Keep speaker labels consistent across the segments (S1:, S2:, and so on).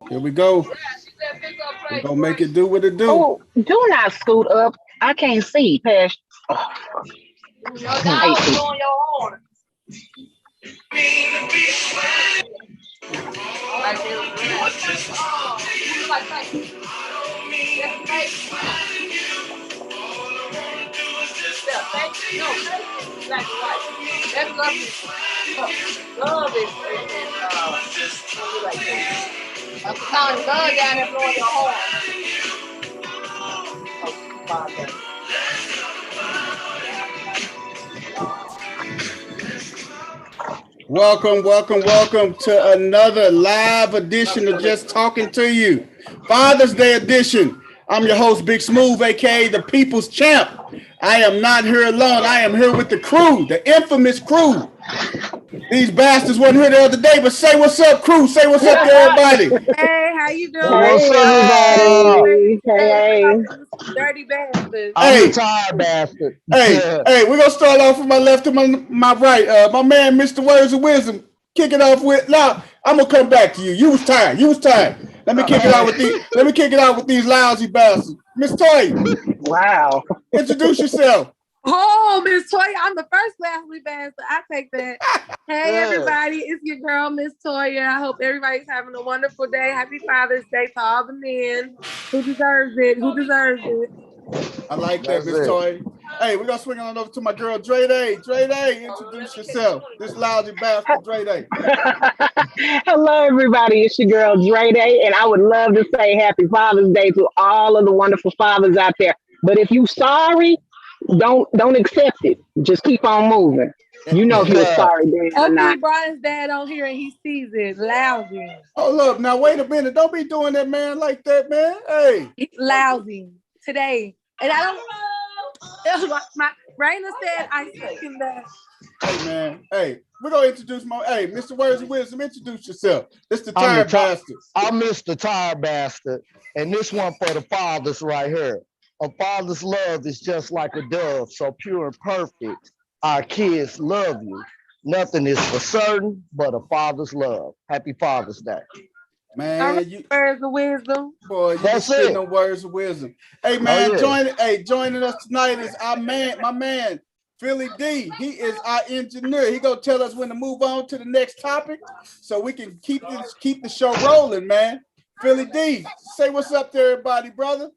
S1: Here we go. We're gonna make it do what it do.
S2: Oh, do not scoot up. I can't see past. Oh, I hate this.
S1: Welcome to another live edition of Just Talking to You, Father's Day edition. I'm your host, Big Smooth, aka the People's Champ. I am not here alone. I am here with the crew, the infamous crew. These bastards wasn't here the other day, but say what's up, crew. Say what's up to everybody.
S3: Hey, how you
S2: Hey,
S3: doing?
S4: What's up?
S2: everybody. Hey,
S3: Dirty bastards.
S4: I'm the
S1: Hey,
S4: tired bastard.
S1: we're gonna start off from my left to my right. My man, Mr. Words of Wisdom, kick it off with now. I'm gonna come back to you. You was tired. You was tired. Let me kick it out with these. Let me kick it out with these lousy bastards. Miss Toy,
S2: wow.
S1: introduce yourself.
S3: Oh, Miss Toya, I'm the first loudly bastard. I take that. Hey,
S4: Yeah.
S3: everybody, it's your girl, Miss Toya. I hope everybody's having a wonderful day. Happy Father's Day to all the men who deserves it. Who deserves it?
S1: I like that,
S4: That's
S1: Miss
S4: it.
S1: Toy. Hey, we're gonna swing on over to my girl Dre Day. Dre Day, introduce yourself. This lousy bastard, Dre Day.
S2: Hello, everybody. It's your girl Dre Day, and I would love to say Happy Father's Day to all of the wonderful fathers out there. But if you sorry, don't accept it. Just keep on moving. You know if you're a
S4: Yeah.
S2: sorry dad or
S3: Hopefully,
S2: not.
S3: Brian's dad on here and he sees it. Lousy.
S1: Hold up, now wait a minute. Don't be doing that, man, like that, man. Hey,
S3: He's lousy today. And I don't my Raina said I second that.
S1: hey, man. Hey, we're gonna introduce my. Hey, Mr. Words of Wisdom, introduce yourself. This the
S4: I'm the
S1: tired
S4: top.
S1: bastard.
S4: I'm Mr. Tired Bastard, and this one for the fathers right here. A father's love is just like a dove, so pure and perfect. Our kids love you. Nothing is for certain but a father's love. Happy Father's Day.
S3: All
S1: Man,
S3: right,
S1: you
S3: words of wisdom.
S1: boy, you be
S4: That's
S1: spitting
S4: it.
S1: them words of wisdom. Hey
S4: Oh
S1: man,
S4: yeah.
S1: joining us tonight is our man, my man, Philly D. He is our engineer. He gonna tell us when to move on to the next topic so we can keep the show rolling, man. Philly D, say what's up to everybody, brother.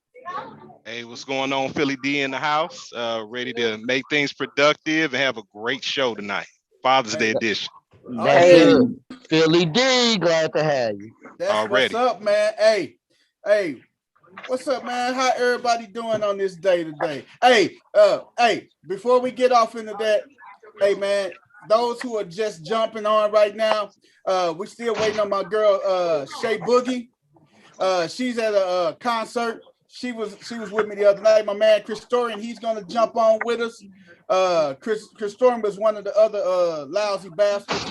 S5: Hey, what's going on, Philly D in the house? Ready to make things productive and have a great show tonight. Father's Day
S1: Hey,
S5: edition
S4: That's
S1: already.
S2: Hey,
S4: it. Philly D, glad to have you.
S1: That's what's
S5: already.
S1: up, man. Hey, what's up, man? How everybody doing on this day today? Hey, before we get off into that, hey man, those who are just jumping on right now, we still waiting on my girl Shay Boogie. She's at a concert. She was with me the other night. My man Chris Storian, he's gonna jump on with us. Chris Storian was one of the other lousy bastards.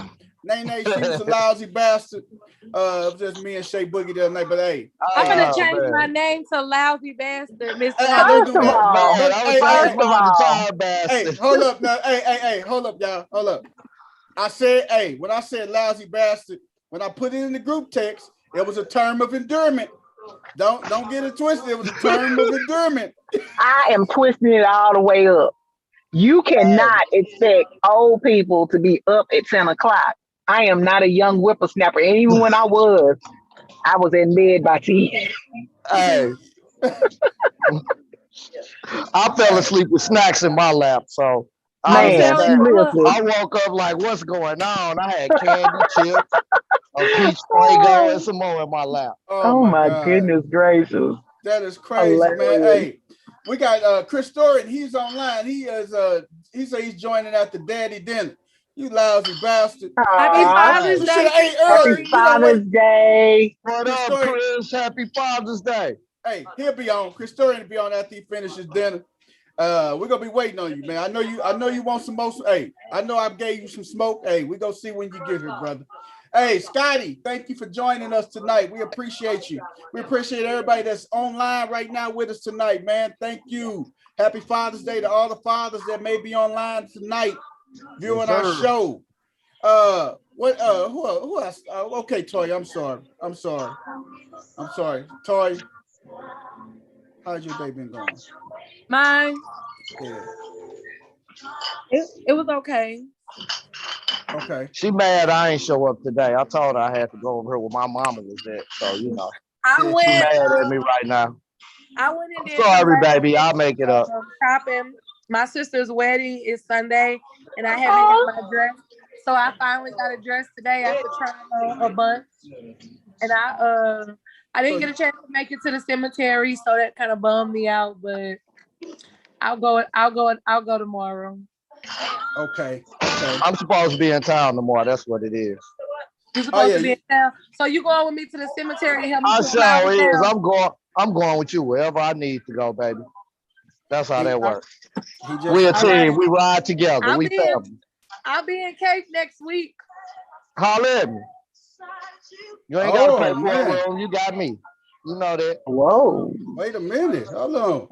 S1: Nene, she was a lousy bastard. It was just me and Shay Boogie the other night. But
S3: I'm gonna
S4: Oh
S3: change my
S4: man.
S3: name to Lousy Bastard, Miss
S1: don't
S3: Lousy.
S1: do
S2: first of
S1: that.
S4: Man,
S2: all,
S1: But
S4: I was
S1: hey,
S4: talking
S2: first of
S4: about the
S2: all,
S4: tired
S1: hey,
S4: bastard.
S1: hold up now. Hey, hold up, y'all. Hold up. I said, hey, when I said lousy bastard, when I put it in the group text, it was a term of endearment. Don't get it twisted. It was a term of endearment.
S2: I am twisting it all the way up. You
S4: Hey,
S2: cannot expect old people to be up at 10 o'clock. I am not a young whippersnapper. And even when I was in bed by 10.
S4: hey, I fell asleep with snacks in my lap, so I
S3: I'm
S2: Man,
S3: telling
S4: understand.
S3: you, look,
S2: listen.
S4: I woke up like, what's going on? I had candy, chips, a peach Prego, and
S2: Oh,
S4: some more in my lap.
S1: Oh
S2: oh
S1: my
S2: my
S1: God.
S2: goodness gracious.
S1: That is crazy, man.
S2: Hilarious.
S1: Hey, we got Chris Story. He's online. He said he's joining at the daddy dinner. You lousy bastard.
S3: happy
S1: Hey,
S2: Aw,
S3: Father's
S1: you
S4: Hey,
S1: should
S3: Day,
S1: have
S3: Chris
S1: ate
S2: happy
S1: earlier.
S3: Story.
S1: You don't wait.
S2: Father's Day.
S4: what
S1: Chris
S4: up,
S1: Story.
S4: Chris? Happy Father's Day.
S1: Hey, he'll be on. Chris Story will be on after he finishes dinner. We're gonna be waiting on you, man. I know you want some more. Hey, I know I gave you some smoke. Hey, we gonna see when you get here, brother. Hey, Scotty, thank you for joining us tonight. We appreciate you. We appreciate everybody that's online right now with us tonight, man. Thank you. Happy Father's Day to all the fathers that may be online tonight
S4: Yes,
S1: viewing our
S4: sir.
S1: show. Uh, What? Who else? Okay, Toy. I'm sorry. Toy, how's your day been going?
S3: Mine,
S1: Yeah.
S3: it was okay.
S1: Okay.
S4: She mad I ain't show up today. I told her I had to go over here where my mama was at. So, you know,
S3: I
S1: Yeah,
S4: she
S3: went.
S4: mad at me right now.
S3: I went and
S4: I'm
S3: did some
S4: sorry,
S3: last
S4: baby. I'll make it up.
S3: shopping. My sister's wedding is Sunday, and I haven't had
S2: Oh,
S3: my dress, so I finally got a dress today after trying on a bunch. And I didn't get a chance to make it to the cemetery, so that kind of bummed me out. But I'll go tomorrow.
S1: Okay. Okay.
S4: I'm supposed to be in town tomorrow. That's what it is.
S3: You're
S1: Oh
S3: supposed
S1: yeah.
S3: to be in town, so you going with me to the cemetery and help me
S4: I
S3: put flowers
S4: sure is.
S3: down.
S4: I'm going with you wherever I need to go, baby. That's how that works.
S1: He just.
S4: We a
S3: All right.
S4: team. We ride together.
S3: I'll
S4: We
S3: be in.
S4: family.
S3: I'll be in Cape next week.
S4: Holler at me. You ain't got to pay for
S1: man.
S4: a room. You got me. You know that.
S2: whoa.
S1: Wait a minute. Hold on.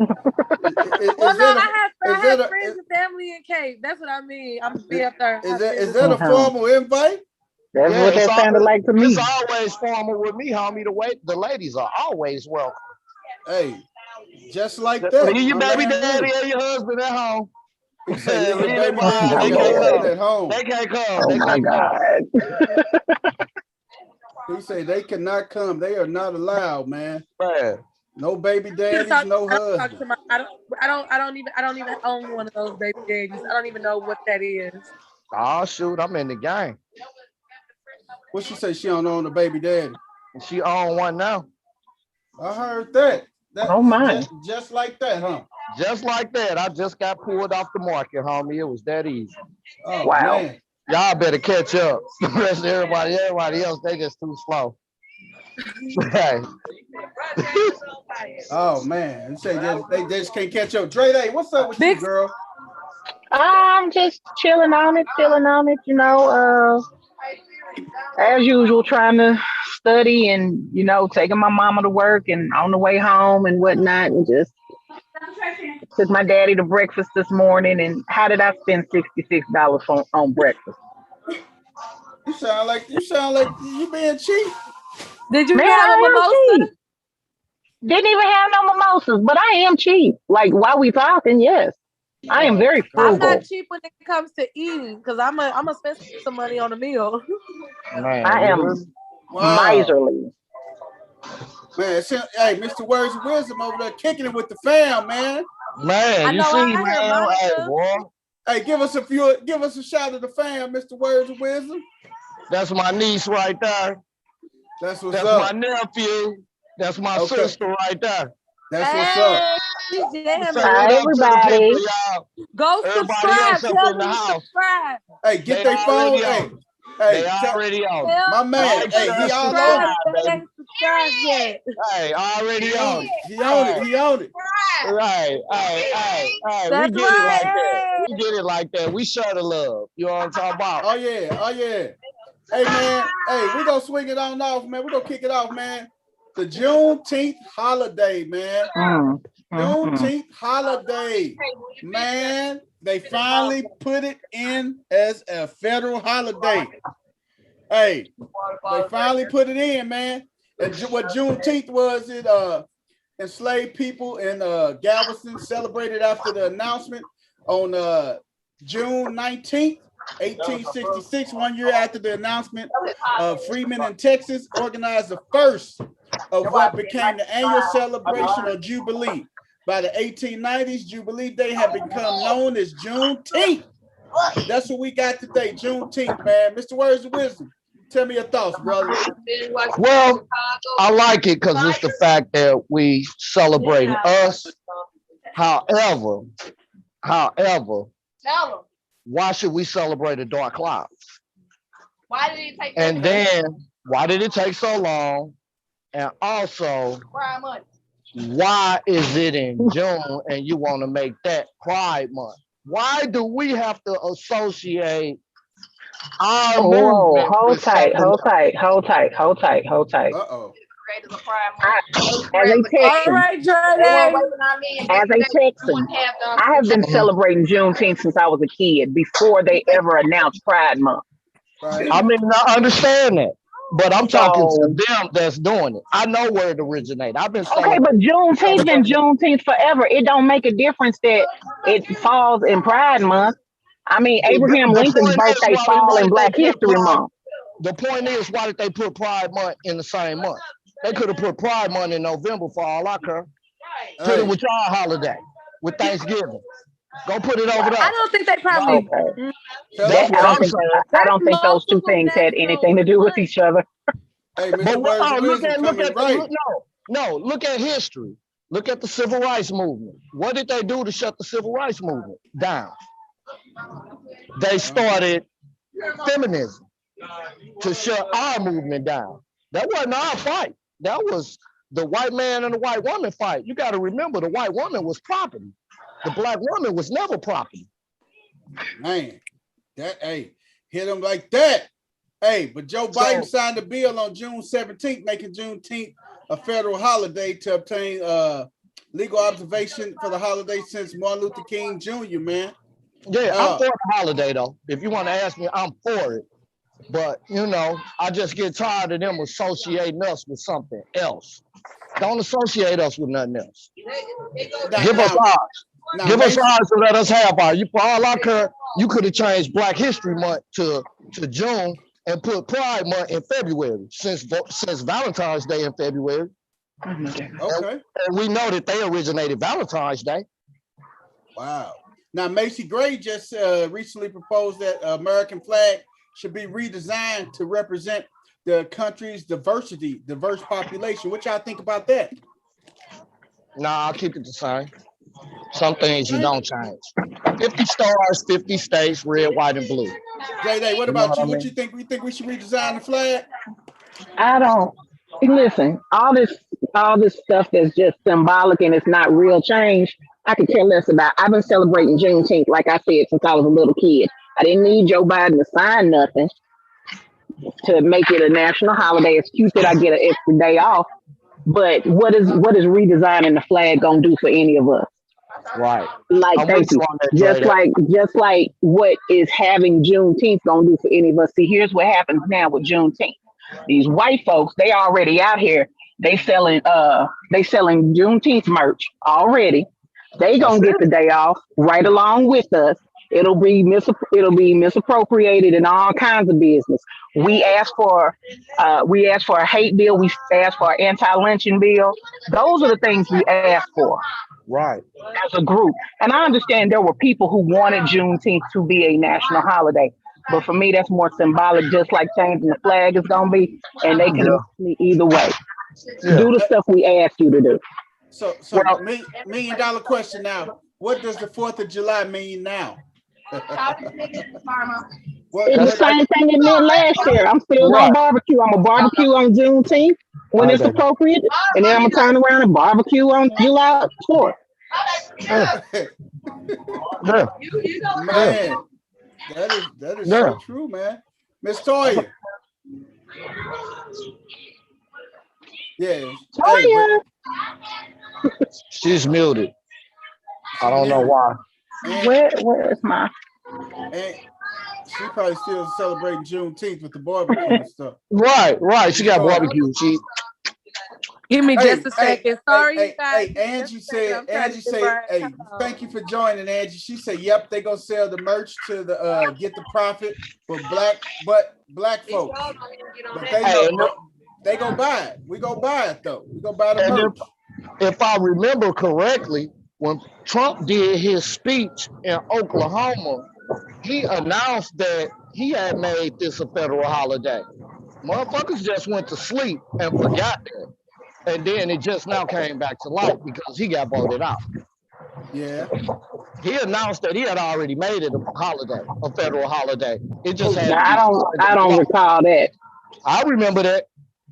S3: Well, no, I have friends and family in Cape. That's what I mean. I'm gonna be up there.
S1: Is that a formal invite?
S2: That's
S4: Yeah,
S2: what
S4: it's
S2: that sounded like to me.
S4: It's always formal with me, homie. The ladies are always welcome.
S1: Hey, just like that.
S4: Leave your
S1: my
S4: baby
S1: man
S4: daddy
S1: Willie.
S4: and your husband at home.
S1: He said, leave your
S4: Leave
S1: baby
S4: them
S1: daddy
S4: behind.
S1: and
S4: They
S1: your
S4: can't
S1: husband
S4: come.
S1: at home.
S4: They can't come.
S2: Oh
S4: They
S2: my
S4: can't come.
S2: God.
S1: He said they cannot come. They are not allowed, man.
S4: Man.
S1: No baby daddies, no husband.
S3: I don't even own one of those baby daddies. I don't even know what that is.
S4: Oh shoot, I'm in the game.
S1: What she say? She don't own a baby daddy.
S4: She on one now.
S1: I heard that.
S2: Oh my.
S1: Just like that, huh?
S4: Just like that. I just got pulled off the market, homie. It was that easy.
S1: Oh
S2: Wow.
S1: man.
S4: Y'all better catch up. The rest of everybody else, they just too slow. Hey.
S1: Oh man. You say they just can't catch up. Dre Day, what's up with you, girl?
S2: I'm just chilling on it, you know, as usual, trying to study and, you know, taking my mama to work and on the way home and whatnot. And just took my daddy to breakfast this morning. And how did I spend $66 on breakfast?
S1: You sound like you being cheap.
S3: Did you
S2: Man,
S3: have a
S2: I am
S3: mimosa?
S2: cheap. Didn't even have no mimosas, but I am cheap. Like while we talking, yes. I am very
S3: I'm
S2: frugal.
S3: not cheap when it comes to eating because I'm gonna spend some money on a meal.
S4: Man,
S2: I am miserly.
S1: Man, hey, Mr. Words of Wisdom over there kicking it with the fam, man.
S4: Man, you see, man. Hey, boy.
S1: Hey, give us a shout of the fam, Mr. Words of Wisdom.
S4: That's my niece right there.
S1: That's what's
S4: That's
S1: up.
S4: my nephew. That's my sister right there.
S1: That's what's up.
S2: Hi, everybody.
S3: Go subscribe. Tell them to subscribe.
S1: Hey, get their phone. Hey,
S4: they already on.
S1: My man. Hey, he all on
S3: it.
S4: Hey, already on.
S1: He on it. He on it.
S4: Right. Hey. We get it like that. We get it like that. We share the love. You know what I'm talking about?
S1: Oh yeah. Hey man. Hey, we gonna swing it on off, man. We gonna kick it off, man. The Juneteenth holiday, man. Juneteenth holiday, man. They finally put it in as a federal holiday. Hey, they finally put it in, man. And what Juneteenth was, it enslaved people in Galveston celebrated after the announcement on June 19th, 1866, 1 year after the announcement of freedmen in Texas, organized the first of what became the annual celebration of Jubilee. By the 1890s, Jubilee Day had become known as Juneteenth. That's what we got today, Juneteenth, man. Mr. Words of Wisdom, tell me your thoughts, brother.
S4: Well, I like it because it's the fact that we celebrating us. However, why should we celebrate a dark cloud?
S6: Why did it take?
S4: And then why did it take so long? And also, why is it in June and you want to make that Pride Month? Why do we have to associate our movement?
S2: Hold tight.
S1: Uh-oh.
S2: As a Texan, I have been celebrating Juneteenth since I was a kid, before they ever announced Pride Month.
S1: Right.
S4: I mean, I understand that, but I'm talking to
S2: So
S4: them that's doing it. I know where it originated. I've been
S2: okay, but
S4: celebrating
S2: Juneteenth been
S4: celebrating.
S2: Juneteenth forever. It don't make a difference that it falls in Pride Month. I mean, Abraham
S4: The
S2: Lincoln's
S4: point is,
S2: birthday fall
S4: why
S2: in
S4: did they
S2: Black
S4: put
S2: History
S4: Pride?
S2: Month.
S4: The point is, why did they put Pride Month in the same month? They could have put Pride Month in November for all I care. Put it
S1: Hey,
S4: with your holiday, with Thanksgiving. Go put it over
S3: I
S4: there.
S3: don't think they probably.
S2: Okay,
S1: tell
S4: That's
S1: us,
S2: I
S4: what
S2: don't
S4: I'm
S1: hey,
S2: think
S4: saying.
S2: I
S3: There's
S2: don't think those two
S3: multiple
S2: things had anything
S3: national
S2: to do with
S3: months.
S2: each other.
S1: hey,
S4: But
S1: Mr. Words of Wisdom
S4: look
S1: coming
S4: at
S1: right.
S4: look at history. Look at the civil rights movement. What did they do to shut the civil rights movement down? They started feminism to shut our movement down. That wasn't our fight. That was the white man and the white woman fight. You got to remember, the white woman was property. The black woman was never property.
S1: Man, that hey, hit him like that. Hey, but Joe Biden
S4: So
S1: signed a bill on June 17th, making Juneteenth a federal holiday to obtain legal observation for the holiday since Martin Luther King Jr., man.
S4: yeah, I'm
S1: Uh,
S4: for the holiday though. If you want to ask me, I'm for it. But I just get tired of them associating us with something else. Don't associate us with nothing else.
S1: now,
S4: Give us
S1: now,
S4: ours.
S1: now,
S4: Give us
S1: Mason,
S4: ours and let us have ours. You, for all I care, you could have changed Black History Month to June and put Pride Month in February, since Valentine's Day in February.
S1: okay.
S4: And we know that they originated Valentine's Day.
S1: Wow. Now, Macy Gray just recently proposed that American flag should be redesigned to represent the country's diverse population. What y'all think about that?
S4: Nah, I'll keep it the same. Some things you
S1: Right?
S4: don't change. 50 stars, 50 states, red, white, and blue.
S1: J Day, what
S4: You know
S1: about
S4: what I
S1: you? What
S4: mean?
S1: you think? We think we should redesign the flag?
S2: I don't listen. All this stuff that's just symbolic and it's not real change. I could care less about. I've been celebrating Juneteenth, like I said, since I was a little kid. I didn't need Joe Biden to sign nothing to make it a national holiday. It's cute that I get an extra day off, but what is redesigning the flag gonna do for any of us?
S4: Right.
S2: Like,
S4: I'm with
S2: thank
S4: you
S2: you.
S4: on that,
S2: Just
S4: Dre.
S2: like just like what is having Juneteenth gonna do for any of us. See, here's what happens now with Juneteenth. These white folks, they already out here. They selling Juneteenth merch already. They
S4: That's
S2: gonna get the
S4: it.
S2: day off right along with us. It'll be misappropriated in all kinds of business. We asked for a hate bill. We asked for an anti-lynching bill. Those are the things we asked for
S4: Right.
S2: as a group. And I understand there were people who wanted Juneteenth to be a national holiday. But for me, that's more symbolic, just like changing the flag is going to be. And they can
S4: Yeah.
S2: me either way.
S4: Yeah.
S2: Do the stuff we asked you to do.
S1: So
S2: Well,
S1: million dollar question now. What does the 4th of July mean now? what
S2: it's the
S4: That's
S1: what
S2: same thing it meant last year. I'm still going to
S4: right.
S2: barbecue. I'm going to barbecue on Juneteenth when
S4: All right,
S2: it's
S4: baby.
S2: appropriate. And then I'm going to turn around and barbecue on July 4th.
S4: Yeah. Yeah. Yeah.
S1: man, that is
S4: Yeah.
S1: so true, man. Miss Toya. Yeah. Hey, but
S2: Toya,
S4: She's muted. I
S1: she
S4: don't know
S1: muted.
S4: why.
S1: And
S2: where's my...
S1: and she probably still celebrating Juneteenth with the barbecue and stuff.
S4: Right, right. She
S1: Miss
S4: got
S1: Toya.
S4: barbecue. She
S3: Give me
S1: Hey,
S3: just a
S1: hey,
S3: second.
S1: hey,
S3: Sorry, you
S1: hey,
S3: guys.
S1: hey,
S3: Give me
S1: Angie
S3: just a second.
S1: said,
S3: I'm trying to get Brian.
S1: hey, thank you for joining, Angie. She said, yep, they gonna sell the merch to the get the profit for black folks. But they
S4: hey,
S1: know but they go buy it. We go buy it though. We go buy the
S4: and
S1: merch.
S4: if I remember correctly, when Trump did his speech in Oklahoma, he announced that he had made this a federal holiday. Motherfuckers just went to sleep and forgot that. And then it just now came back to light because he got voted out.
S1: Yeah.
S4: He announced that he had already made it a holiday, a federal holiday. It just
S1: Who
S4: had
S2: Now,
S4: to be
S2: I don't,
S4: signed
S2: I
S4: into
S2: don't
S4: law.
S2: recall that.
S4: I remember that.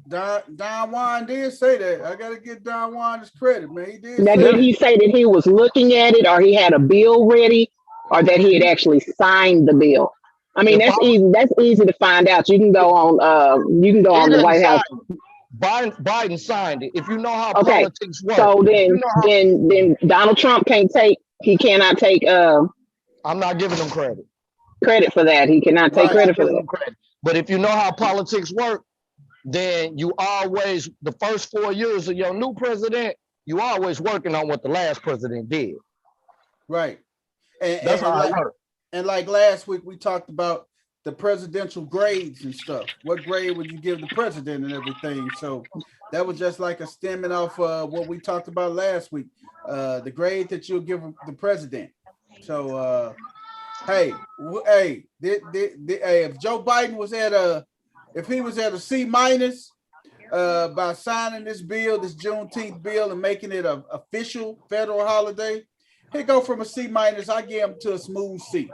S1: Don Juan did say that. I gotta give Don Juan his credit, man. He did
S2: Now,
S1: say
S2: did
S4: Yeah.
S1: that.
S2: he say that he was looking at it, or he had a bill ready, or that he had actually signed the bill? I mean,
S4: If I
S2: that's easy. That's easy to find out. You can go on. You can go
S4: he
S2: on the
S4: didn't
S2: White House.
S4: sign it. Biden signed it. If you know how
S2: Okay,
S4: politics work,
S2: so
S4: if you
S2: then,
S4: know how
S2: then Donald Trump can't take. He cannot take
S4: I'm not giving them credit.
S2: credit for that. He cannot take
S4: I'm
S1: Right.
S4: not
S2: credit for
S4: giving
S2: that.
S4: them credit. But if you know how politics work, then you always, the first 4 years of your new president, you always working on what the last president did.
S1: Right.
S4: That's how it works.
S1: And like last week, we talked about the presidential grades and stuff. What grade would you give the president and everything? So that was just like a stemming off what we talked about last week. The grade that you'll give the president. So, hey, if Joe Biden was if he was at a C minus by signing this bill, this Juneteenth bill, and making it an official federal holiday, he'd go from a C minus. I give him to a smooth C.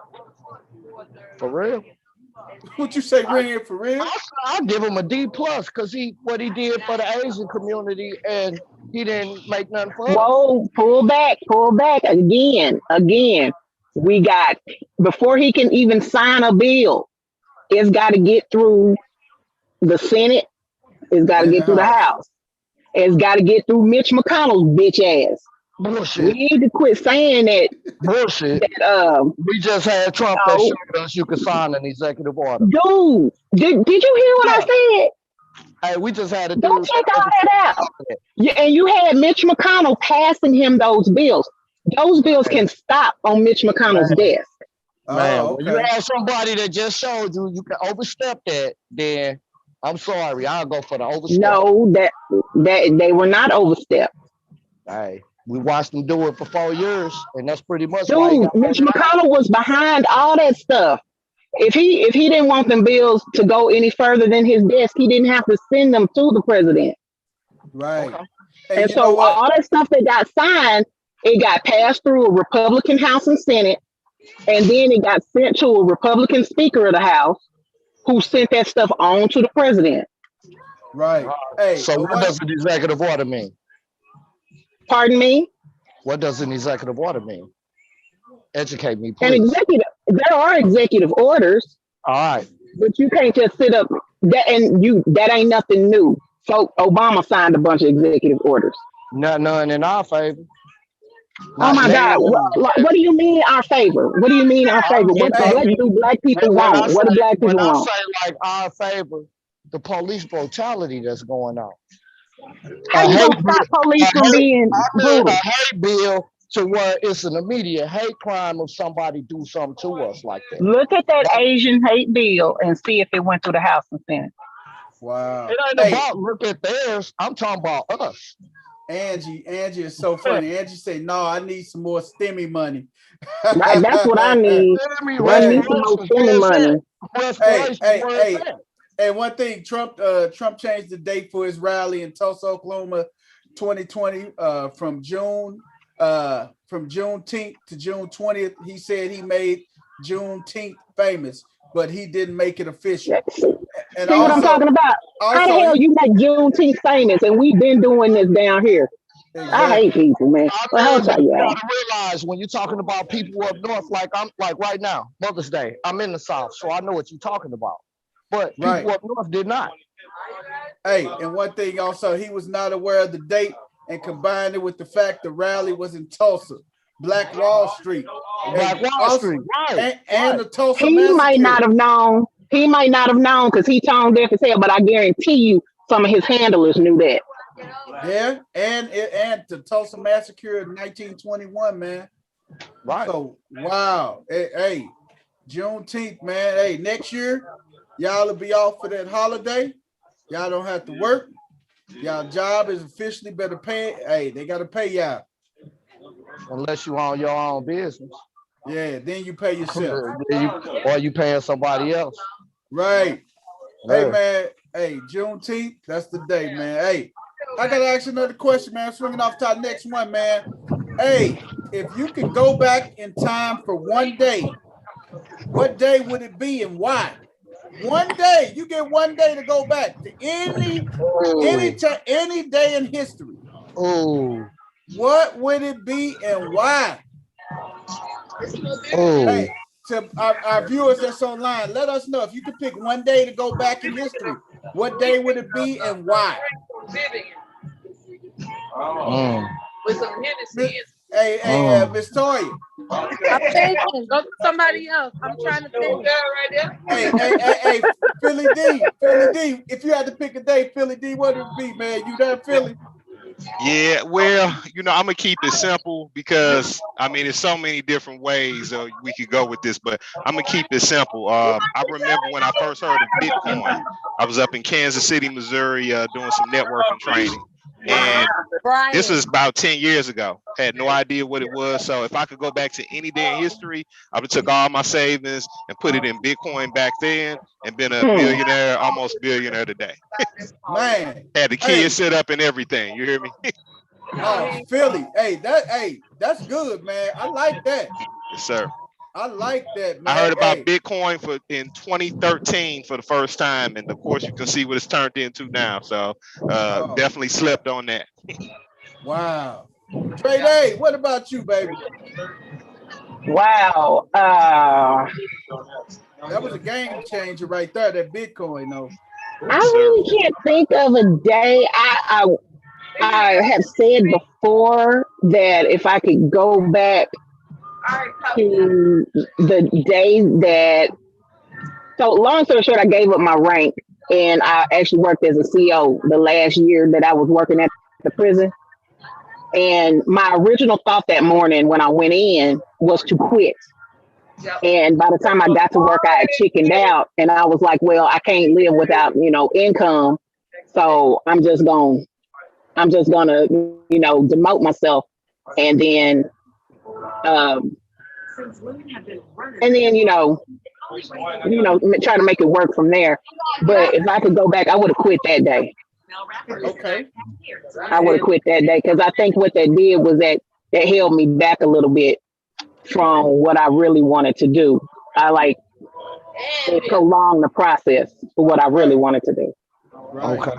S4: For real?
S1: What you say, Ring? For real?
S4: I'll give him a D plus because what he did for the Asian community, and he didn't make nothing for us.
S2: Whoa, pull back again. We got, before he can even sign a bill, it's got to get through the Senate. It's got to get through the House. It's got to get through Mitch McConnell's bitch ass.
S4: Bullshit.
S2: We need to quit saying that.
S4: Bullshit. We just had Trump that showed us you could sign an executive order.
S2: Dude, did you hear what I said?
S4: Hey, we just had to
S2: Go check all that out. And you had Mitch McConnell passing him those bills. Those bills can stop on Mitch McConnell's desk.
S4: Man, when you have somebody that just showed you can overstep that, then I'm sorry, I'll go for the overstep.
S2: No, that they were not overstepped.
S4: Hey, we watched them do it for 4 years, and that's pretty much
S2: Dude, Mitch McConnell was behind all that stuff. If he didn't want them bills to go any further than his desk, he didn't have to send them to the president.
S1: Right.
S2: Okay. And so all that stuff that got signed, it got passed through a Republican House and Senate, and then it got sent to a Republican Speaker of the House, who sent that stuff on to the president.
S1: Right. Hey.
S4: So what does an executive order mean?
S2: Pardon me?
S4: What does an executive order mean? Educate me, please.
S2: There are executive orders.
S4: All right.
S2: But you can't just sit up that ain't nothing new. So Obama signed a bunch of executive orders.
S4: None in our favor.
S2: Oh my God. What do you mean our favor? What do you mean our favor? What do black people want? What do black people want?
S4: When I say like our favor, the police brutality that's going on.
S2: How you gonna stop police from being brutal?
S4: A hate bill to where it's an immediate hate crime if somebody do something to us like that.
S2: Look at that Asian hate bill and see if it went through the House and Senate.
S1: Wow.
S4: It ain't about look at theirs. I'm talking about us.
S1: Angie is so funny. Angie say, "No, I need some more STEMI money."
S2: Right, that's what I need. I need some more STEMI money.
S1: Hey, one thing, Trump changed the date for his rally in Tulsa, Oklahoma, 2020, from Juneteenth to June 20th. He said he made Juneteenth famous, but he didn't make it official. And
S2: see what I'm talking about? How the hell you make Juneteenth famous and we've been doing this down here? Exactly. I hate people, man.
S4: You gotta realize when you're talking about people up north, like right now, Mother's Day, I'm in the South, so I know what you're talking about. But people up north did not.
S1: Hey, and one thing also, he was not aware of the date and combined it with the fact the rally was in Tulsa, Black Wall Street.
S4: Black Wall Street, right.
S1: And the Tulsa
S2: He
S1: massacre.
S2: might not have known. He might not have known because he tone deaf as hell, but I guarantee you some of his handlers knew that.
S1: Yeah, and the Tulsa massacre in 1921, man.
S4: Right.
S1: So, wow. Hey, Juneteenth, man. Hey, next year, y'all will be off for that holiday. Y'all don't have to work. Y'all job is officially better pay. Hey, they got to pay y'all.
S4: Unless you own your own business.
S1: Yeah, then you pay yourself.
S4: Or you paying somebody else.
S1: Right. Hey, man. Hey, Juneteenth, that's the day, man. Hey, I got to ask you another question, man. Swinging off to our next one, man. Hey, if you could go back in time for one day, what day would it be and why? One day, you get one day to go back to any day in history.
S4: Oh.
S1: What would it be and why? Hey, to our viewers that's online, let us know if you could pick one day to go back in history. What day would it be and why?
S6: With some Hennessy.
S1: Hey, Miss Toya,
S3: I'm thinking. Go to somebody else. I'm trying to think.
S1: Hey, Philly D, if you had to pick a day, Philly D, what would it be, man? You there, Philly?
S5: Yeah, well, I'm gonna keep it simple because I mean, there's so many different ways we could go with this, but I'm gonna keep it simple. I remember when I first heard of Bitcoin, I was up in Kansas City, Missouri, doing some networking training, and this was about 10 years ago. Had no idea what it was. So if I could go back to any day in history, I would took all my savings and put it in Bitcoin back then and been a billionaire, almost billionaire today.
S1: Man.
S5: Had the kids set up and everything. You hear me?
S1: Oh, Philly. That's good, man. I like that.
S5: Yes, sir.
S1: I like that, man.
S5: I heard about Bitcoin in 2013 for the first time, and of course you can see what it's turned into now. So definitely slept on that.
S1: Wow. Trey Day, what about you, baby?
S2: Wow.
S1: That was a game changer right there, that Bitcoin, though.
S2: I really can't think of a day. I have said before that if I could go back to the day that, so long story short, I gave up my rank and I actually worked as a CO the last year that I was working at the prison. And my original thought that morning when I went in was to quit. And by the time I got to work, I had chickened out and I was like, well, I can't live without, income. So I'm just gonna, demote myself and then, try to make it work from there. But if I could go back, I would have quit that day.
S1: Okay.
S2: I would have quit that day because I think what that did was that held me back a little bit from what I really wanted to do. It prolonged the process for what I really wanted to do.
S1: Right.
S4: Okay.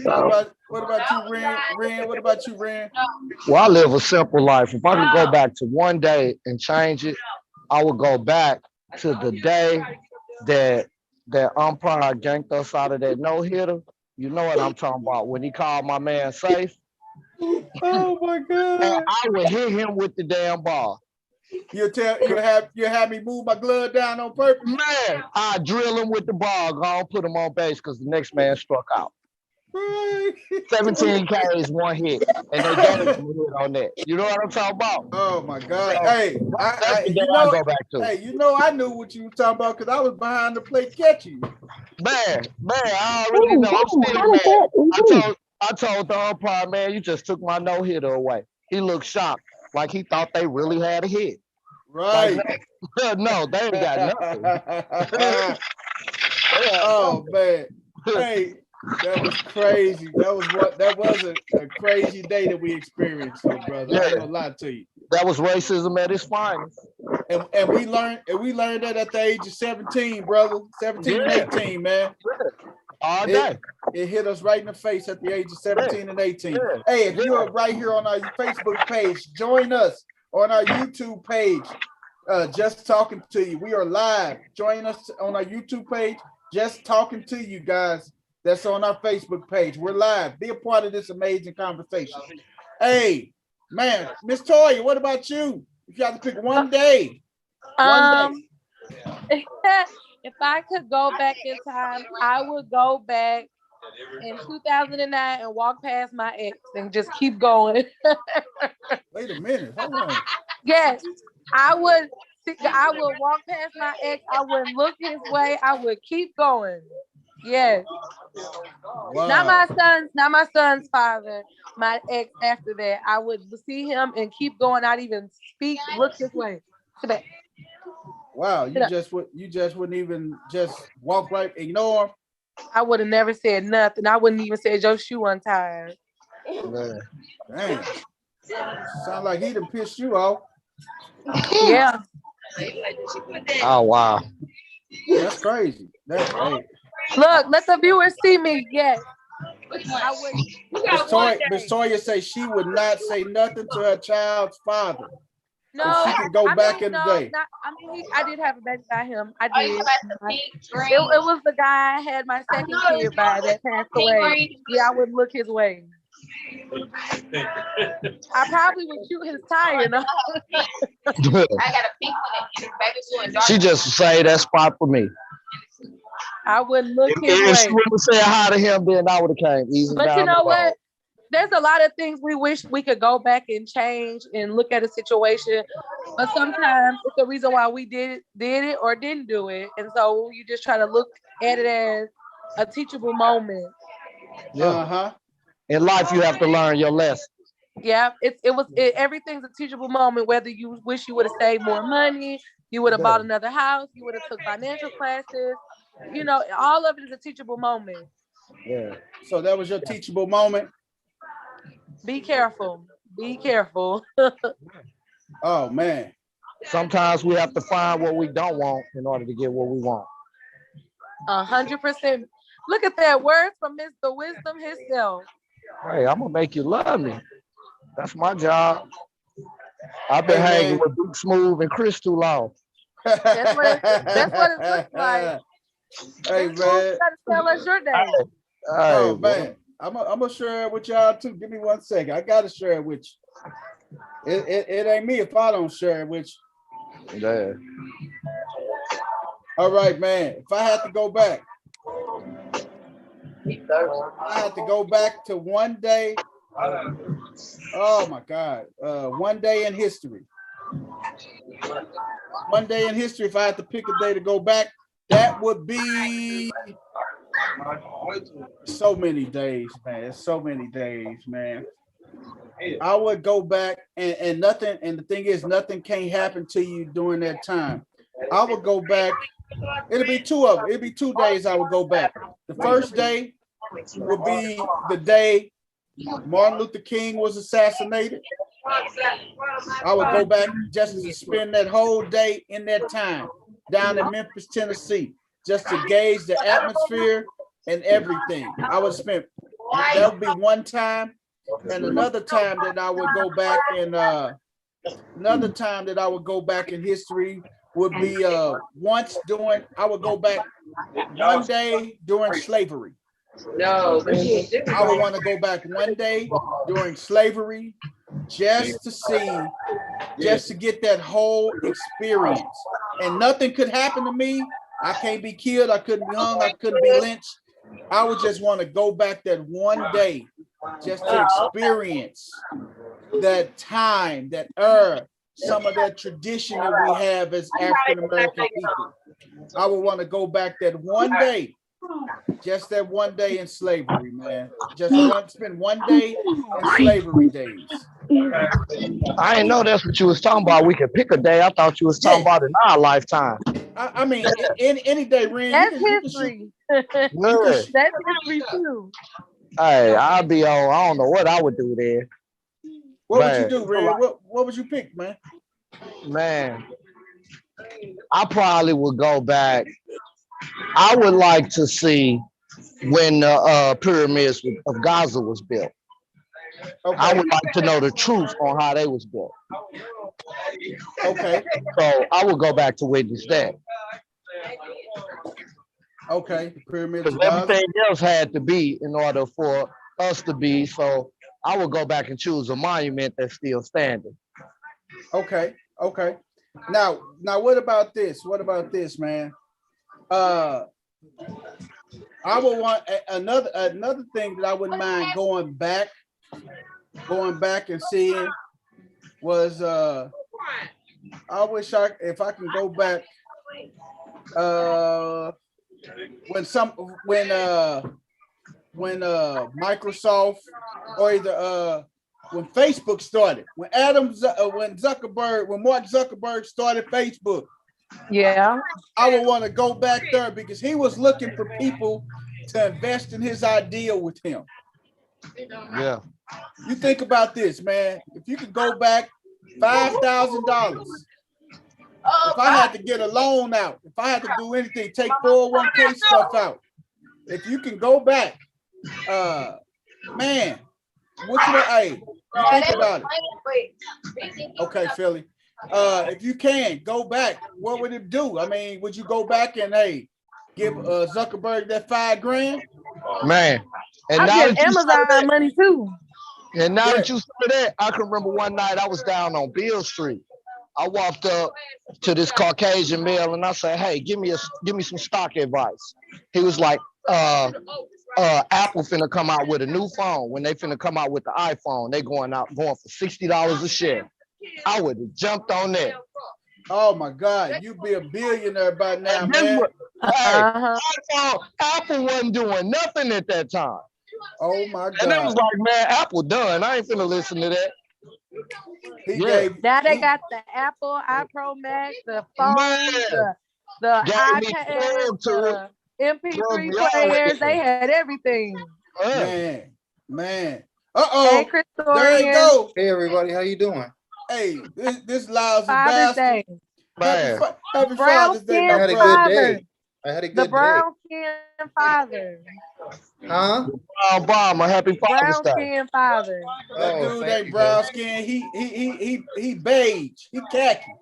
S2: So,
S1: what about you, Ren? What about you, Ren?
S4: Well, I live a simple life. If I could go back to one day and change it, I would go back to the day that umpire ganked us out of that no-hitter. You know what I'm talking about. When he called my man safe.
S1: Oh my God.
S4: And I would hit him with the damn ball.
S1: You have me move my glove down on purpose?
S4: Man, I drill him with the ball, go put him on base because the next man struck out. 17 Ks, one hit, and they gave him a hit on that. You know what I'm talking about?
S1: Oh my God!
S4: So,
S1: hey,
S4: that's the day I go back to.
S1: Hey, I knew what you were talking about because I was behind the plate catching you.
S4: Man, I already know. I'm still mad. I told the umpire, man, you just took my no hitter away. He looked shocked, like he thought they really had a hit.
S1: Right?
S4: Like, no, they ain't got nothing.
S1: Oh man! Hey. That was crazy. That was a crazy day that we experienced, so brother. I ain't gonna lie to you.
S4: That was racism at its finest.
S1: And we learned that at the age of 17, brother. 17 and 18, man.
S4: All day.
S1: It hit us right in the face at the age of 17 and 18. Hey, if you're right here on our Facebook page, join us on our YouTube page. Just talking to you. We are live. Join us on our YouTube page. Just talking to you guys. That's on our Facebook page. We're live. Be a part of this amazing conversation. Hey, man, Miss Toya, what about you? If you have to pick one day.
S3: If I could go back in time, I would go back in 2009 and walk past my ex and just keep going.
S1: Wait a minute. Hold on.
S3: Yes, I would walk past my ex. I wouldn't look his way. I would keep going. Yes.
S1: Wow.
S3: Not my son's father, my ex after that. I would see him and keep going, not even speak, look this way. Sit back.
S1: Wow, you just wouldn't even just walk right, ignore him.
S3: I would have never said nothing. I wouldn't even say your shoe untied.
S1: Dang. Sound like he done pissed you off.
S3: Yeah.
S4: Oh wow.
S1: That's crazy. That's crazy.
S3: Look, let the viewers see me. Yes. I would.
S1: Miss Toya say she would not say nothing to her child's father.
S3: No,
S1: she could go back in the day.
S3: I did have a baby by him. I did. It was the guy I had my second kid by that passed away. Yeah, I wouldn't look his way. I probably would shoot his tire. No?
S6: I got a pink one and baby blue and dark.
S4: She just say that spot for me.
S3: I wouldn't look his
S4: If she
S3: way.
S4: would have said hi to him, then I would have came easy
S3: But
S4: down
S3: you know
S4: the road.
S3: what? There's a lot of things we wish we could go back and change and look at a situation. But sometimes it's the reason why we did it or didn't do it. And so you just try to look at it as a teachable moment.
S4: Yeah. In life, you have to learn your lesson.
S3: Yeah, everything's a teachable moment, whether you wish you would have saved more money, you would have bought another house, you would have took financial classes. You know, all of it is a teachable moment.
S4: Yeah.
S1: So that was your teachable moment.
S3: Be careful. Be careful.
S1: Oh man.
S4: Sometimes we have to find what we don't want in order to get what we want.
S3: 100%. Look at that, words from Mr. Wisdom himself.
S4: Hey, I'm gonna make you love me. That's my job. I've been hanging with Big Smooth and Chris too long.
S3: That's what it looks like.
S1: Hey man,
S3: you gotta tell us your day.
S1: Oh man, I'm gonna share it with y'all too. Give me 1 second. I gotta share it with you. It ain't me if I don't share it with you.
S4: Yeah.
S1: All right, man. If I had to go back, I had to go back to one day. Oh my God. One day in history. One day in history, if I had to pick a day to go back, that would be so many days, man. So many days, man. I would go back and nothing, and the thing is, nothing can't happen to you during that time. I would go back. It'll be two of them. It'll be 2 days I would go back. The first day would be the day Martin Luther King was assassinated. I would go back just to spend that whole day in that time down in Memphis, Tennessee, just to gauge the atmosphere and everything. I would spend, that would be one time. And another time that I would go back and another time that I would go back in history would be I would go back one day during slavery.
S2: No,
S1: I would want to go back one day during slavery just to see, just to get that whole experience. And nothing could happen to me. I can't be killed. I couldn't be hung. I couldn't be lynched. I would just want to go back that one day just to experience that time, that era, some of that tradition that we have as African-American people. I would want to go back that one day, just that one day in slavery, man. Spend one day in slavery days.
S4: I didn't know that's what you was talking about. We could pick a day. I thought you was talking about in our lifetime.
S1: I mean, any day, Ren.
S3: That's history. That's history too.
S4: Hey, I'll be on. I don't know what I would do there.
S1: What would you do, Ren? What would you pick, man?
S4: Man, I probably would go back. I would like to see when the pyramids of Gaza was built. Okay. I would like to know the truth on how they was built.
S1: Okay.
S4: So I would go back to witness that.
S1: Okay, the pyramids of
S4: Gaza. Everything else had to be in order for us to be. So I would go back and choose a monument that's still standing.
S1: Okay. Okay. Now, what about this? What about this, man? I would want another thing that I wouldn't mind going back and seeing was I wish if I can go back when Microsoft or either when Facebook started, when Mark Zuckerberg started Facebook.
S3: Yeah,
S1: I would want to go back there because he was looking for people to invest in his idea with him.
S4: Yeah.
S1: You think about this, man. If you could go back $5,000, if I had to get a loan out, if I had to do anything, take 401k stuff out, if you can go back, man, what you think about it? Okay, Philly. If you can go back, what would it do? I mean, would you go back and give Zuckerberg that $5 grand?
S4: Man, and
S3: I give Amazon money too.
S4: And now that you say that, I can remember one night I was down on Beale Street. I walked up to this Caucasian male and I said, "Hey, give me some stock advice." He was like, Apple finna come out with a new phone. When they finna come out with the iPhone, they going for $60 a share. I would have jumped on that.
S1: Oh my God, you be a billionaire by now,
S4: And this
S1: man.
S4: Hey, Apple wasn't doing nothing at that time.
S1: Oh my God.
S4: And it was like, man, Apple done. I ain't finna listen to that.
S3: Now they got the Apple iPro Max, the phones, the iPad, the MP3 players. They had everything.
S1: Man.
S3: Hey, Chris
S1: there you go.
S7: Hey everybody, how you doing?
S1: Hey, this lousy
S3: Father's
S1: Day. Happy
S3: Father's Day.
S7: I had a good day.
S3: The brown skin father.
S7: Huh?
S4: Obama, happy Father's Day.
S3: Brown skin father.
S1: That dude ain't brown skin. He beige. He khaki.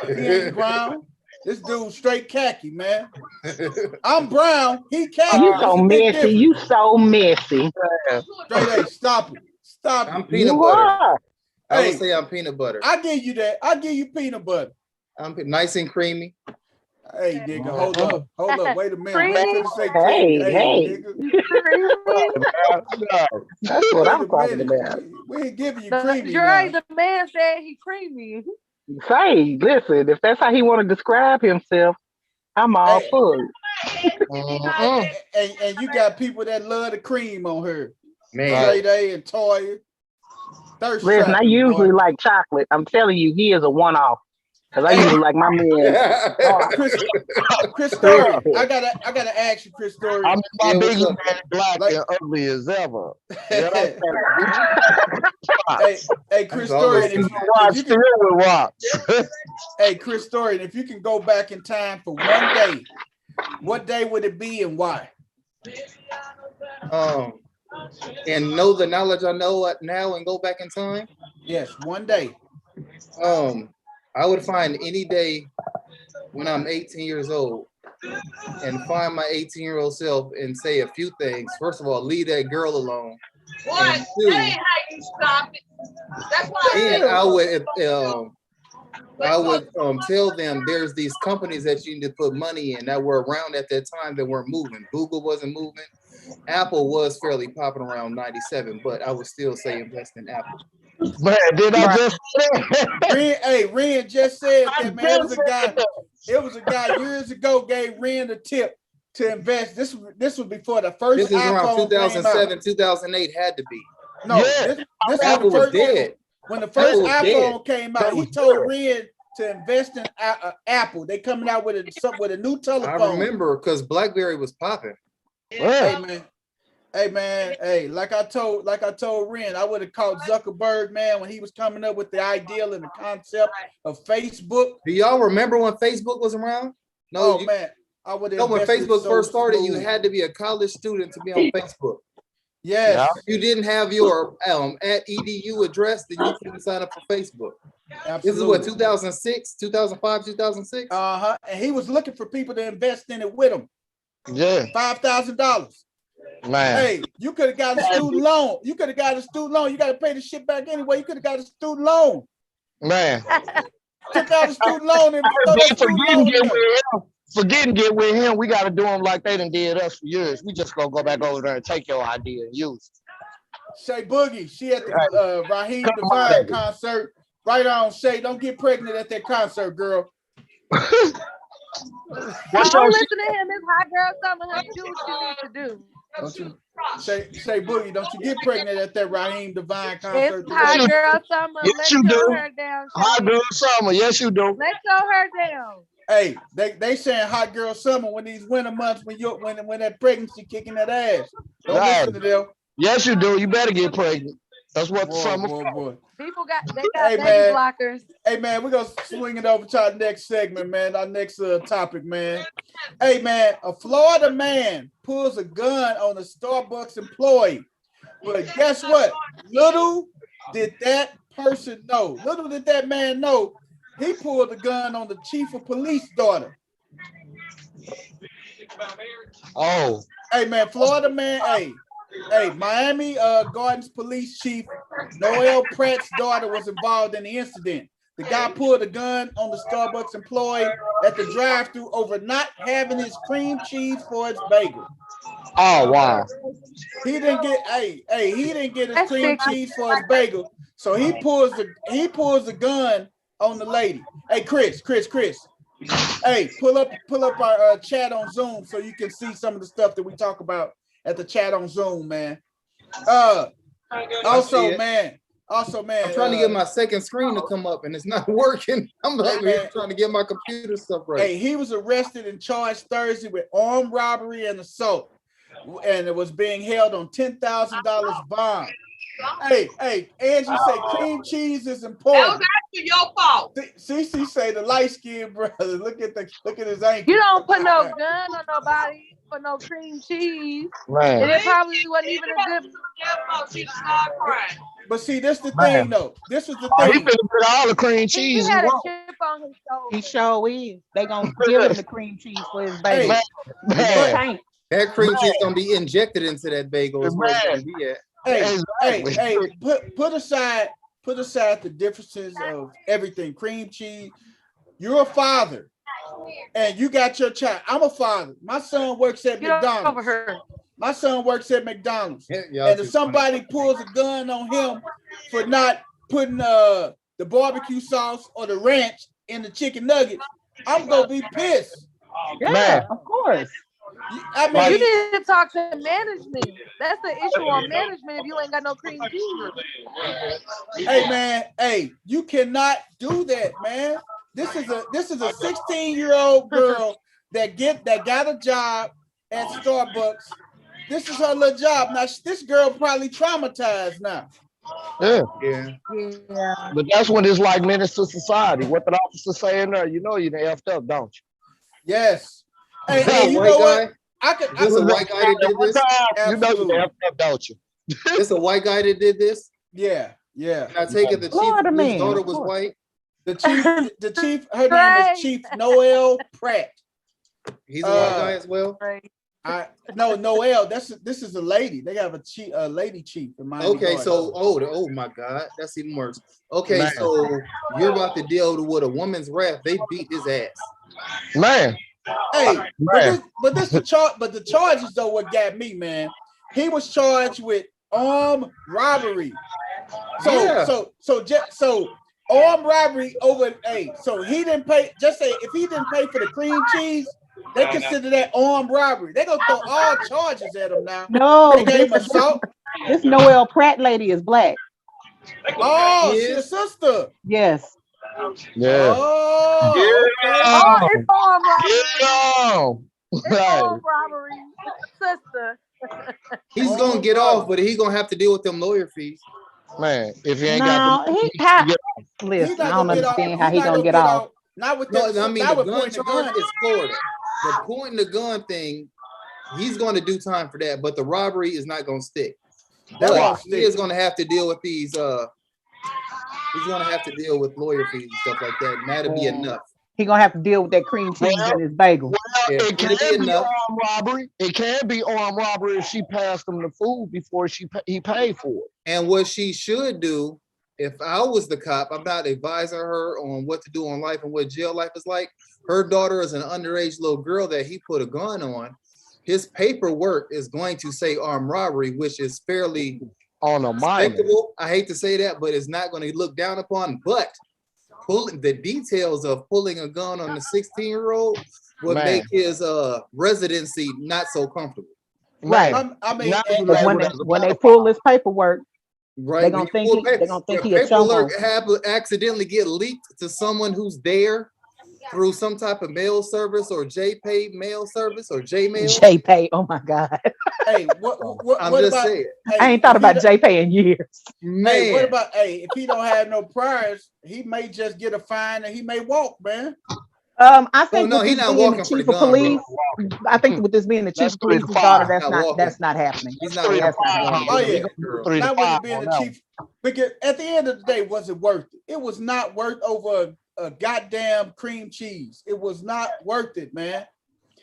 S1: He ain't brown. This dude straight khaki, man. I'm brown. He khaki.
S2: You so messy. You so messy.
S1: Straight A. Stop it. Stop it.
S7: I'm peanut butter. I would say I'm peanut butter.
S1: I give you that. I give you peanut butter.
S7: I'm nice and creamy.
S1: Hey, nigga, hold up. Wait a minute.
S2: Hey, that's what I'm talking about.
S1: We ain't giving you creamy.
S3: The man said he creamy.
S2: Say, listen, if that's how he want to describe himself, I'm all for it.
S1: And you got people that love the cream on her.
S7: Man.
S1: Straight A and Toya.
S2: Listen, I usually like chocolate. I'm telling you, he is a one-off. Cause I usually like my man.
S1: Chris Story, I gotta ask you, Chris Story.
S4: I'm my biggest man, black and ugly as ever.
S1: Hey, Chris Story, hey, Chris Story, if you can go back in time for one day, what day would it be and why?
S7: And know the knowledge I know now and go back in time.
S1: Yes, one day.
S7: I would find any day when I'm 18 years old and find my 18-year-old self and say a few things. First of all, leave that girl alone. And two,
S6: That ain't how you stop it. That's why
S7: and I would tell them there's these companies that you need to put money in that were around at that time that weren't moving. Google wasn't moving. Apple was fairly popping around 97, but I would still say invest in Apple.
S4: Man, did I just
S1: Ren just said that, man. It was a guy years ago gave Ren a tip to invest. This was before the first.
S7: This is around 2007, 2008 had to be. No, this Apple was dead.
S1: When the first iPhone came out, he told Ren to invest in Apple. They coming out with a new telephone.
S7: I remember because BlackBerry was popping.
S1: Hey man, like I told Ren, I would have caught Zuckerberg, man, when he was coming up with the ideal and the concept of Facebook.
S7: Do y'all remember when Facebook was around? No,
S1: man, I would have.
S7: No, when Facebook first started, you had to be a college student to be on Facebook.
S1: Yes.
S7: If you didn't have your @edu address, then you couldn't sign up for Facebook. Absolutely. This is what, 2006, 2005, 2006?
S1: And he was looking for people to invest in it with him.
S4: Yeah.
S1: $5,000.
S4: Man.
S1: Hey, you could have got a student loan. You got to pay the shit back anyway. You could have got a student loan.
S4: Man.
S1: Took out a student loan and
S4: forgetting get with him. We got to do them like they done did us for years. We just gonna go back over there and take your idea and use it.
S1: Shay Boogie, she at the Raheem Devine concert. Right on, Shay. Don't get pregnant at that concert, girl.
S3: Don't listen to him. It's hot girl summer. Do what you need to do.
S1: Don't you say Boogie, don't you get pregnant at that Raheem Devine concert?
S3: It's hot girl summer.
S4: Yes,
S3: Let's
S4: you
S3: show
S4: do.
S3: her down.
S4: Hot girl summer. Yes, you do.
S3: Let's show her down.
S1: Hey, they saying hot girl summer when these winter months when that pregnancy kicking that ass. Don't listen to them.
S4: Yes, you do. You better get pregnant. That's what the summer.
S3: People got baby blockers.
S1: Hey man, we're gonna swing it over to our next segment, man. Our next topic, man. Hey man, a Florida man pulls a gun on a Starbucks employee. But guess what? Little did that person know. Little did that man know. He pulled a gun on the chief of police daughter.
S4: Oh.
S1: Hey man, Florida man. Hey, Miami Gardens police chief Noel Pratt's daughter was involved in the incident. The guy pulled a gun on the Starbucks employee at the drive-thru over not having his cream cheese for his bagel.
S4: Oh wow.
S1: He didn't get he didn't get his
S3: That's
S1: cream
S3: sick.
S1: cheese for his bagel. So he pulls the gun on the lady. Hey, Chris. Hey, pull up our chat on Zoom so you can see some of the stuff that we talk about at the chat on Zoom, man. Also, man.
S7: I'm trying to get my second screen to come up and it's not working. I'm over here trying to get my computer stuff right.
S1: Hey, he was arrested and charged Thursday with armed robbery and assault, and it was being held on $10,000 bond. Hey, Angie say cream cheese is important.
S6: That was actually your fault.
S1: CC say the light skinned brother. Look at his ankle.
S3: You don't put no gun on nobody for no cream cheese.
S4: Man.
S3: And it probably wasn't even a good.
S6: She started crying.
S1: But see, this the thing though. This was the
S4: He
S1: thing.
S4: finna put all the cream cheese.
S3: He had a
S4: wrong.
S3: chip on his shoulder.
S8: He sure is. They gonna give him the cream cheese for his bagel.
S1: Hey,
S7: That cream cheese gonna be injected into that bagel. Is where it's gonna be at.
S1: Hey, put aside the differences of everything. Cream cheese. You're a father, and you got your child. I'm a father. My son works at McDonald's.
S3: Over her.
S1: My son works at McDonald's,
S7: Yeah,
S1: and if somebody pulls a gun on him for not putting the barbecue sauce or the ranch in the chicken nuggets, I'm gonna be pissed.
S8: Yeah,
S4: Man.
S8: of course.
S1: I mean,
S3: You need to talk to management. That's the issue on management if you ain't got no cream cheese.
S1: hey man, you cannot do that, man. This is a 16-year-old girl that got a job at Starbucks. This is her little job. Now this girl probably traumatized now.
S4: Yeah. But that's when it's like menace to society. What the officer saying there, you know you done effed up, don't you?
S1: Yes. Hey,
S7: Is that a
S1: you
S7: white
S1: know
S7: guy?
S1: what? I could.
S7: This a white guy that did this?
S4: You know you done effed up, don't you?
S7: This a white guy that did this?
S1: Yeah.
S7: Can I take it the
S8: Florida
S7: chief
S8: man,
S7: whose daughter
S8: of
S7: was
S8: course.
S7: white?
S1: The chief, her name is Chief Noel Pratt.
S7: He's a white guy as well.
S1: No, Noel. This is a lady. They have a lady chief in Miami.
S7: Okay,
S1: Gardens.
S7: so oh my God, that's even worse. Okay,
S4: Man.
S7: so you're about to deal with a woman's wrath. They beat his ass.
S4: Man.
S1: Hey,
S4: Man.
S1: but the charges though what got me, man. He was charged with armed robbery. So armed robbery over. Hey, so he didn't pay. Just say if he didn't pay for the cream cheese, they consider that armed robbery. They gonna throw all charges at him now.
S8: No,
S1: They gave him assault.
S8: this Noel Pratt lady is black.
S1: Oh, she's a sister.
S8: Yes.
S4: Yeah.
S1: Oh, okay.
S3: Oh, it's armed robbery.
S4: Yeah.
S3: It's
S4: Right.
S3: armed robbery, sister.
S7: He's gonna get off, but he's gonna have to deal with them lawyer fees.
S4: Man, if you ain't
S8: No,
S4: got the
S8: he
S4: you
S8: ha-
S4: get-
S8: listen.
S1: He's
S8: I
S1: not
S8: don't
S1: gonna get off.
S8: understand how
S1: He's
S8: he
S1: not
S8: gonna get off.
S1: Not with
S7: No,
S1: that.
S7: I mean
S1: not
S7: the
S1: with
S7: gun
S1: pointing
S7: charge
S1: the gun.
S7: is Florida. The pointing the gun thing, he's gonna do time for that, but the robbery is not gonna stick.
S1: That
S7: But
S1: won't
S7: he
S1: stick.
S7: is gonna have to deal with these he's gonna have to deal with lawyer fees and stuff like that, and that'll be enough.
S8: He gonna have to deal with that cream cheese in his bagel.
S7: Yeah,
S4: It
S7: it'll be
S4: can be
S7: enough.
S4: armed robbery. It can be armed robbery if she passed him the food before he paid for it.
S7: And what she should do, if I was the cop, I'm not advising her on what to do in life and what jail life is like. Her daughter is an underage little girl that he put a gun on. His paperwork is going to say armed robbery, which is fairly
S4: On a minor.
S7: respectable. I hate to say that, but it's not going to look down upon. But pulling the details of pulling a gun on the 16-year-old would
S4: Man.
S7: make his residency not so comfortable.
S8: Right.
S1: I mean,
S4: Now
S1: and-
S4: you
S8: But
S4: know
S8: when they pull this paperwork,
S7: Right?
S8: They gonna think he a
S7: paperwork
S8: chumbo.
S7: accidentally get leaked to someone who's there through some type of mail service or JPay mail service or Jmail.
S8: JPay. Oh my God.
S1: hey, what
S7: I'm
S1: what
S7: just
S1: about?
S7: saying,
S1: Hey,
S8: I ain't thought
S1: if he
S8: about
S1: don't-
S8: JPay in years.
S7: man.
S1: Hey, what about? Hey, if he don't have no priors, he may just get a fine and he may walk, man.
S8: I think
S7: no,
S8: with
S7: he
S8: this
S7: not
S8: being
S7: walking
S8: the
S7: for the
S8: chief of
S7: gun,
S8: police, I think with this being the chief
S4: That's
S8: of police's
S4: 3 to 5.
S8: daughter,
S7: Not walking.
S8: that's not happening.
S7: He's not
S4: Three to
S8: That's not
S7: walking.
S8: happening.
S1: Oh,
S7: He
S1: yeah.
S7: gonna get
S4: 3 to
S1: Not with
S4: 5
S1: it being
S4: on
S1: the
S4: that
S1: chief, because at the end of the day, was it worth it? It was not worth over a goddamn cream cheese. It was not worth it, man.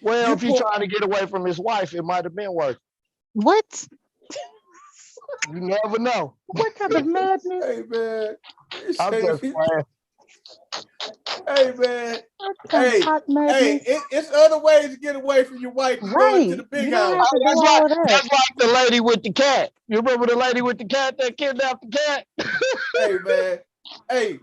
S4: Well,
S1: You
S4: if he's
S1: pull-
S4: trying to get away from his wife, it might have been worth it.
S8: What?
S4: You never know.
S8: What type of madness?
S1: Hey man. He
S4: I'm
S1: say
S4: just
S1: he-
S4: playing.
S1: hey man.
S8: What kind
S1: Hey,
S8: of hot
S1: hey,
S8: madness?
S1: it's other ways to get away from your wife. You go into
S8: Right.
S1: the big
S8: You don't
S1: house.
S8: have to do
S4: That's
S8: all
S4: like
S8: of that.
S4: that's like the lady with the cat. You remember the lady with the cat that kidnapped the cat?
S1: Hey man. Hey,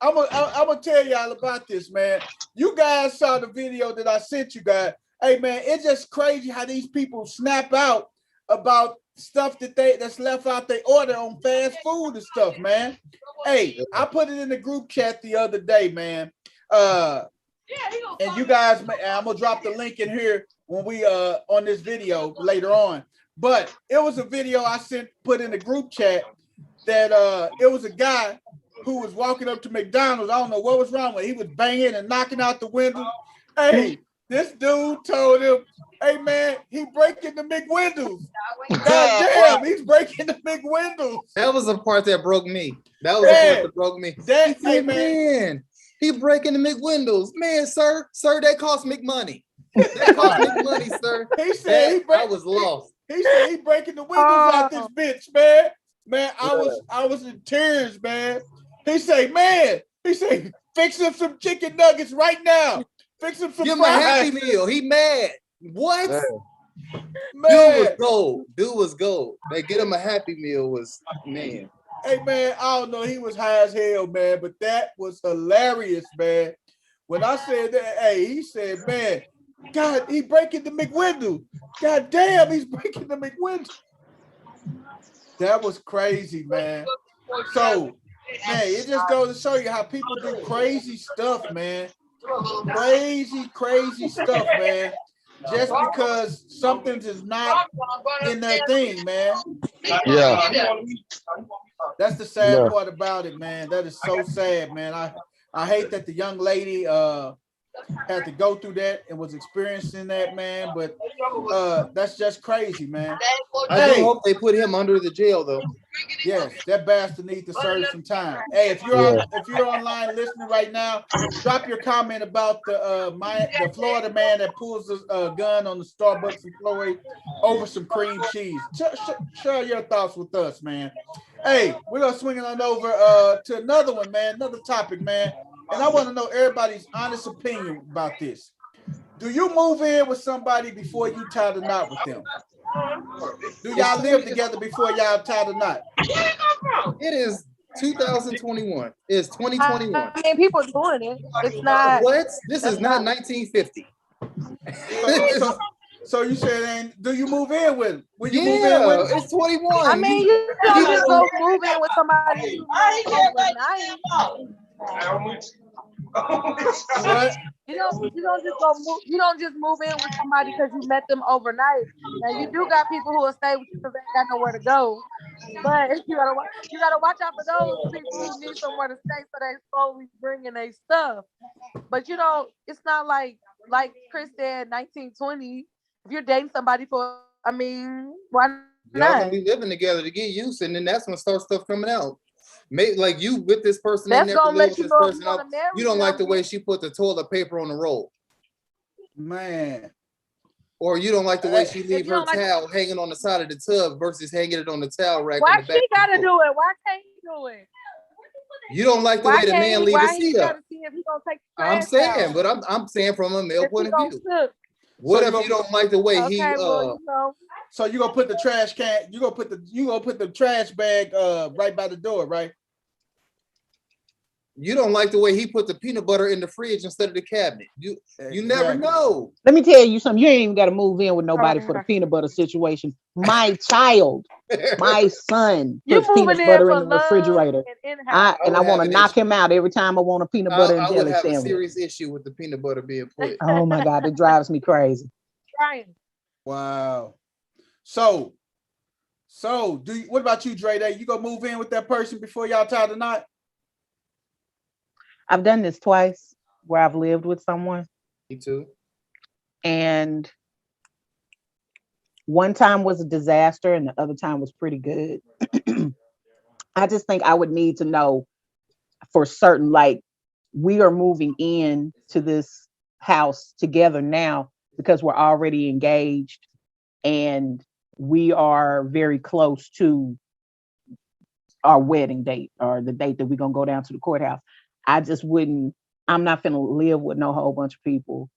S1: I'm gonna tell y'all about this, man. You guys saw the video that I sent you guys. Hey man, it's just crazy how these people snap out about stuff that's left out they order on fast food and stuff, man. Hey, I put it in the group chat the other day, man. And you guys, I'm gonna drop the link in here when we on this video later on. But it was a video I put in the group chat that it was a guy who was walking up to McDonald's. I don't know what was wrong with him. He was banging and knocking out the windows. Hey, this dude told him, hey man, he breaking the McWindows. God damn, he's breaking the McWindows.
S7: That was the part that broke me. That was the part that broke me.
S1: That,
S7: He said, man, he breaking the McWindows. Man, sir, that cost McMoney. That cost McMoney, sir.
S1: He said
S7: I was lost.
S1: He said he breaking the windows out this bitch, man. Man, I was in tears, man. He say, fix him some chicken nuggets right now. Fix him some
S7: Give him a Happy
S1: fries.
S7: Meal. He mad. What?
S1: Man.
S7: Dude was gold. They get him a Happy Meal was, man.
S1: Hey, man, I don't know. He was high as hell, man, but that was hilarious, man. When I said that, hey, he said, man, God, he breaking the McWindow. God damn, he's breaking the McWindow. That was crazy, man. So, man, it just goes to show you how people do crazy stuff, man. Crazy stuff, man. Just because something is not in their thing, man.
S4: Yeah.
S1: That's the sad part about it, man. That is so sad, man. I hate that the young lady had to go through that and was experiencing that, man. But that's just crazy, man.
S7: I do hope they put him under the jail, though.
S1: Yes, that bastard needs to serve some time. Hey, if you're online listening right now, drop your comment about the Florida man that pulls a gun on the Starbucks employee over some cream cheese. Share your thoughts with us, man. Hey, we're gonna swing it on over to another one, man. Another topic, man. And I want to know everybody's honest opinion about this. Do you move in with somebody before you tie the knot with them? Do y'all live together before y'all tie the knot?
S7: It is 2021. It's 2021.
S3: I mean, people doing it. It's not.
S7: What? This is not 1950.
S1: So you said, do you move in with him? Will you
S7: move
S1: in with him?
S7: It's 21.
S3: I mean, you don't just go move in with somebody overnight.
S1: What?
S3: You don't just move in with somebody because you met them overnight. Now you do got people who will stay with you because they ain't got nowhere to go. But you gotta watch out for those people who need somewhere to stay, so they slowly bring in their stuff. But it's not like Chris said, 1920. If you're dating somebody why
S7: Y'all
S3: not?
S7: gonna be living together to get used, and then that's when stuff coming out. Maybe like you with this person,
S3: That's
S7: they never
S3: gonna
S7: live
S3: let
S7: with
S3: you
S7: this
S3: know if
S7: person
S3: you wanna
S7: else.
S3: marry
S7: You don't like the
S3: them.
S7: way she put the toilet paper on the roll,
S1: Man.
S7: or you don't like the way she leave
S3: you
S7: her
S3: don't like-
S7: towel hanging on the side of the tub versus hanging it on the towel rack.
S3: Why
S7: in the back
S3: she
S7: of the
S3: gotta
S7: boat.
S3: do it? Why can't he do it?
S7: You don't like the
S3: Why
S7: way the
S3: can't
S7: man
S3: he?
S7: leave
S3: Why
S7: his
S3: he
S7: seat up.
S3: gotta see if he gonna take the
S7: I'm
S3: trash
S7: saying,
S3: out?
S7: but I'm saying from a male
S3: If
S7: point
S3: he
S7: of
S3: gonna
S7: view.
S3: cook.
S7: What
S1: So
S7: if you don't like the way he
S3: Okay, well,
S1: So you gonna put the trash can, you gonna put the trash bag right by the door, right?
S7: you don't like the way he put the peanut butter in the fridge instead of the cabinet. You never know.
S8: Let me tell you something. You ain't even got to move in with nobody for the peanut butter situation. My child, my son
S3: You
S8: puts peanut
S3: moving in
S8: butter
S3: for
S8: in the
S3: love
S8: refrigerator.
S3: and
S8: I
S7: would
S8: want
S7: have
S8: to
S7: an
S8: knock
S7: issue.
S8: him out every time I want a peanut butter and
S7: I would
S8: jelly
S7: have a
S8: sandwich.
S7: serious issue with the peanut butter being put.
S8: Oh my God, it drives me crazy.
S3: Right.
S1: Wow. So what about you, Dre Day? You gonna move in with that person before y'all tie the knot?
S8: I've done this twice where I've lived with someone.
S7: Me too.
S8: And one time was a disaster and the other time was pretty good. I just think I would need to know for certain, like, we are moving in to this house together now because we're already engaged. And we are very close to our wedding date or the date that we're gonna go down to the courthouse. I just wouldn't. I'm not gonna live with no whole bunch of people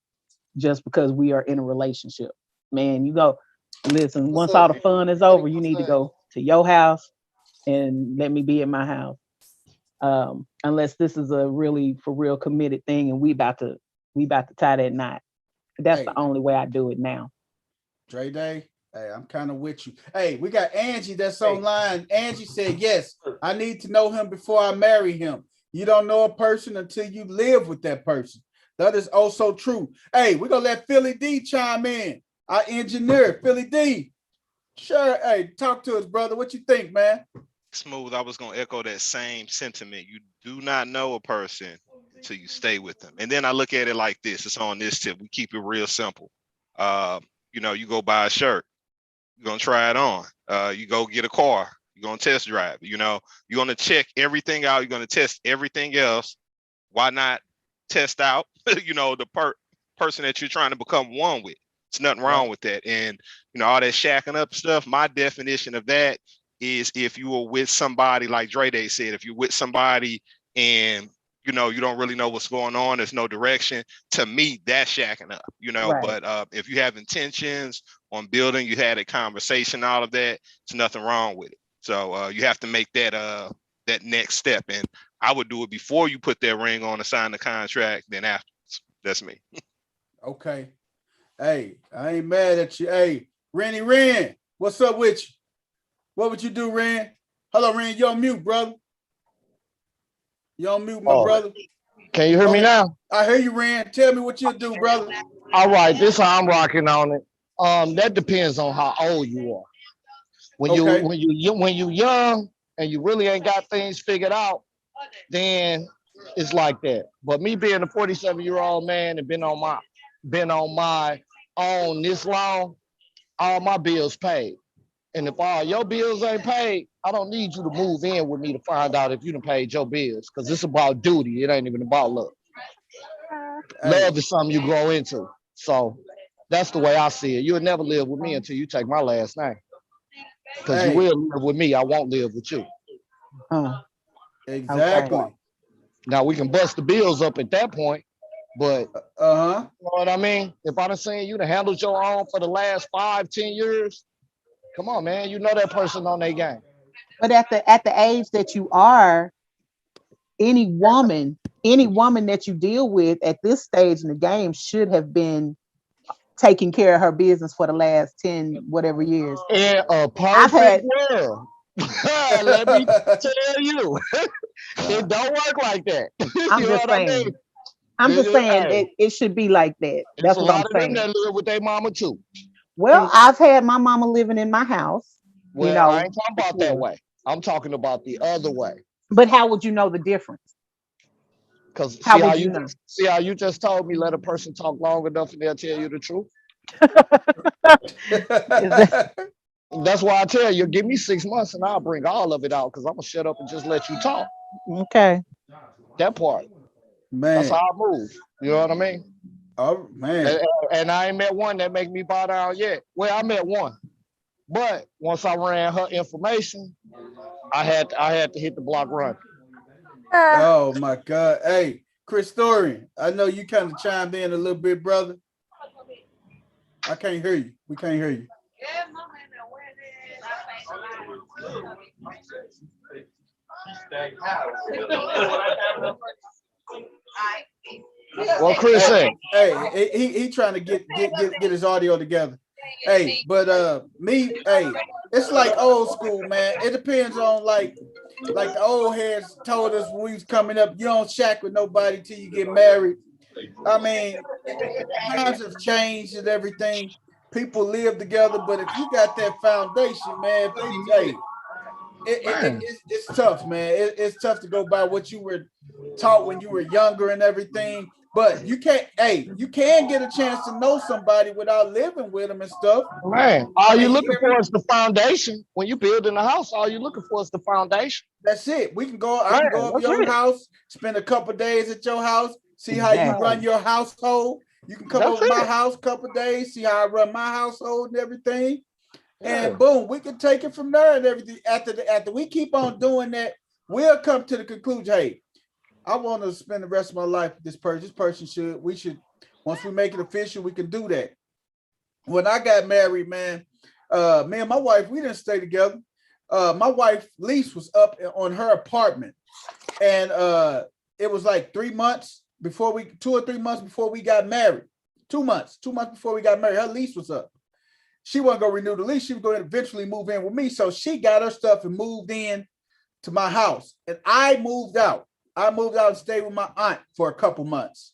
S8: just because we are in a relationship. Man, you go. Listen,
S7: What's
S8: once
S7: up,
S8: all the fun is over, you
S7: what's
S8: need to
S7: up?
S8: go to your house and let me be in my house. Unless this is a really for real committed thing and we about to tie that knot. That's
S1: Hey,
S8: the only way I do it now.
S1: Dre Day. Hey, I'm kind of with you. Hey, we got Angie that's online. Angie said, yes, I need to know him before I marry him. You don't know a person until you live with that person. That is also true. Hey, we're going to let Philly D chime in. Our engineer, Philly D. Sure. Hey, talk to us, brother. What you think, man?
S5: Smooth. I was gonna echo that same sentiment. You do not know a person until you stay with them. And then I look at it like this. It's on this tip. We keep it real simple. You go buy a shirt. You're gonna try it on. You go get a car. You're gonna test drive. You're gonna check everything out. You're gonna test everything else. Why not test out? The person that you're trying to become one with. There's nothing wrong with that. And all that shacking up stuff. My definition of that is if you were with somebody, like Dre Day said, if you're with somebody and you don't really know what's going on, there's no direction. To me, that's shacking up.
S8: Right.
S5: But if you have intentions on building, you had a conversation, all of that, there's nothing wrong with it. So you have to make that next step, and I would do it before you put that ring on and sign the contract. Then afterwards, that's me.
S1: Okay. Hey, I ain't mad at you. Hey, Rennie Ren, what's up with you? What would you do, Ren? Hello, Ren. You on mute, brother. You on mute, my brother.
S4: Can you hear me now?
S1: I hear you, Ren. Tell me what you'll do, brother.
S4: All right, this how I'm rocking on it. That depends on how old you are. When you young and you really ain't got things figured out, then it's like that. But me being a 47-year-old man and been on my own this long, all my bills paid. And if all your bills ain't paid, I don't need you to move in with me to find out if you done paid your bills, because it's about duty. It ain't even about love. Love is something you grow into. So that's the way I see it. You'll never live with me until you take my last name. Because you will live with me. I won't live with you.
S1: Exactly.
S8: Okay.
S4: Now we can bust the bills up at that point, but you
S1: Uh-huh.
S4: know what I mean? If I'd have seen you to handle your own for the last 5-10 years, come on, man. You know that person on their game.
S8: But at the age that you are, any woman that you deal with at this stage in the game should have been taking care of her business for the last 10 whatever years.
S4: In a
S8: I've
S4: perfect
S8: had
S4: world, let me tell you, it don't work like that.
S8: I'm
S4: You know
S8: just
S4: what I mean?
S8: saying. I'm just saying
S4: Hey,
S8: it should be like that.
S4: it's
S8: That's
S4: a
S8: what I'm
S4: lot of them
S8: saying.
S4: that live with their mama too.
S8: Well, I've had my mama living in my house,
S4: Well, I ain't talking about that
S8: before.
S4: way. I'm talking about the other way.
S8: But how would you know the difference?
S4: Because
S8: How would you know?
S4: see how you just told me, let a person talk long enough and they'll tell you the truth. That's why I tell you, give me 6 months and I'll bring all of it out, because I'm gonna shut up and just let you talk.
S8: Okay.
S4: That part.
S1: Man.
S4: That's how I move. You know what I mean?
S1: Oh man.
S4: And I ain't met one that make me bow down yet. Well, I met one. But once I ran her information, I had to hit the block run.
S1: Oh my God. Hey, Chris Storian, I know you kind of chimed in a little bit, brother. I can't hear you. We can't hear you.
S4: Well, Chris said,
S1: Hey, he trying to get his audio together. Hey, but it's like old school, man. It depends on like the old heads told us when we was coming up, you don't shack with nobody till you get married. I mean, times have changed and everything. People live together, but if you got that foundation, man, if they it's tough, man. It's tough to go by what you were taught when you were younger and everything. But you can get a chance to know somebody without living with them and stuff.
S4: man, all you looking for is the foundation. When you building a house, all you looking for is the foundation.
S1: That's it. I can go up your house, spend a couple days at your house, see how you run your household. You can come over my house a couple days, see how I run my household and everything. And boom, we can take it from there and everything. After we keep on doing that, we'll come to the conclusion, hey, I want to spend the rest of my life with this person. This person we should, once we make it official, we can do that. When I got married, man, me and my wife, we didn't stay together. My wife's lease was up on her apartment. And it was like 3 months before 2 or 3 months before we got married. 2 months before we got married, her lease was up. She wasn't going to renew the lease. She was going to eventually move in with me. So she got her stuff and moved in to my house. And I moved out. I moved out and stayed with my aunt for a couple months.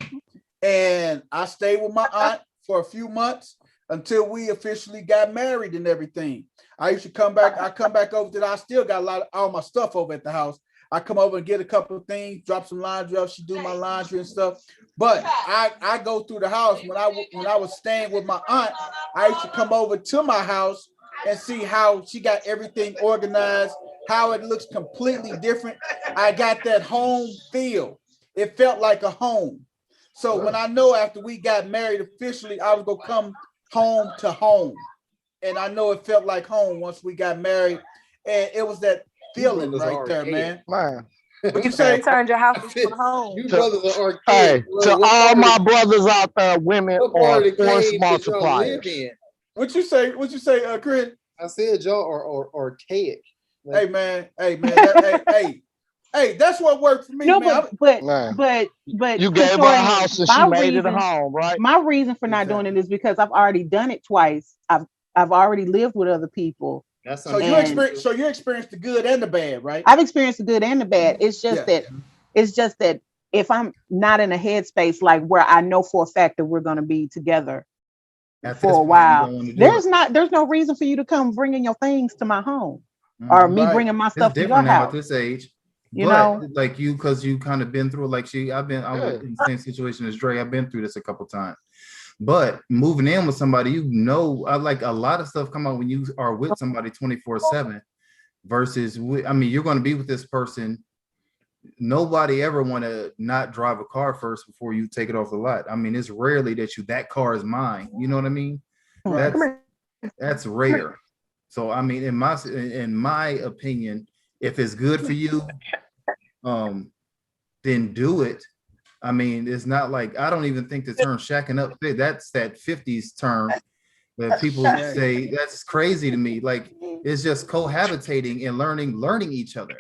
S1: And I stayed with my aunt for a few months until we officially got married and everything. I used to come back. I come back over to I still got all my stuff over at the house. I come over and get a couple of things, drop some laundry off. She do my laundry and stuff. But I go through the house. When I was staying with my aunt, I used to come over to my house and see how she got everything organized, how it looks completely different. I got that home feel. It felt like a home. So when I know after we got married officially, I was gonna come home to home. And I know it felt like home once we got married. And it was that feeling right there, man. What you say?
S3: Turned your house into a home.
S7: You brothers are archaic.
S4: Hey, to all my
S7: of
S4: brothers out there, women
S7: what part
S4: are
S7: of the
S4: force
S7: cave did y'all live
S4: multipliers.
S7: in?
S1: What you say? What you say, Chris?
S7: I said y'all are archaic.
S1: Hey man, hey, that's what worked for me,
S8: No,
S1: man.
S8: but
S4: You gave her a
S8: Torian,
S4: house and
S8: my
S4: she made it a
S8: reason-
S4: home, right?
S8: My reason for not doing it is because I've already done it twice. I've already lived with other people.
S7: That's
S1: So you experienced the good and the bad, right?
S8: I've experienced the good and the bad. It's just that if I'm not in a headspace like where I know for a fact that we're going to be together for a while, there's no reason for you to come bringing your things to my home or me bringing my stuff to your house
S7: at this age.
S8: You know,
S7: like you, because you kind of been through it. Like I was in the same situation as Dre. I've been through this a couple times. But moving in with somebody, I like a lot of stuff come out when you are with somebody 24/7 versus, you're going to be with this person. Nobody ever want to not drive a car first before you take it off the lot. It's rarely that car is mine. You know what I mean?
S1: Right.
S7: That's rare. So, in my opinion, if it's good for you, then do it. It's not like, I don't even think the term shacking up, that's that 50s term that people say. That's crazy to me. Like, it's just cohabitating and learning each other,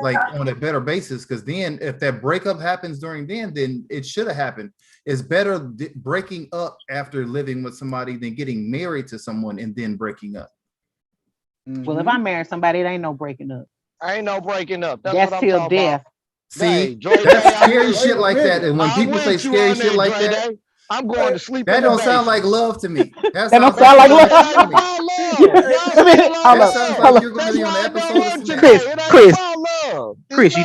S7: like on a better basis. Because then if that breakup happens then it should have happened. It's better breaking up after living with somebody than getting married to someone and then breaking up.
S8: Well, if I marry somebody, it ain't no breaking up.
S4: Ain't no breaking up.
S8: That's
S4: what
S8: till
S4: I'm
S8: death.
S4: about.
S7: See,
S4: Hey,
S7: that's scary shit like that. And when people say scary shit like that,
S4: I'm going to sleep.
S7: That don't sound like love to me.
S8: That don't sound like love.
S7: That sounds like you're going to be on the episode of
S8: Chris, you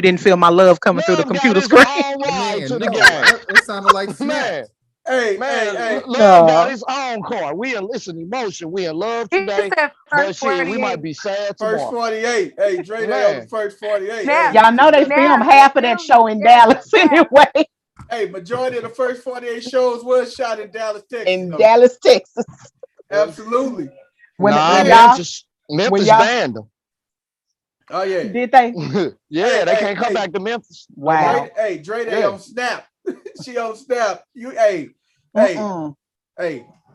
S8: didn't feel my love coming through the computer screen.
S7: It sounded like Snap.
S1: Hey,
S4: love got its own car. We in emotion. We in love today, but shit, we might be sad tomorrow.
S1: First 48. Hey, Dre on the first 48.
S8: Y'all know they film half of that show in Dallas anyway.
S1: Hey, majority of the first 48 shows was shot in Dallas, Texas.
S8: Dallas, Texas.
S1: Absolutely.
S4: Memphis banned them.
S1: Oh yeah.
S8: Did they?
S4: They can't come back to Memphis.
S8: Wow.
S1: Dre on Snap. She on Snap. Hey,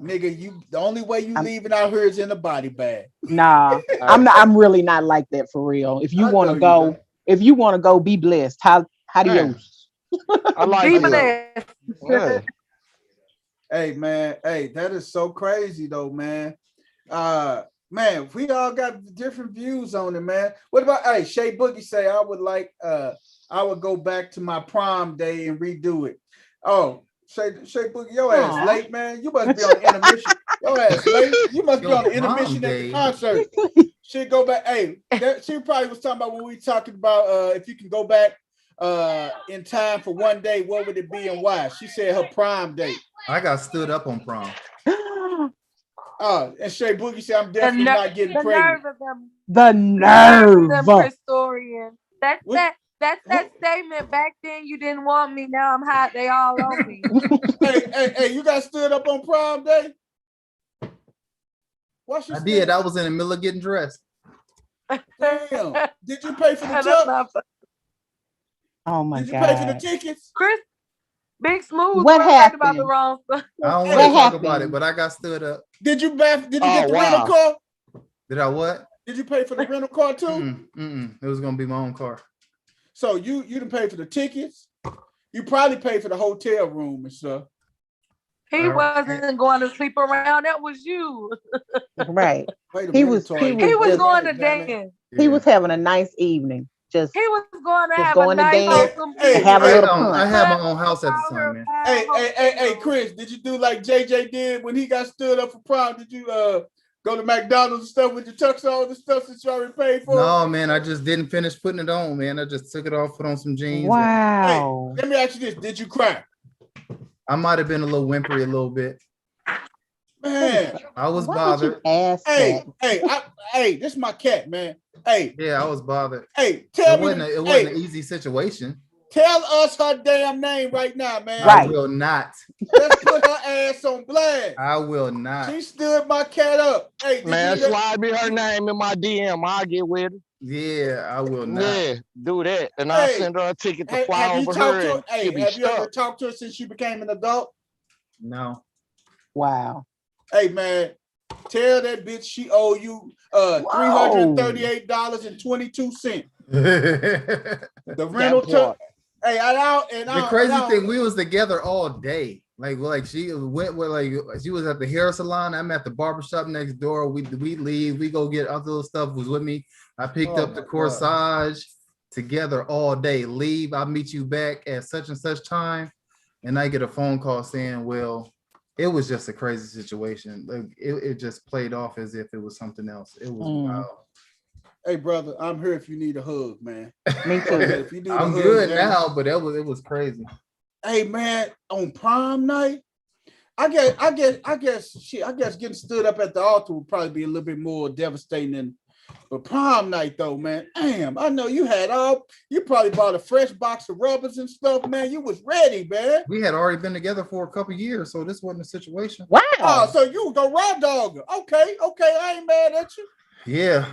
S1: nigga, the only way you leaving out here is in a body bag.
S8: Nah, I'm really not like that for real. If you want to go, be blessed. Adios.
S4: I like
S3: be blessed.
S4: Yeah.
S1: Hey man, that is so crazy though, man. Man, we all got different views on it, man. What about Shay Boogie say I would go back to my prom day and redo it. Oh, Shay Boogie, your ass late, man. You must be on intermission. Your ass late. You must be on the intermission at the concert. She go back. She probably was talking about when we talking about if you can go back in time for one day, what would it be and why? She said her prom date.
S7: I got stood up on prom.
S1: And Shay Boogie said, I'm definitely not getting pregnant.
S8: The nerve.
S3: Historian. That's that statement. Back then you didn't want me. Now I'm hot. They all on me.
S1: Hey, you got stood up on prom day? Why she
S7: I
S1: still?
S7: did. I was in the middle of getting dressed.
S1: Damn. Did you pay for the
S3: That's
S1: tux?
S3: not fun.
S8: Oh my
S1: Did you pay for the
S8: God.
S1: tickets?
S3: Chris, Big Smooth
S8: What
S3: worried about the
S8: happened?
S3: wrong stuff.
S7: I don't
S1: Hey,
S7: want to
S8: What
S7: talk about it,
S8: happened?
S7: but I got stood up.
S1: Did you get
S4: Oh,
S1: the rental
S4: wow.
S1: car?
S7: Did I what?
S1: Did you pay for the rental car too?
S7: It was gonna be my own car.
S1: So you didn't pay for the tickets. You probably paid for the hotel room and stuff.
S3: He wasn't going to sleep around. That was you.
S8: Right.
S1: Wait a
S8: He
S1: minute,
S8: was
S1: Tori.
S8: he
S3: He
S8: was
S3: was
S8: just
S3: going to
S1: Damn it.
S3: dance.
S8: he
S7: Yeah.
S8: was having a nice evening. Just
S3: He was going to
S8: Just
S3: have
S8: going
S3: a
S8: to
S3: nice
S8: dance
S3: wholesome
S1: Hey,
S8: and have a
S1: hey,
S8: little
S7: I
S8: fun.
S7: had my own house at the time, man.
S1: Hey, Chris, did you do like JJ did when he got stood up for prom? Did you go to McDonald's and stuff with your tux on and stuff that you already paid for?
S7: No, man, I just didn't finish putting it on, man. I just took it off, put on some jeans.
S8: Wow.
S1: Let me ask you this: did you cry?
S7: I might have been a little whimpery a little bit.
S1: Man,
S7: I was
S8: Why
S7: bothered.
S8: would you ask that?
S1: hey, this is my cat, man. Hey,
S7: Yeah, I was bothered.
S1: hey,
S7: It wasn't an easy situation.
S1: Tell us her damn name right now, man.
S8: Right.
S7: I will not.
S1: Let's put her ass on blast.
S7: I will not.
S1: She stood my cat up. Hey, did
S4: Man,
S1: you
S4: slide me her name in my DM. I'll get with it.
S7: Yeah, I will not.
S4: Yeah, do that. And I'll send her a ticket to fly
S1: have you
S4: over
S1: talked
S4: her.
S1: to her?
S4: And
S1: Hey,
S4: she'll be
S1: have you ever
S4: stuck.
S1: talked to her since you became an adult?
S7: No.
S8: Wow.
S1: Hey, man, tell that bitch she owe you $338.22. The rental took. Hey,
S7: The crazy thing, we was together all day. Like she went with she was at the hair salon. I'm at the barbershop next door. We leave. We go get other little stuff. Was with me. I picked up the corsage together all day. Leave. I'll meet you back at such and such time. And I get a phone call saying, well, it was just a crazy situation. Like it just played off as if it was something else. It was wild.
S1: Hey, brother, I'm here if you need a hug, man.
S8: Me too.
S1: If you need
S7: I'm
S1: a hug,
S7: good
S1: man.
S7: now, but it was crazy.
S1: Hey, man, on prom night, I guess getting stood up at the altar would probably be a little bit more devastating than. But prom night though, man, damn, I know you probably bought a fresh box of rubbers and stuff, man. You was ready, man.
S7: We had already been together for a couple years, so this wasn't a situation.
S8: Wow.
S1: Oh, so you go raw dog her. Okay, I ain't mad at you.
S7: Yeah,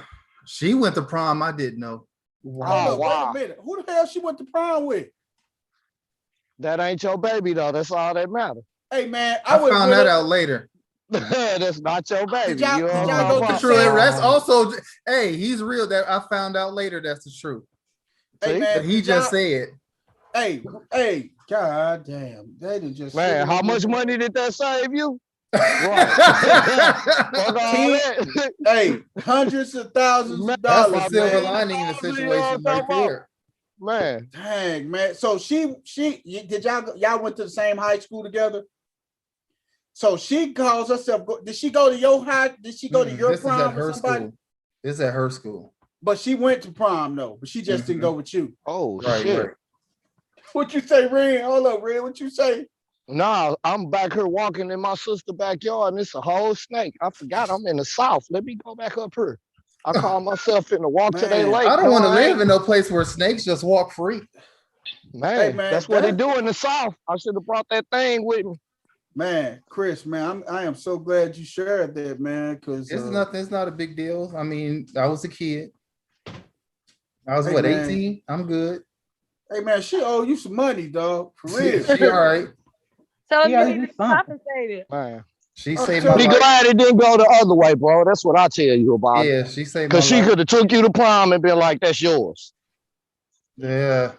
S7: she went to prom. I didn't know.
S1: Hold up, wait a minute. Who the hell she went to prom with?
S4: That ain't your baby though. That's all that matters.
S1: Hey, man,
S7: I found that out later.
S4: That's not your baby.
S1: Did y'all go to
S7: True. That's also, hey, he's real. That I found out later. That's the truth.
S1: Hey, man,
S7: but he just said.
S1: Hey, god damn, they didn't just.
S4: Man, how much money did that save you?
S1: Hey, hundreds of thousands of dollars.
S7: That's the silver lining in the situation right there.
S4: Man,
S1: dang, man. So y'all went to the same high school together? So she calls herself. Did she go to your high? Did she go to your
S7: this
S1: prom
S7: is at her
S1: with somebody?
S7: school. This is at her school.
S1: But she went to prom though. But she just didn't go with you.
S4: Oh
S7: right,
S4: shit!
S7: Right.
S1: What you say, Red? Hold up, Red. What you say?
S4: Nah, I'm back here walking in my sister's backyard, and it's a whole snake. I forgot I'm in the South. Let me go back up here. I call myself in the walk to their lake.
S7: I don't want to live in no place where snakes just walk free.
S4: Man, that's what they do in the South. I should have brought that thing with me.
S1: Man, Chris, man, I am so glad you shared that, man. Because
S7: it's nothing. It's not a big deal. I mean, I was a kid. I was 18. I'm good.
S1: Hey, man, she owe you some money, dog. For real.
S7: She all right.
S3: So you need to be compensated.
S4: Man.
S7: She saved my
S4: Be
S7: life.
S4: glad it didn't go the other way, bro. That's what I tell you about.
S7: Yeah, she saved my life.
S4: Because she could have took you to prom and been like, "That's yours."
S7: Yeah.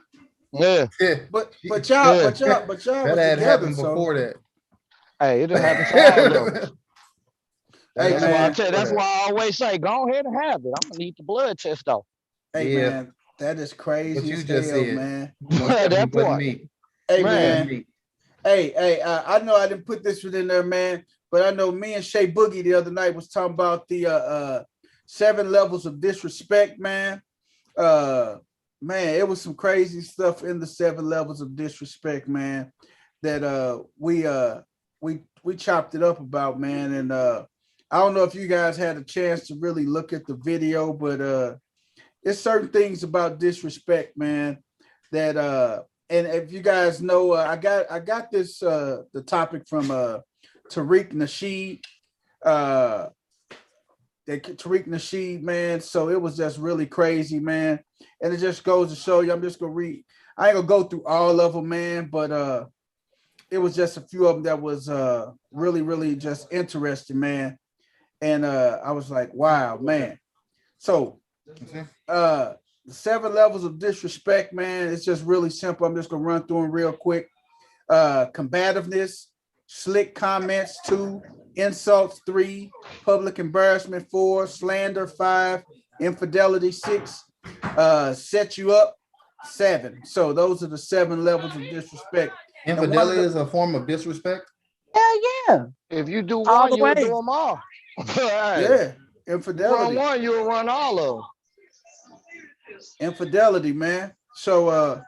S4: Yeah.
S1: But y'all
S7: that
S1: was
S7: had
S1: together,
S7: happened
S1: so.
S7: before that.
S4: Hey, it didn't happen to all of us.
S1: Hey,
S4: That's
S1: man.
S4: why I tell you, that's why I always say, go ahead and have it. I'm gonna need the blood test though.
S1: Hey, man, that is crazy.
S7: What you
S1: as
S7: just
S1: hell,
S7: said,
S1: man.
S4: That part.
S1: Hey, man. Hey, I know I didn't put this one in there, man, but I know me and Shay Boogie the other night was talking about the 7 levels of disrespect, man. Man, it was some crazy stuff in the 7 levels of disrespect, man, that we chopped it up about, man. And I don't know if you guys had a chance to really look at the video, but it's certain things about disrespect, man, that and if you guys know, I got this the topic from Tariq Nasheed. Tariq Nasheed, man. So it was just really crazy, man. And it just goes to show you. I'm just gonna read. I ain't gonna go through all of them, man, but it was just a few of them that was really, really just interesting, man. And I was like, wow, man. So the 7 levels of disrespect, man. It's just really simple. I'm just gonna run through them real quick. Combativeness, slick comments, 2, insults, 3, public embarrassment, 4, slander, 5, infidelity, 6, set you up, 7. So those are the 7 levels of disrespect.
S7: Infidelity is a form of disrespect.
S8: Hell yeah.
S4: If you do
S3: All
S4: one,
S3: the
S4: you'll
S3: way.
S4: do them all.
S1: Yeah,
S4: Run
S1: infidelity.
S4: one, you'll run all of them.
S1: Infidelity, man. So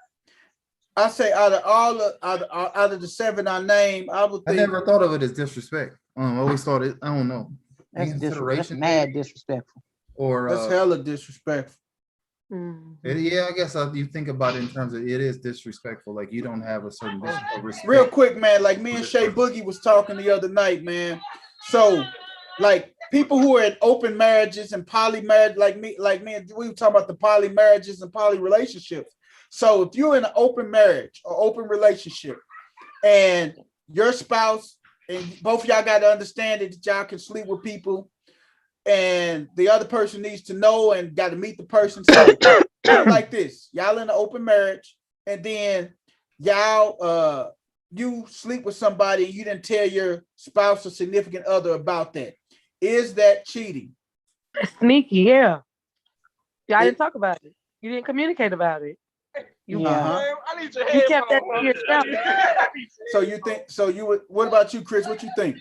S1: I say out of the 7 I named, I would
S7: I
S1: think
S7: never thought of it as disrespect. I always thought it. I don't know.
S8: That's
S7: Inconsideration
S8: mad disrespectful.
S7: or
S1: that's hella disrespectful.
S7: yeah, I guess you think about it in terms of it is disrespectful. Like you don't have a certain respect.
S1: Real quick, man, like me and Shay Boogie was talking the other night, man. So like people who are in open marriages and poly marriage, like me and we were talking about the poly marriages and poly relationships. So if you're in an open marriage or open relationship and your spouse and both of y'all got to understand that y'all can sleep with people and the other person needs to know and got to meet the person. So like this, y'all in an open marriage and then y'all you sleep with somebody and you didn't tell your spouse or significant other about that. Is that cheating?
S3: Sneaky, yeah. Y'all didn't talk about it. You didn't communicate about it. You kept that to yourself.
S1: So you think? So you would? What about you, Chris? What you think?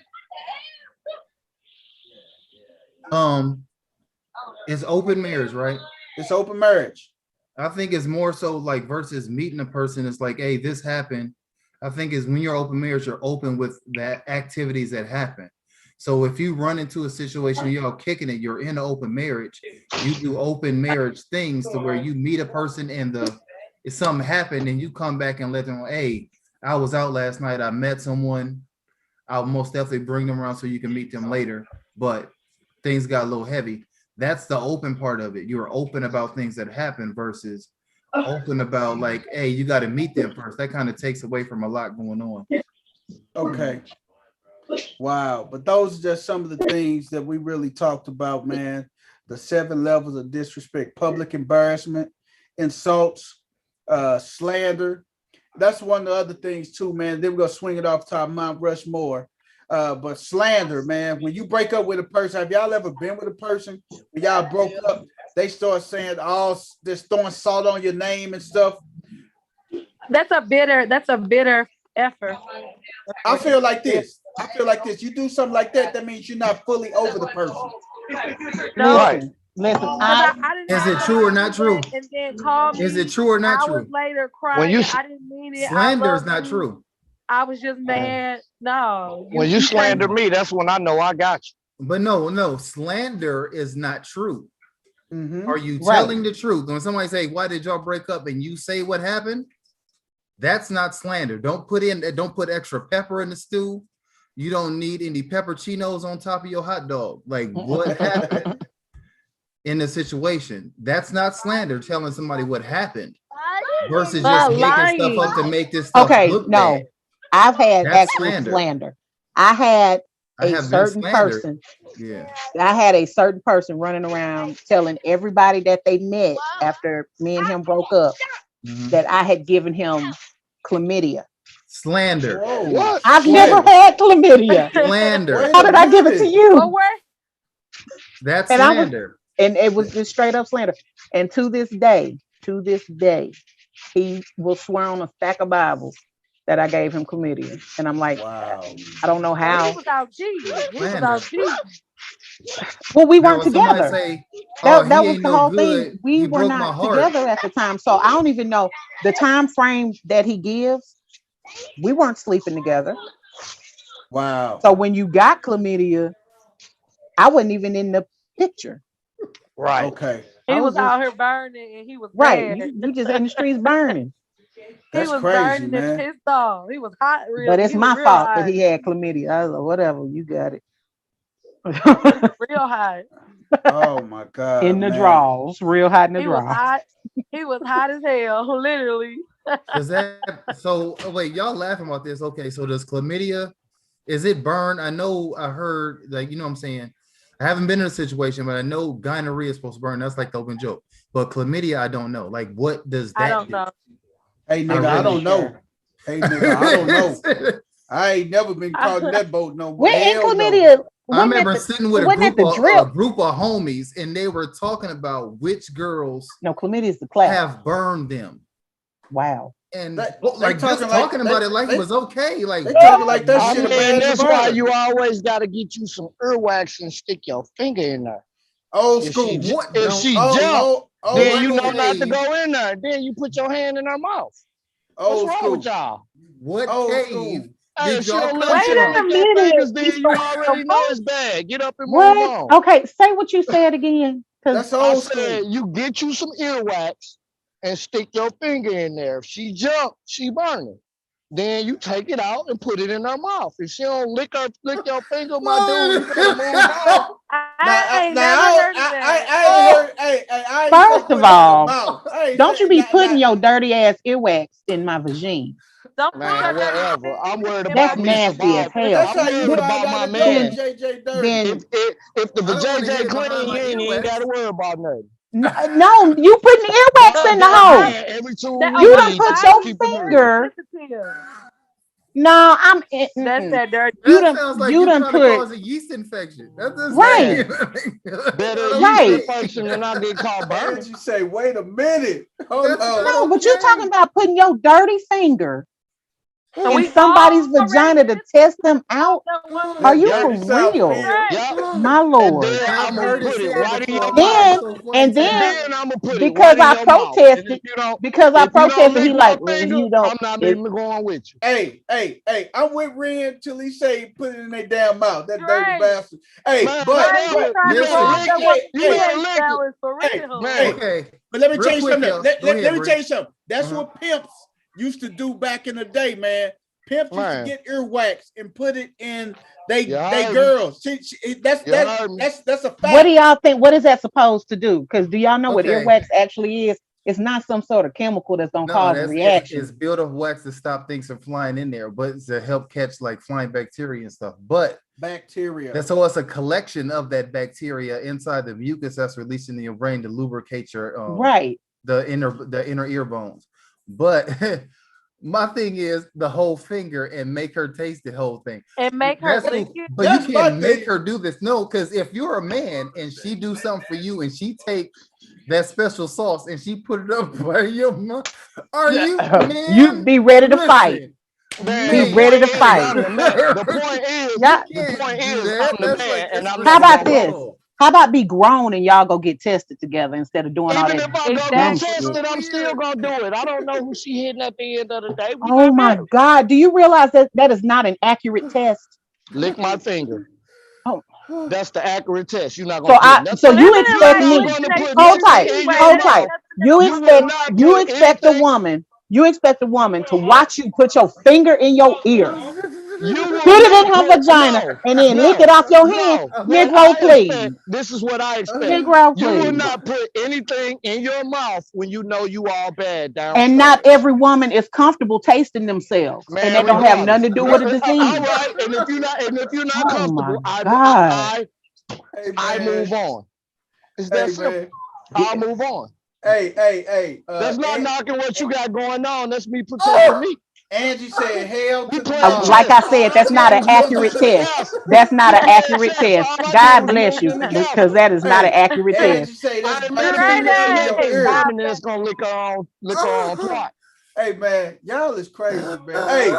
S7: It's open marriage, right?
S1: It's open marriage.
S7: I think it's more so like versus meeting a person. It's like, hey, this happened. I think is when you're open marriage, you're open with the activities that happen. So if you run into a situation, you're all kicking it, you're in an open marriage, you do open marriage things to where you meet a person and if something happened and you come back and let them know, hey, I was out last night, I met someone, I'll most definitely bring them around so you can meet them later, but things got a little heavy. That's the open part of it. You're open about things that happen versus open about like, hey, you got to meet them first. That kind of takes away from a lot going on.
S1: Okay. Wow. But those are just some of the things that we really talked about, man. The 7 levels of disrespect, public embarrassment, insults, slander. That's one of the other things too, man. Then we're gonna swing it off top Mount Rushmore. But slander, man, when you break up with a person, have y'all ever been with a person when y'all broke up? They start saying just throwing salt on your name and stuff.
S3: That's a bitter effort.
S1: I feel like this. You do something like that, that means you're not fully over the person.
S3: No.
S8: Right. Listen,
S7: Is it true or not true?
S3: And then call me
S7: Is it true or not
S3: hours
S7: true?
S3: later crying. I didn't mean it.
S7: Slander is not true.
S3: I was just mad. No.
S4: When you slander me, that's when I know I got you.
S7: But no, slander is not true.
S1: Mm-hmm.
S7: Are you telling the truth? When somebody say, why did y'all break up? And you say what happened, that's not slander. Don't put extra pepper in the stew. You don't need any pepperoncinos on top of your hot dog. Like what happened in the situation? That's not slander, telling somebody what happened versus just making stuff up to make this stuff look bad.
S8: I've had
S7: That's
S8: actual slander. I had a certain person.
S7: Yeah.
S8: I had a certain person running around telling everybody that they met after me and him broke up that I had given him chlamydia.
S7: Slander.
S4: What?
S8: I've never had chlamydia.
S7: Slander.
S8: How did I give it to you?
S7: That's slander.
S8: And it was just straight up slander. And to this day, he will swear on a stack of Bibles that I gave him chlamydia. And I'm like, wow. I don't know how.
S3: He was out cheating.
S8: Well, we weren't together. That was the whole thing. We were not together at the time. So I don't even know the time frame that he gives. We weren't sleeping together.
S1: Wow.
S8: So when you got chlamydia, I wasn't even in the picture.
S4: Right.
S1: Okay.
S3: He was out here burning and he was
S8: right.
S3: Bad.
S8: You just in the streets burning.
S1: That's
S3: he was
S1: crazy,
S3: burning
S1: man.
S3: and pissed off. He was hot.
S8: But it's my fault that he had chlamydia. I was like, whatever, you got it.
S3: Real hot.
S1: Oh my God,
S8: In the
S1: man.
S8: draws, real hot in the
S3: He was
S8: draws.
S3: hot. He was hot as hell, literally.
S7: Does that so? Oh, wait, y'all laughing about this? Okay, so does chlamydia? Is it burn? I know I heard like what I'm saying. I haven't been in a situation, but I know gonorrhea is supposed to burn. That's like the open joke. But chlamydia, I don't know. Like, what does
S3: I
S7: that
S3: don't
S7: do?
S3: know.
S1: Hey
S8: I'm
S1: nigga, I
S8: pretty
S1: don't know.
S8: sure.
S1: Hey nigga, I don't know. I ain't never been caught in that boat no more.
S8: When in
S1: Hell no.
S8: chlamydia,
S7: I
S8: wasn't
S7: remember
S8: it
S7: sitting with
S8: wasn't it the
S7: a
S8: drip?
S7: group of homies, and they were talking about which girls
S8: No, chlamydia is the clap.
S7: have burned them,
S8: Wow.
S7: and
S1: They
S7: like just talking about it like it was okay. Like,
S1: They talking like that
S4: I
S1: shit a
S4: mean,
S1: badge of
S4: that's why
S1: honor.
S4: you always got to get you some earwax and stick your finger in there.
S1: Old
S4: If
S1: school.
S4: she,
S7: what?
S4: if she
S1: Oh,
S4: jump,
S1: oh,
S4: then
S1: old
S4: you know
S1: school.
S4: not to
S7: cave?
S4: go in there. Then you put your hand in her mouth. What's
S1: Old
S4: wrong
S1: school.
S4: with y'all?
S7: What
S1: Old
S7: cave
S1: school.
S4: Hey,
S7: did
S4: if she
S7: y'all
S4: don't
S7: come
S4: let
S3: Wait
S4: you
S3: a
S7: from?
S4: stick your
S3: minute.
S4: fingers, then you already know it's bad. Get up and move
S8: What?
S4: on.
S8: Okay, say what you said again. Cause
S1: That's
S4: I
S1: old
S4: said
S1: school.
S4: you get you some earwax and stick your finger in there. If she jump, she burning. Then you take it out and put it in her mouth. If she don't lick your finger, my dude, you better move on.
S3: I ain't never
S1: Now
S3: heard of that.
S1: I ain't heard. Hey, I ain't say
S8: first of
S1: put it in the
S8: all,
S1: mouth. I ain't
S8: don't you
S1: say
S8: be putting
S1: now.
S8: your dirty ass earwax in my vagine.
S3: Don't put
S4: Man,
S3: your dirty
S4: whatever. I'm
S3: fingers
S4: worried
S3: in my
S8: That's
S4: about me
S8: nasty as
S4: surviving.
S8: hell.
S1: That's
S4: I'm
S1: how you
S4: worried
S8: Then,
S1: find
S4: about
S1: out
S4: my
S1: a nigga
S4: man.
S8: then,
S1: JJ dirty.
S8: then
S4: If the
S7: I don't want to
S4: JJ
S7: hear behind
S4: clean,
S7: my
S4: you ain't
S7: earwax.
S4: got to worry about nothing.
S8: no, you putting earwax
S4: Rub
S8: in the
S4: that
S8: hole.
S4: man every 2
S8: You
S3: okay,
S8: done
S4: weeks
S3: so
S4: to
S8: put
S3: I
S8: your
S4: just
S3: need
S4: keep it
S3: to be
S4: moving.
S8: finger.
S3: sensitive.
S8: No,
S3: That's
S8: mm-mm.
S3: that dirty.
S8: You
S7: That
S8: done
S7: sounds like
S8: you
S7: you
S8: done
S7: trying to
S8: put
S7: cause a yeast infection. That's just
S8: right,
S4: Man,
S7: like,
S4: better yeast
S8: right.
S4: infection than I get caught
S1: And
S4: burning.
S1: you say, wait a minute. Hold
S7: that's
S1: on.
S7: not
S8: No, but you talking
S7: okay.
S8: about putting your dirty finger
S3: So
S8: in
S3: we
S8: somebody's
S3: already
S8: vagina to test them out?
S3: the woman
S8: Are
S1: That
S8: you
S3: dirty.
S1: dirty
S8: for
S1: South
S8: real?
S1: feel.
S3: Right.
S4: Yep.
S8: My
S4: And
S8: lord.
S4: then
S7: I've
S4: I'm gonna
S7: heard it
S4: put it
S7: said
S4: right in
S7: before,
S4: your
S7: but
S4: mouth.
S7: that's
S8: Then
S7: so funny
S8: and
S7: to
S4: And
S8: then
S7: me.
S4: then I'm gonna put it
S8: because
S4: right in
S8: I
S4: your mouth. And
S8: protested, because I
S4: if you don't
S8: protested,
S4: lick
S8: he
S4: my
S8: like, well,
S4: finger,
S8: you don't
S4: I'm not
S8: if
S4: even going with you.
S1: Hey, I'm with Ren till he say put it in their damn mouth. That dirty
S3: Right.
S1: bastard. Hey,
S4: Man,
S3: Right. He
S4: whatever.
S3: trying
S4: You
S3: to
S4: better
S3: throw off
S7: Listen,
S4: lick
S3: that
S4: it.
S3: white
S4: You
S1: hey,
S4: better
S3: pH
S4: lick it.
S3: balance for
S1: hey,
S3: real.
S1: hey.
S4: Man.
S7: okay,
S1: But let me
S7: real
S1: tell you
S7: quick,
S1: something.
S7: y'all. Go
S1: Let
S7: ahead,
S1: me
S7: Bree.
S1: tell you something. That's what pimps used to do back in the day, man. Pimps used to
S4: Man.
S1: get earwax and put it in
S4: You
S1: they
S4: heard me.
S1: girls. That's
S4: You heard me.
S1: that's a
S8: what do
S1: fact.
S8: y'all think? What is that supposed to do? Because do y'all know what
S7: Okay,
S8: earwax actually is? It's not some sort of chemical that's gonna
S7: no,
S8: cause a
S7: that's it's
S8: reaction.
S7: build up wax to stop things from flying in there, but it's to help catch like flying bacteria and stuff. But
S1: Bacteria.
S7: that's so it's a collection of that bacteria inside the mucus that's released into your brain to lubricate your
S8: Right.
S7: the inner ear bones. But my thing is the whole finger and make her taste the whole thing.
S3: And make her
S7: That's
S3: lick
S7: cool,
S3: it.
S7: but
S1: That's
S7: you
S1: my
S7: can't make
S1: thing.
S7: her do this. No, because if you're a man and she do something for you and she take that special sauce and she put it up by your mouth, are you
S8: You
S7: man?
S8: be ready to fight.
S7: Listen,
S4: Man,
S8: Be
S4: the
S7: man,
S8: ready
S4: point
S8: to
S4: is
S8: fight.
S4: I'm the man. The point is,
S7: you
S8: Yeah.
S4: the
S7: can't
S4: point
S7: do
S4: is
S7: that.
S4: I'm the
S7: That's
S4: man
S7: like
S4: and I'm
S8: How
S4: not
S8: about
S4: gonna
S8: this?
S4: roll.
S7: disrespectful.
S8: How about be grown and y'all go get tested together instead of doing all
S4: Even
S8: that
S4: if I go
S8: dumb
S4: get
S3: Exactly.
S8: shit?
S4: tested, I'm still
S7: Weird.
S4: gonna do it. I don't know who she hitting at the end of the day. We
S8: Oh
S4: not
S8: my
S4: married.
S8: God. Do you realize that that is not an accurate test?
S4: Lick my finger.
S8: Oh,
S4: That's the accurate test. You're not
S8: so
S4: gonna put
S8: so
S4: nothing.
S8: you
S3: Women
S8: expect
S3: like
S4: You're not
S8: me,
S4: gonna
S3: licking their
S4: put
S8: hold
S3: fingers
S4: nothing
S8: tight,
S4: in
S3: anyway.
S4: your
S8: hold
S3: That ain't
S8: tight.
S4: mouth.
S3: nothing to
S8: You
S4: You will
S8: expect
S4: not
S8: you
S4: put
S8: expect a
S4: anything.
S8: woman, you expect a woman to watch you put your finger in your ear,
S4: You will
S8: put it in
S4: not
S8: her
S4: put
S8: vagina, and then lick it
S4: no,
S8: off your hand.
S4: no. What
S8: Negro,
S4: I
S8: please.
S4: expect, this is what I expect.
S8: Negro,
S4: You will
S8: please.
S4: not put anything in your mouth when you know you all bad
S8: And not
S4: downstairs.
S8: every woman is comfortable tasting themselves. And
S4: Man,
S8: that don't have
S4: regardless.
S8: nothing to do with a
S4: All
S8: disease.
S4: right, and if you're not
S8: Oh my
S4: comfortable,
S8: God.
S1: Hey
S4: I move
S1: man.
S4: on. It's that
S1: Hey
S4: simple.
S1: man.
S4: I'll move on.
S1: Hey.
S4: That's not knocking what you got going on. That's me protecting
S1: Oh,
S4: me.
S1: Angie said, "Hell
S4: We
S1: to the
S4: playing
S1: no."
S8: Like I
S4: chess.
S8: said,
S4: All
S8: that's
S4: I
S8: not
S4: did
S8: an
S4: was move you
S8: accurate
S4: to the
S8: test.
S4: castle.
S8: That's not
S4: We
S8: an
S4: playing
S8: accurate
S4: chess.
S8: test.
S4: All I did
S8: God
S4: was
S8: bless
S4: move
S8: you,
S4: you in the
S8: because
S4: castle.
S8: that is not an
S1: Hey,
S8: accurate test.
S1: Angie say that's
S4: I ain't met a
S1: bacteria
S4: female
S1: in
S4: yet
S1: your
S4: that's
S3: Friday.
S1: ear.
S4: burning that's gonna lick her on twat.
S1: Hey man, y'all is crazy, man. Hey,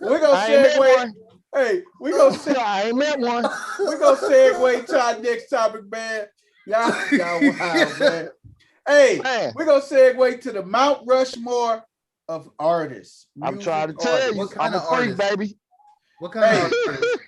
S1: we're gonna
S4: I ain't met
S1: segue.
S4: one.
S1: Hey, we gonna
S4: I ain't met one.
S1: we gonna segue to our next topic, man. Y'all wild, man. Hey,
S4: Man,
S1: we're gonna segue to the Mount Rushmore of artists,
S4: I'm
S1: music
S4: trying to tell
S1: artists.
S4: you,
S7: What
S4: I'm
S7: kind
S4: a
S7: of
S4: freak,
S7: artist?
S4: baby.
S7: What kind
S1: Hey,
S7: of artist?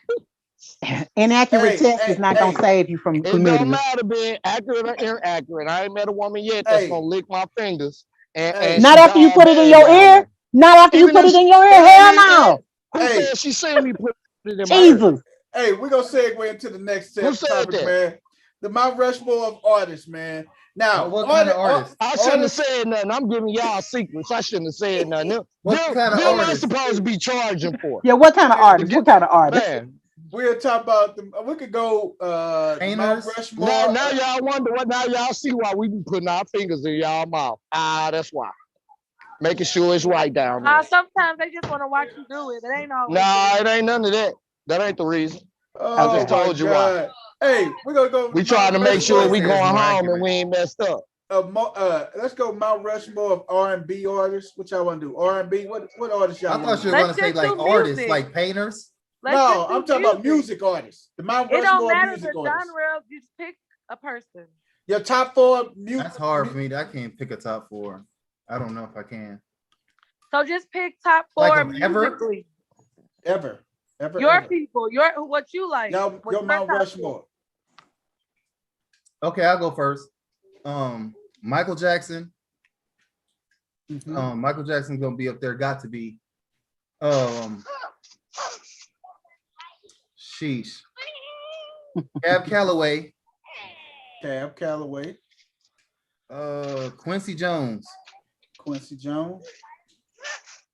S8: Inaccurate test is not gonna
S1: hey,
S8: save you from
S4: It don't
S8: chlamydia.
S4: matter being accurate or inaccurate. I ain't met a woman yet that's
S1: hey,
S4: gonna lick my fingers and
S1: hey,
S8: Not
S4: she
S8: after you
S4: all
S8: put it in
S4: bad
S8: your
S4: down
S8: ear.
S4: there.
S8: Not after you
S4: Even
S8: put
S4: if
S8: it
S4: she,
S8: in your ear.
S4: and,
S8: Hell
S4: and
S8: no.
S4: who
S1: hey,
S4: said she seen me put it in my ear?
S8: Jesus.
S1: Hey, we're gonna segue into the next
S4: Who said
S1: topic,
S4: that?
S1: man. The Mount Rushmore of artists, man. Now,
S7: What kind of artists?
S4: I shouldn't have said nothing. I'm giving y'all secrets. I shouldn't have said nothing.
S7: What kind of
S4: Them I'm
S7: artists?
S4: supposed to be charging for.
S8: Yeah, what kind of artist? What kind of artist?
S4: Man,
S1: we'll talk about them. We could go Mount
S7: Painters?
S1: Rushmore.
S4: now y'all wonder what. Now y'all see why we be putting our fingers in y'all mouth. That's why. Making sure it's right down there.
S3: Sometimes they just want to watch you do it. It ain't always.
S4: Nah, it ain't none of that. That ain't the reason. I just told you why.
S1: Hey, we're gonna go.
S4: We trying to make sure we going home and we ain't messed up.
S1: Let's go Mount Rushmore of R&B artists. What y'all want to do? R&B? What artists y'all?
S7: I thought you were gonna say like artists, like painters.
S1: No, I'm talking about music artists. The Mount Rushmore
S3: it don't matter
S1: music
S3: the
S1: artists.
S3: genre. Just pick a person.
S1: Your top 4 music.
S7: That's hard for me. I can't pick a top 4. I don't know if I can.
S3: So just pick top 4
S7: Like
S3: musically.
S1: Ever.
S3: Your people. What you like.
S1: Your Mount Rushmore.
S7: Okay, I'll go first. Michael Jackson.
S1: Mm-hmm.
S7: Michael Jackson's gonna be up there. Got to be. Sheesh. Cab Calloway. Quincy Jones.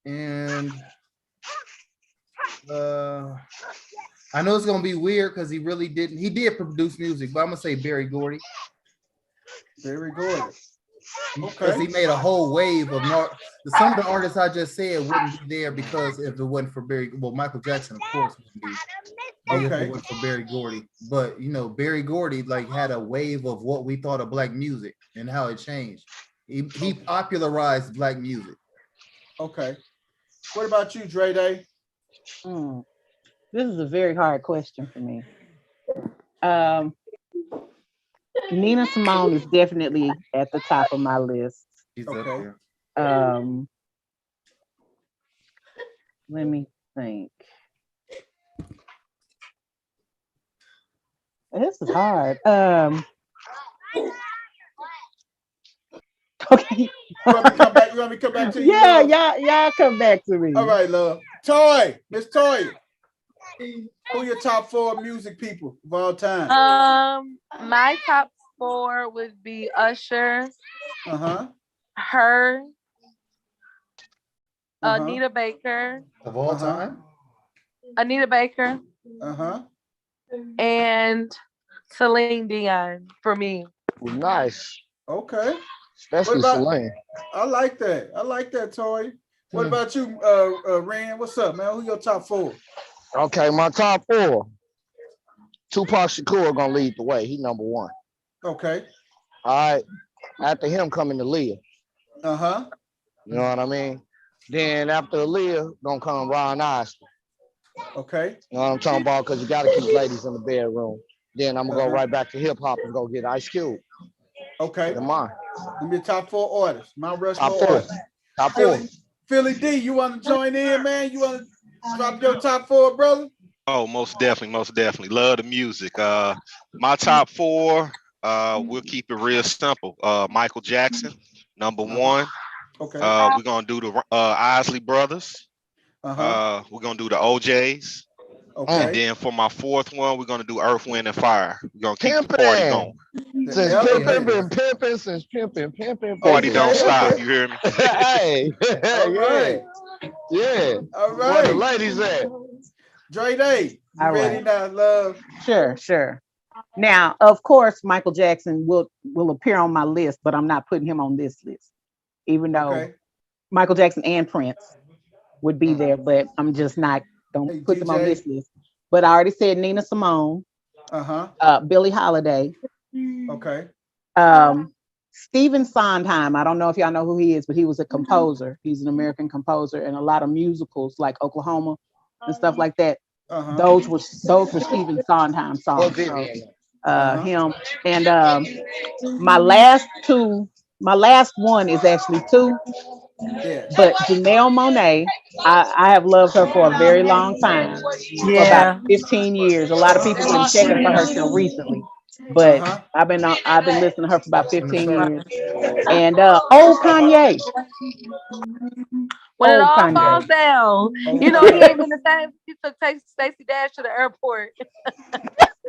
S7: And I know it's gonna be weird because he did produce music, but I'm gonna say Berry Gordy. Because he made a whole wave of some of the artists I just said wouldn't be there because if it wasn't for Michael Jackson, of course, wouldn't be. If it wasn't for Berry Gordy. But Berry Gordy like had a wave of what we thought of black music and how it changed. He popularized black music.
S1: Okay. What about you, Dre Day?
S8: This is a very hard question for me. Nina Simone is definitely at the top of my list.
S7: She's up there.
S8: Let me think. This is hard. Okay.
S1: You want me to come back to you?
S8: Yeah, y'all come back to me.
S1: All right, love. Miss Toy. Who your top 4 music people of all time?
S3: My top 4 would be Usher. Her. Anita Baker.
S7: Of all time?
S3: Anita Baker. And Celine Dion for me.
S4: Nice.
S1: Okay.
S4: Especially Celine.
S1: I like that, Toy. What about you, Rand? What's up, man? Who your top 4?
S4: Okay, my top 4. Tupac Shakur gonna lead the way. He number 1.
S1: Okay.
S4: All right. After him coming to Leah. You know what I mean? Then after Leah, gonna come Ron Isley.
S1: Okay.
S4: You know what I'm talking about? Because you gotta keep ladies in the bedroom. Then I'm gonna go right back to hip hop and go get Ice Cube.
S1: Okay.
S4: Come on.
S1: Give me top 4 artists. Mount Rushmore
S4: Top 4.
S1: artists.
S4: Top 4.
S1: Philly D, you want to join in, man? You want to drop your top 4, brother?
S5: Oh, most definitely. Love the music. My top 4, we'll keep it real simple. Michael Jackson, number 1.
S1: Okay.
S5: We're gonna do the Isley Brothers.
S1: Uh-huh.
S5: We're gonna do the OJs.
S1: Okay.
S5: And then for my 4th one, we're gonna do Earth, Wind, and Fire. We're gonna keep the party going.
S4: Since pimping.
S5: Party don't stop. You hear me?
S4: Hey,
S1: right.
S4: Yeah.
S1: All right.
S4: Where the ladies at?
S1: Dre Day, you ready now, love?
S8: Sure. Now, of course, Michael Jackson will appear on my list, but I'm not putting him on this list, even though Michael Jackson and Prince would be there, but I'm just not gonna put them on this list. But I already said Nina Simone, Billie Holiday.
S1: Okay.
S8: Stephen Sondheim. I don't know if y'all know who he is, but he was a composer. He's an American composer, and a lot of musicals like Oklahoma and stuff like that. Those were Stephen Sondheim songs. Him and my last one is actually 2. But Janelle Monáe, I have loved her for a very long time. For about 15 years. A lot of people didn't check it for her till recently. But
S1: Uh-huh.
S8: I've been listening to her for about
S7: On the
S8: 15
S7: chart.
S8: years. And old Kanye,
S3: When it
S8: old
S3: all
S8: Kanye.
S3: falls down, you know he
S1: Okay.
S3: ain't been the same. He took Stacey Dash to the airport.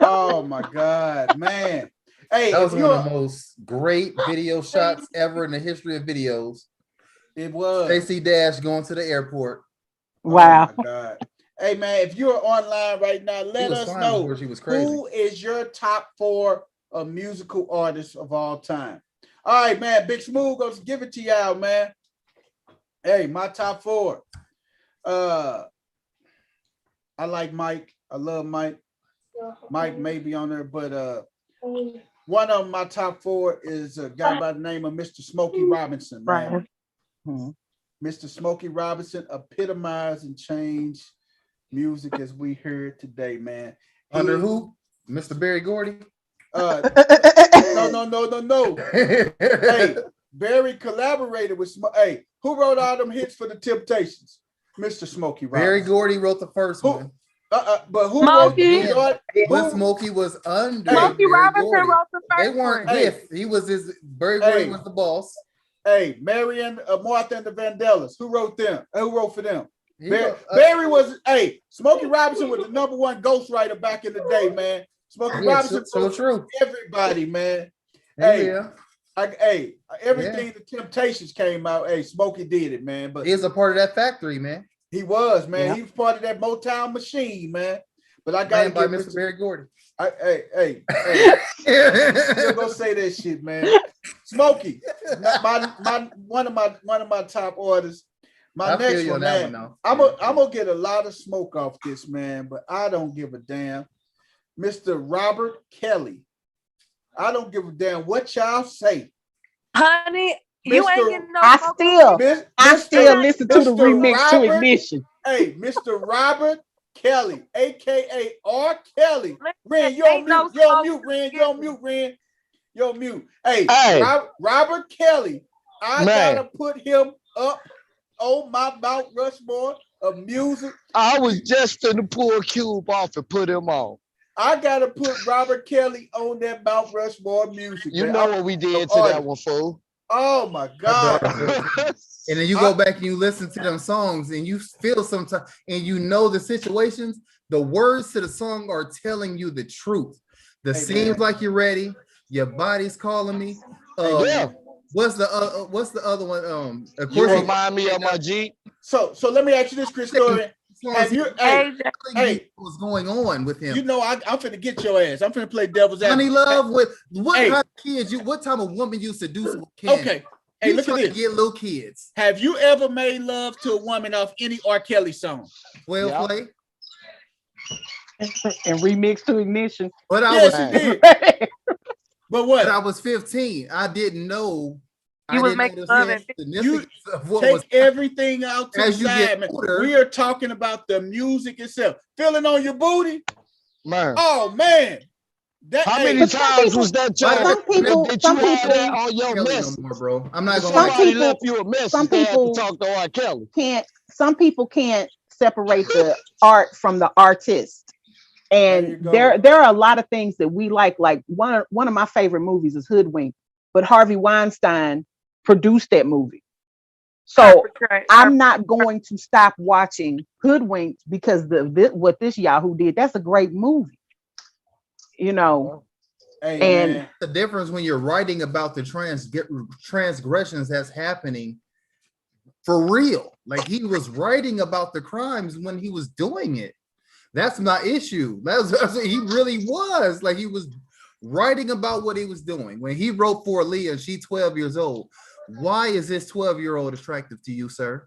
S1: Oh my God, man. Hey,
S7: That
S1: if
S7: was one of
S1: you're
S7: the most great video shots ever in the history of videos.
S1: it was.
S7: Stacey Dash going to the airport.
S8: Wow.
S1: Oh my God. Hey man, if you're online right now,
S7: She
S1: let
S7: was
S1: us
S7: fine
S1: know
S7: before she was crazy.
S1: who is your top 4 of musical artists of all time. All right, man. Big Smooth goes give it to y'all, man. Hey, my top 4. I like Mike. I love Mike. Mike may be on there, but one of my top 4 is a guy by the name of Mr. Smokey Robinson, man.
S8: Right. Mhm.
S1: Mr. Smokey Robinson epitomized and changed music as we heard today, man.
S7: Under who? Mr. Barry Gordy?
S1: No. Hey, Barry collaborated with Hey, who wrote all them hits for the Temptations? Mr. Smokey Robinson.
S7: Barry Gordy wrote the first one.
S1: But who
S3: Smokey.
S1: wrote
S7: But Smokey was under
S3: Smokey
S7: Barry
S3: Robinson
S7: Gordy.
S3: wrote the
S7: They
S3: first
S7: weren't
S3: one.
S7: with. He was his. Barry Gordy was the boss.
S1: Hey, Marion, Martha and the Vandellas. Who wrote them? Who wrote for them?
S7: He
S1: Barry was. Hey, Smokey Robinson was the #1 ghostwriter back in the day, man. Smokey Robinson
S7: so true.
S1: Everybody, man.
S7: Yeah.
S1: Everything the Temptations came out. Hey, Smokey did it, man. But
S7: he's a part of that factory, man.
S1: He was, man.
S8: Yeah.
S1: He was part of that Motown machine, man. But I got to
S7: by
S1: give
S7: Mr. Barry Gordy.
S1: Hey. Still gonna say that shit, man. Smokey, one of my top orders. My
S7: I feel
S1: next
S7: you
S1: one,
S7: on that
S1: man.
S7: one, though.
S1: I'm gonna get a lot of smoke off this, man, but I don't give a damn. Mr. Robert Kelly. I don't give a damn what y'all say.
S3: Honey, you
S1: Mr.
S3: ain't getting no
S8: I
S3: smoke.
S8: still listen to the
S1: Mr.
S8: remix to
S1: Robert-
S8: Ignition.
S1: Hey, Mr. Robert Kelly, aka R. Kelly. Ren, you
S3: Ain't
S1: on
S3: no
S1: mute. You're on
S3: smoke.
S1: mute, Ren. You're on mute, Ren. You're on mute. Hey,
S4: Hey.
S1: Robert Kelly. I
S4: Man.
S1: gotta put him up on my Mount Rushmore of music.
S4: I was just finna pull Cube off and put him on.
S1: I gotta put Robert Kelly on that Mount Rushmore of music.
S4: You
S1: man.
S4: know what we did to that one, fool.
S1: Oh my God.
S7: And then you go back and you listen to them songs and you feel sometimes and you know the situations, the words to the song are telling you the truth. The
S1: Hey,
S7: seems
S1: man.
S7: like you're ready, your body's calling me.
S4: Yeah.
S7: What's the other one? Of
S4: You
S7: course,
S4: remind me of my Jeep.
S1: So let me ask you this, Chris Story. Have you hey,
S7: what's going on with him?
S1: you know I'm finna get your ass. I'm finna play devil's
S7: Honey
S1: advocate.
S7: love with what
S1: Hey.
S7: kind of kids what type of woman you seduce with Ken?
S1: Okay. Hey,
S7: You
S1: look at
S7: trying to
S1: this.
S7: get little kids.
S1: Have you ever made love to a woman off any R. Kelly song?
S7: Well
S4: Yeah.
S7: play.
S8: And remix to Ignition.
S7: But I
S1: Yes,
S7: was
S1: you did. But what?
S7: but I was 15. I didn't know.
S3: You
S7: I
S3: was
S7: didn't
S3: making
S7: know
S3: love
S7: the
S3: at
S7: significance of what
S1: Take
S7: was
S1: everything out to
S7: As
S1: the
S7: you get
S1: side, man.
S7: older-
S1: We are talking about the music itself. Feeling on your booty?
S4: Man.
S1: Oh man.
S4: How
S1: hey,
S4: many
S8: But some
S4: times
S8: people-
S4: was that
S7: Why
S4: time?
S8: some people-
S4: Did
S8: some
S4: you have
S8: people-
S4: that on your
S7: Kelly no
S4: message?
S7: more, bro. I'm not
S4: If
S7: gonna
S8: Some
S7: lie.
S4: somebody
S8: people-
S4: left you a message,
S8: some
S4: they had to
S8: people-
S4: talk to R. Kelly.
S8: Some people can't separate the art from the artist.
S1: There you
S8: And
S1: go.
S8: there are a lot of things that we like one of my favorite movies is Hoodwink, but Harvey Weinstein produced that movie. So I'm not going to stop watching Hoodwinked because what this Yahoo did, that's a great movie. You know,
S1: Hey,
S8: and
S1: man.
S7: The difference when you're writing about the transgressions that's happening for real. Like he was writing about the crimes when he was doing it. That's my issue. That's he really was. Like he was writing about what he was doing. When he wrote for Leah and she's 12 years old, why is this 12-year-old attractive to you, sir?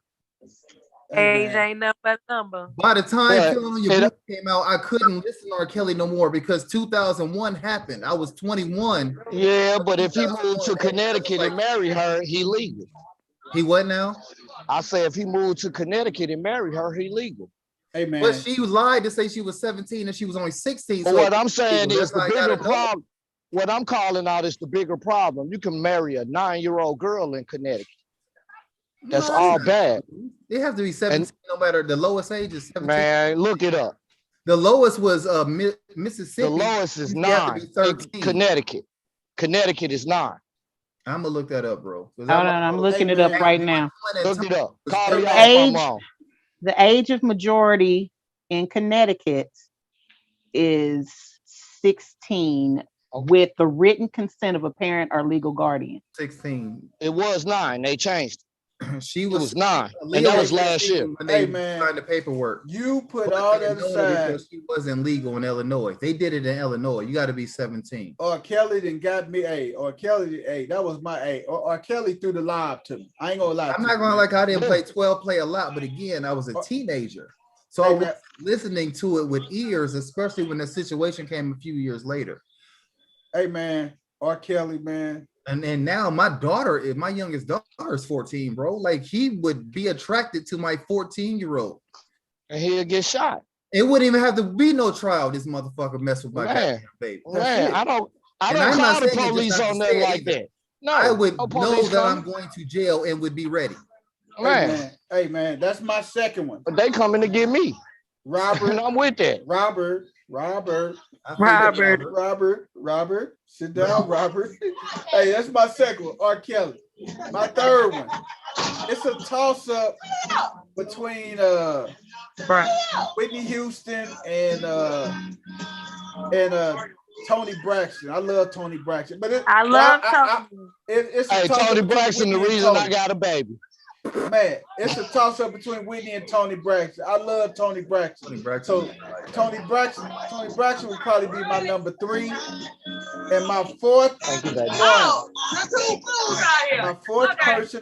S3: Age ain't no but number.
S7: By the time
S4: But
S7: Feeling on Your Booty came out, I couldn't listen to R. Kelly no more because 2001 happened. I was 21.
S4: Yeah, but if he moved to Connecticut and marry her, he legal.
S7: He what now?
S4: I say if he moved to Connecticut and marry her, he legal.
S1: Hey, man.
S7: But she lied to say she was 17 and she was only 16.
S4: But
S7: So
S4: what I'm saying is
S7: that's
S4: the
S7: how I
S4: bigger
S7: gotta know.
S4: problem. What I'm calling out is the bigger problem. You can marry a 9-year-old girl in Connecticut. That's
S7: No,
S4: all
S7: not
S4: bad.
S7: true. They have to be 17 no matter the lowest age is 17.
S4: Man, look it up.
S7: The lowest was Mississippi.
S4: The lowest is
S7: You have to
S4: 9.
S7: be 13.
S4: Connecticut. Connecticut is 9.
S7: I'm gonna look that up, bro.
S8: Hold on, I'm looking it up right now.
S4: Look it up.
S7: was
S4: Call me
S8: The
S4: out if I'm
S8: age,
S4: wrong.
S8: the age of majority in Connecticut is 16 with the written consent of a parent or legal guardian.
S7: 16.
S4: It was 9. They changed.
S7: She
S4: It
S7: was
S4: was 9. And
S7: Aaliyah
S4: that was
S7: was
S4: last year.
S7: 16 when they
S1: Hey, man.
S7: signed the paperwork.
S1: You put
S7: But
S1: all
S7: they
S1: that
S7: didn't know it
S1: aside.
S7: because she wasn't legal in Illinois. They did it in Illinois. You got to be 17.
S1: Or Kelly done got me or Kelly, that was my or Kelly threw the lob to me. I ain't gonna lie.
S7: I'm
S1: to
S7: not
S1: you,
S7: gonna
S1: man.
S7: like I didn't play 12 play a lot, but again, I was a teenager. So I
S1: Hey,
S7: was
S1: man.
S7: listening to it with ears, especially when the situation came a few years later.
S1: Hey man, R. Kelly, man.
S7: And now my youngest daughter is 14, bro. Like he would be attracted to my 14-year-old.
S4: And he'll get shot.
S7: It wouldn't even have to be no trial. This motherfucker mess with my goddamn baby.
S4: Man, I don't
S7: And
S4: call
S7: I'm not
S4: the
S7: saying it just
S4: police
S7: not to
S4: on
S7: say
S4: them
S7: it
S4: like
S7: either.
S4: that. No,
S7: I would
S4: no
S7: know
S4: police
S7: that I'm
S4: coming.
S7: going to jail and would be ready.
S4: Man,
S1: Hey man, that's my second one.
S4: but they coming to get me.
S1: Robert,
S4: And I'm with that.
S1: Robert,
S7: I think
S1: Robert, sit down, Robert. Hey, that's my second one, R. Kelly. My third one, it's a toss-up between Whitney Houston and Tony Braxton. I love Tony Braxton, but it's a
S4: Hey,
S1: toss-up
S4: Tony
S1: between
S4: Braxton, the
S1: Whitney and
S4: reason I
S1: Tony.
S4: got a baby.
S1: Man, it's a toss-up between Whitney and Tony Braxton. I love Tony Braxton. So Tony Braxton would probably be my number 3. And my fourth person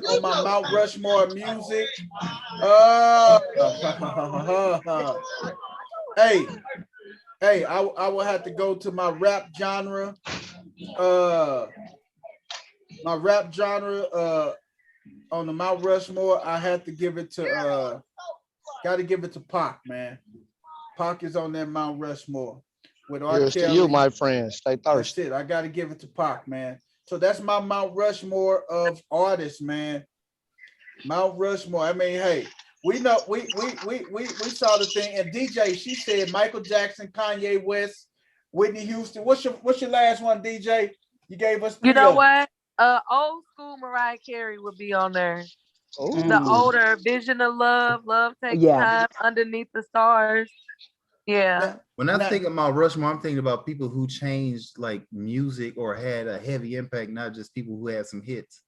S1: on my Mount Rushmore of music. Hey, I will have to go to my rap genre. My rap genre on the Mount Rushmore, I had to give it to gotta give it to Pac, man. Pac is on that Mount Rushmore with R.
S4: Here's
S1: Kelly.
S4: to you, my friend. Stay thirsty.
S1: That's it. I gotta give it to Pac, man. So that's my Mount Rushmore of artists, man. Mount Rushmore. I mean, hey, we know we saw the thing, and DJ, she said Michael Jackson, Kanye West, Whitney Houston. What's your last one, DJ? You gave us 3
S3: You know
S1: of them.
S3: what? Old school Mariah Carey would be on there.
S4: Ooh.
S3: The older Vision of Love, Love Takes Time, Underneath the Stars. Yeah.
S7: When I think about Rushmore, I'm thinking about people who changed like music or had a heavy impact, not just people who had some hits.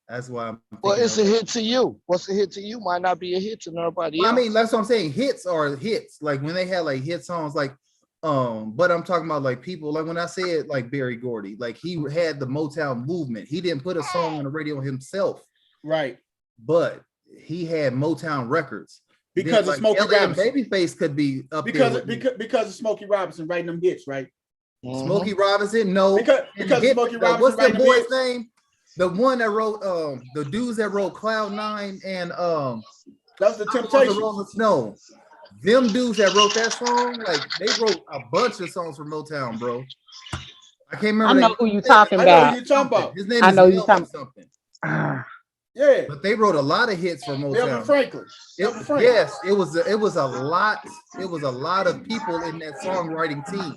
S7: That's why I'm
S4: Well, it's a hit to you. What's a hit to you might not be a hit to everybody else.
S7: I mean, that's what I'm saying. Hits are hits. Like when they had like hit songs, like but I'm talking about like people like when I said like Berry Gordy, like he had the Motown movement. He didn't put a song on the radio himself,
S1: right?
S7: But he had Motown records
S1: because
S7: then,
S1: of Smokey Robinson.
S7: Babyface could be up
S1: because of Smokey Robinson writing them hits, right?
S7: Smokey Robinson, no,
S1: because Smokey Robinson.
S7: What's that boy's name? The one that wrote the dudes that wrote Cloud 9 and
S1: that was the Temptations.
S7: Rolling Snow. Them dudes that wrote that song, like they wrote a bunch of songs for Motown, bro. I can't remember.
S8: I know who you're talking about.
S1: I know who you're talking about.
S7: His name
S8: I
S7: is
S8: know you're talking
S7: something.
S1: Yeah,
S7: but they wrote a lot of hits for Motown.
S1: Melvin Franklin.
S7: Yes, it was a lot. It was a lot of people in that songwriting team.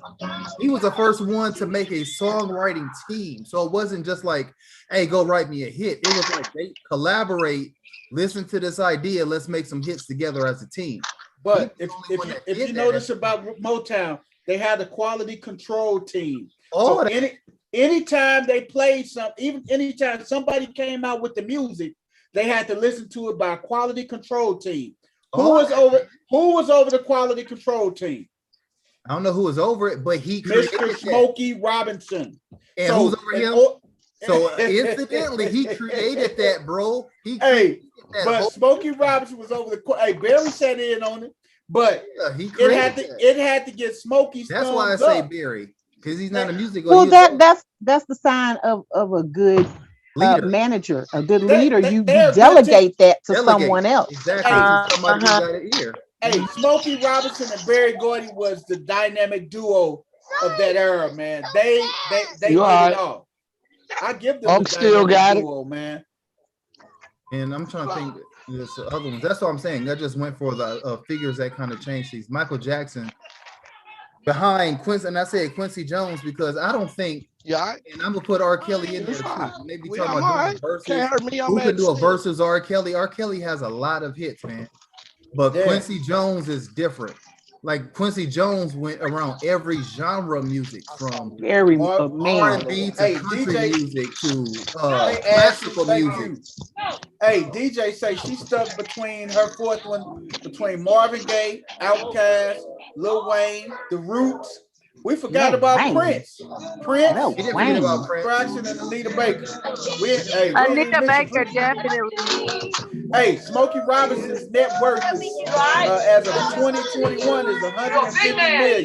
S7: He was the first one to make a songwriting team, so it wasn't just like, "Hey, go write me a hit." It was like they collaborate, listen to this idea, let's make some hits together as a team.
S1: But if you notice about Motown, they had a quality control team.
S7: Oh,
S1: so anytime they played something, even anytime somebody came out with the music, they had to listen to it by a quality control team. Who was over the quality control team?
S7: I don't know who was over it, but he
S1: Mr. Smokey Robinson.
S7: And who's over him? So incidentally, he created that, bro.
S1: But Smokey Robinson was over the. Hey, Barry sat in on it, but it had to get Smokey's.
S7: That's why I say Barry, because he's not a music.
S8: Well, that's the sign of a good manager, a good leader. You delegate that to someone else.
S7: Exactly. Somebody got an ear.
S1: Hey, Smokey Robinson and Berry Gordy was the dynamic duo of that era, man. They did it all. I give them
S4: still got
S1: duo, man.
S7: And I'm trying to think there's other ones. That's what I'm saying. I just went for the figures that kind of changed these. Michael Jackson, behind Quincy, and I said Quincy Jones because I don't think,
S4: Yeah,
S7: and I'm gonna put R. Kelly in there
S4: it's
S7: too.
S4: fine.
S7: When they be
S4: We
S7: talking
S4: I'm
S7: about
S4: all
S7: doing
S4: right.
S7: verses,
S4: Can't hurt me. I'm
S7: who can do a
S4: 86.
S7: versus R. Kelly? R. Kelly has a lot of hits, man. But
S1: Yeah.
S7: Quincy Jones is different. Like Quincy Jones went around every genre of music, from
S8: Very
S1: Mark,
S8: man.
S7: R&B to
S1: hey,
S7: country
S1: DJ,
S7: music to
S1: hey, Ashley,
S7: classical
S1: thank
S7: music.
S1: you. Hey, DJ say she stuck between her fourth one, between Marvin Gaye, Outkast, Lil Wayne, The Roots. We forgot
S8: Lil
S1: about
S8: Wayne.
S1: Prince. Prince,
S8: Lil
S7: He didn't forget
S8: Wayne.
S7: about Prince.
S1: Jackson, and Anita Baker. We ain't even
S3: Anita
S1: mention.
S3: Baker, definitely.
S1: Hey, Smokey Robinson's net worth is, as of 2021, is 150 million.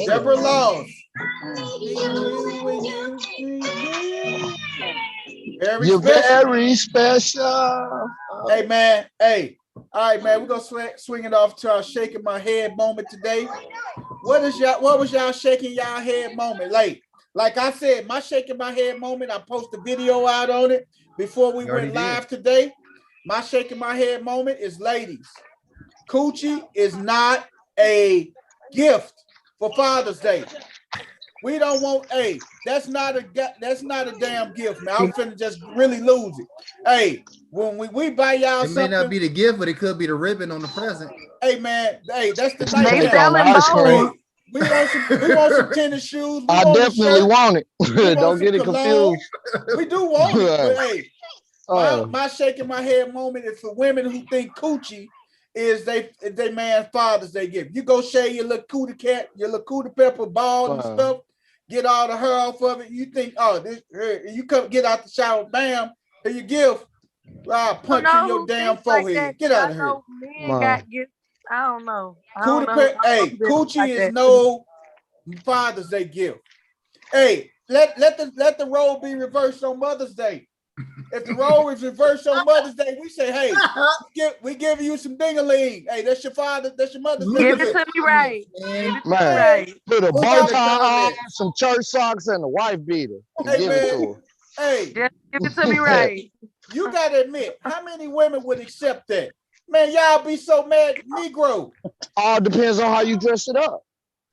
S1: Deborah Laws. Very
S4: You're
S1: special.
S4: very special.
S1: Hey, man. Hey. All right, man. We're gonna swing it off to our shaking my head moment today. What was y'all shaking y'all head moment? Like I said, my shaking my head moment, I posted a video out on it before we went live today. My shaking my head moment is, ladies, coochie is not a gift for Father's Day. We don't want, that's not a damn gift, man. I'm finna just really lose it. Hey, when we buy y'all
S7: It
S1: something,
S7: may not be the gift, but it could be the ribbon on the present.
S1: Hey, man, that's the
S3: They
S1: night.
S3: selling both.
S1: We want some tennis shoes.
S4: I definitely want it. Don't get it confused.
S1: We do want it, but hey,
S4: Oh.
S1: my shaking my head moment is for women who think coochie is they man's Father's Day gift. You go shave your little cootie cat, your little cootie pepper ball and stuff, get all the hair off of it. You think, oh, you come get out the shower, bam, here you gift. I'll punch you in your damn forehead.
S3: Like
S1: Get out of here.
S3: Men got gifts. I don't know.
S1: Coochie is no Father's Day gift. Hey, let the role be reversed on Mother's Day. If the role is reversed on Mother's Day, we say, hey, we give you some ding-a-ling. Hey, that's your Mother's Day.
S3: Give it to me right.
S4: Man, put a bow tie on, some church socks, and a wife beater.
S1: Hey,
S4: give it to her.
S1: Hey,
S3: just give it to me right.
S1: You gotta admit, how many women would accept that? Man, y'all be so mad, Negro.
S4: All depends on how you dress it up.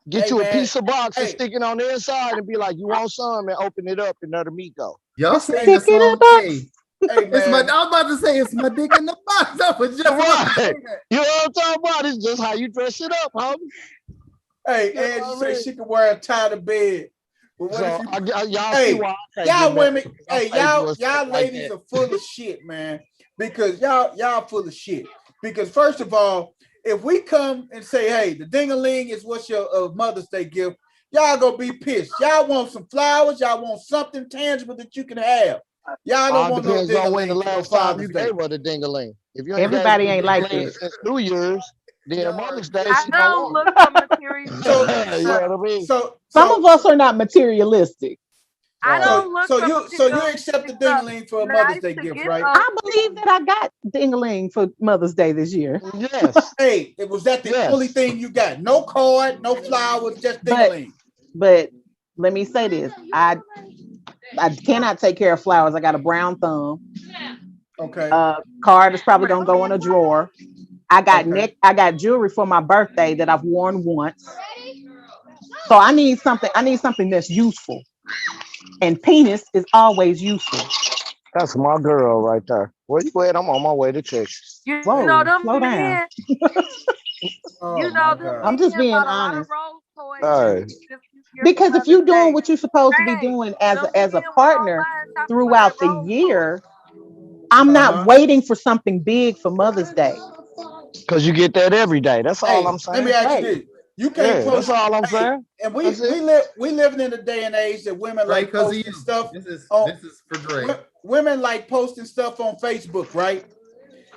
S4: Get you a
S1: man.
S4: piece of box and stick it on the inside and be like, you want some, and open it up and let the meat go.
S7: Y'all sing the song, hey, it's
S1: man.
S7: I was about to say it's my dick in the box. I was just
S4: right. You know what I'm talking about? It's just how you dress it up, homie.
S1: Hey, Angie said she could wear a tie to bed. But what
S4: So,
S1: if you,
S4: y'all see why
S1: y'all women, y'all ladies are full of shit, man. Because y'all full of shit. Because first of all, if we come and say, hey, the ding-a-ling is what's your Mother's Day gift, y'all gonna be pissed. Y'all want some flowers, y'all want something tangible that you can have. Y'all don't want no ding-a-ling.
S4: When the last time you gave her the ding-a-ling. If you
S8: everybody ain't like that.
S4: Since New Year's, then Mother's Day.
S3: I don't look for material.
S4: You know what I mean?
S8: Some of us are not materialistic.
S3: I don't look for
S1: you accept the ding-a-ling for a Mother's Day gift, right?
S8: I believe that I got ding-a-ling for Mother's Day this year.
S4: Yes.
S1: Hey, was that the only thing you got? No card, no flowers, just ding-a-ling.
S8: But let me say this. I cannot take care of flowers. I got a brown thumb.
S1: Okay.
S8: Card is probably gonna go in a drawer. I got jewelry for my birthday that I've worn once. So I need something that's useful. And penis is always useful.
S4: That's my girl right there. Where you at? I'm on my way to church.
S8: Whoa, slow down. I'm just being honest. Because if you're doing what you're supposed to be doing as a partner throughout the year, I'm not waiting for something big for Mother's Day.
S4: Because you get that every day. That's all I'm saying.
S1: Let me ask you this. You can't post.
S4: That's all I'm saying.
S1: And we living in a day and age that women like posting stuff. This is
S7: for Dre.
S1: Women like posting stuff on Facebook, right?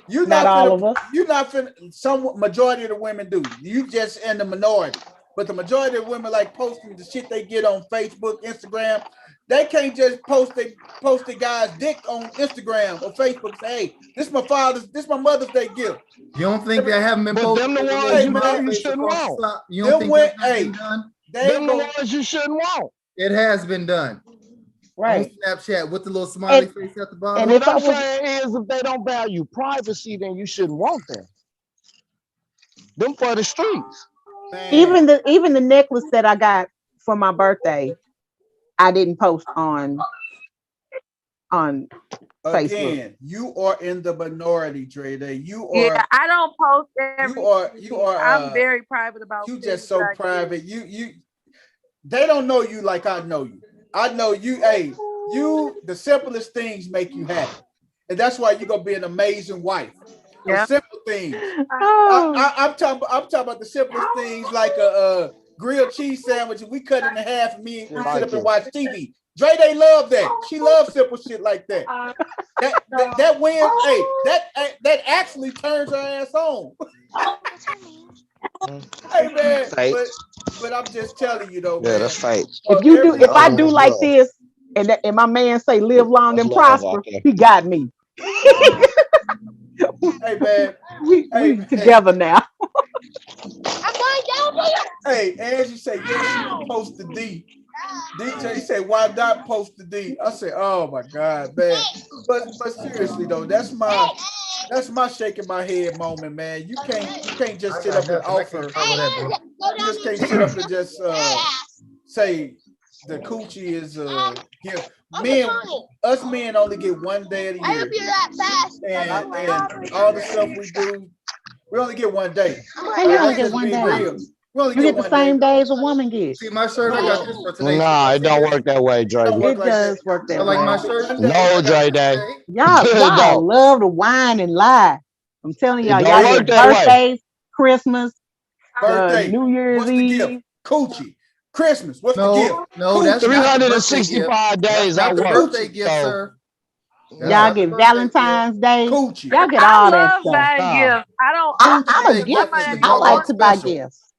S1: You're
S8: not all of us.
S1: You're not finna. Some majority of the women do. You just in the minority, but the majority of women like posting the shit they get on Facebook, Instagram. They can't just post the guy's dick on Instagram or Facebook. Say, hey, this my Mother's Day gift.
S7: You don't think they haven't been posted?
S4: Them the ones you shouldn't want.
S7: You don't think that's been done?
S4: Them the ones you shouldn't want.
S7: It has been done.
S8: Right.
S7: On Snapchat with the little smiley face at the bottom.
S4: And what I'm saying is, if they don't value privacy, then you shouldn't want them. Them for the streets.
S1: Man,
S8: Even the necklace that I got for my birthday, I didn't post on Facebook.
S1: again, you are in the minority, Dre Day.
S3: Yeah, I don't post
S1: You are
S3: I'm very private about
S1: you
S3: things
S1: just so
S3: that I do.
S1: private. They don't know you like I know you. I know you, hey, the simplest things make you happy. And that's why you're gonna be an amazing wife. The
S3: Yeah.
S1: simple things.
S8: Oh,
S1: I'm talking about the simplest things like a grilled cheese sandwich. We cut it in half, and me and sit up and watch TV. Dre, they love that. She loves simple shit like that. That wins. Hey, that actually turns her ass on. Hey man,
S4: Fake.
S1: but I'm just telling you though,
S4: Yeah,
S1: man.
S4: that's fake.
S8: if I do
S4: That's
S8: like
S4: love.
S8: this, and my man say live long
S4: That's
S8: and
S4: love out
S8: prosper,
S4: there.
S8: he got me.
S1: Hey man,
S8: We together now.
S1: hey, Angie say yes, you can post the D. DJ said, why not post the D? I said, oh my God, man. But seriously though, that's my shaking my head moment, man. You can't just sit up and offer. You just can't sit up and just say the coochie is a gift. Us men only get one day of the year. And all the stuff we do, we only get one day.
S8: How you only get one day?
S1: Real. We only
S8: You get the
S1: one
S8: same
S1: day.
S8: day as a woman gets.
S7: See my shirt? I got this for today.
S4: Nah, it don't work that way, Dre.
S1: Don't work
S8: It
S1: like
S8: does
S1: that.
S8: work that
S7: I like my
S8: way.
S7: shirt.
S4: No, Dre Day.
S8: Y'all
S4: No.
S8: love to whine and lie. I'm telling
S4: It
S8: y'all,
S4: don't
S8: y'all
S4: work
S8: get
S4: that way.
S8: birthdays, Christmas,
S1: Birthday.
S8: New Year's
S1: What's the
S8: Eve.
S1: gift? Coochie. Christmas. What's the gift?
S7: No, that's
S1: Coochie.
S7: not the birthday gift.
S4: 365
S7: That's
S4: days
S7: not
S4: I
S7: the
S4: work.
S7: birthday gift,
S4: So
S7: sir. That's
S8: Y'all
S7: not the
S8: get
S7: birthday
S8: Valentine's Day.
S1: Coochie.
S8: Y'all get
S3: I
S8: all that
S3: love
S8: stuff.
S3: buying
S4: Nah.
S3: gifts. I don't.
S8: I'm a
S7: Birthday
S8: gift.
S7: gift is the
S8: I
S7: God
S8: like
S7: Gawk
S8: to buy
S7: special.
S8: gifts.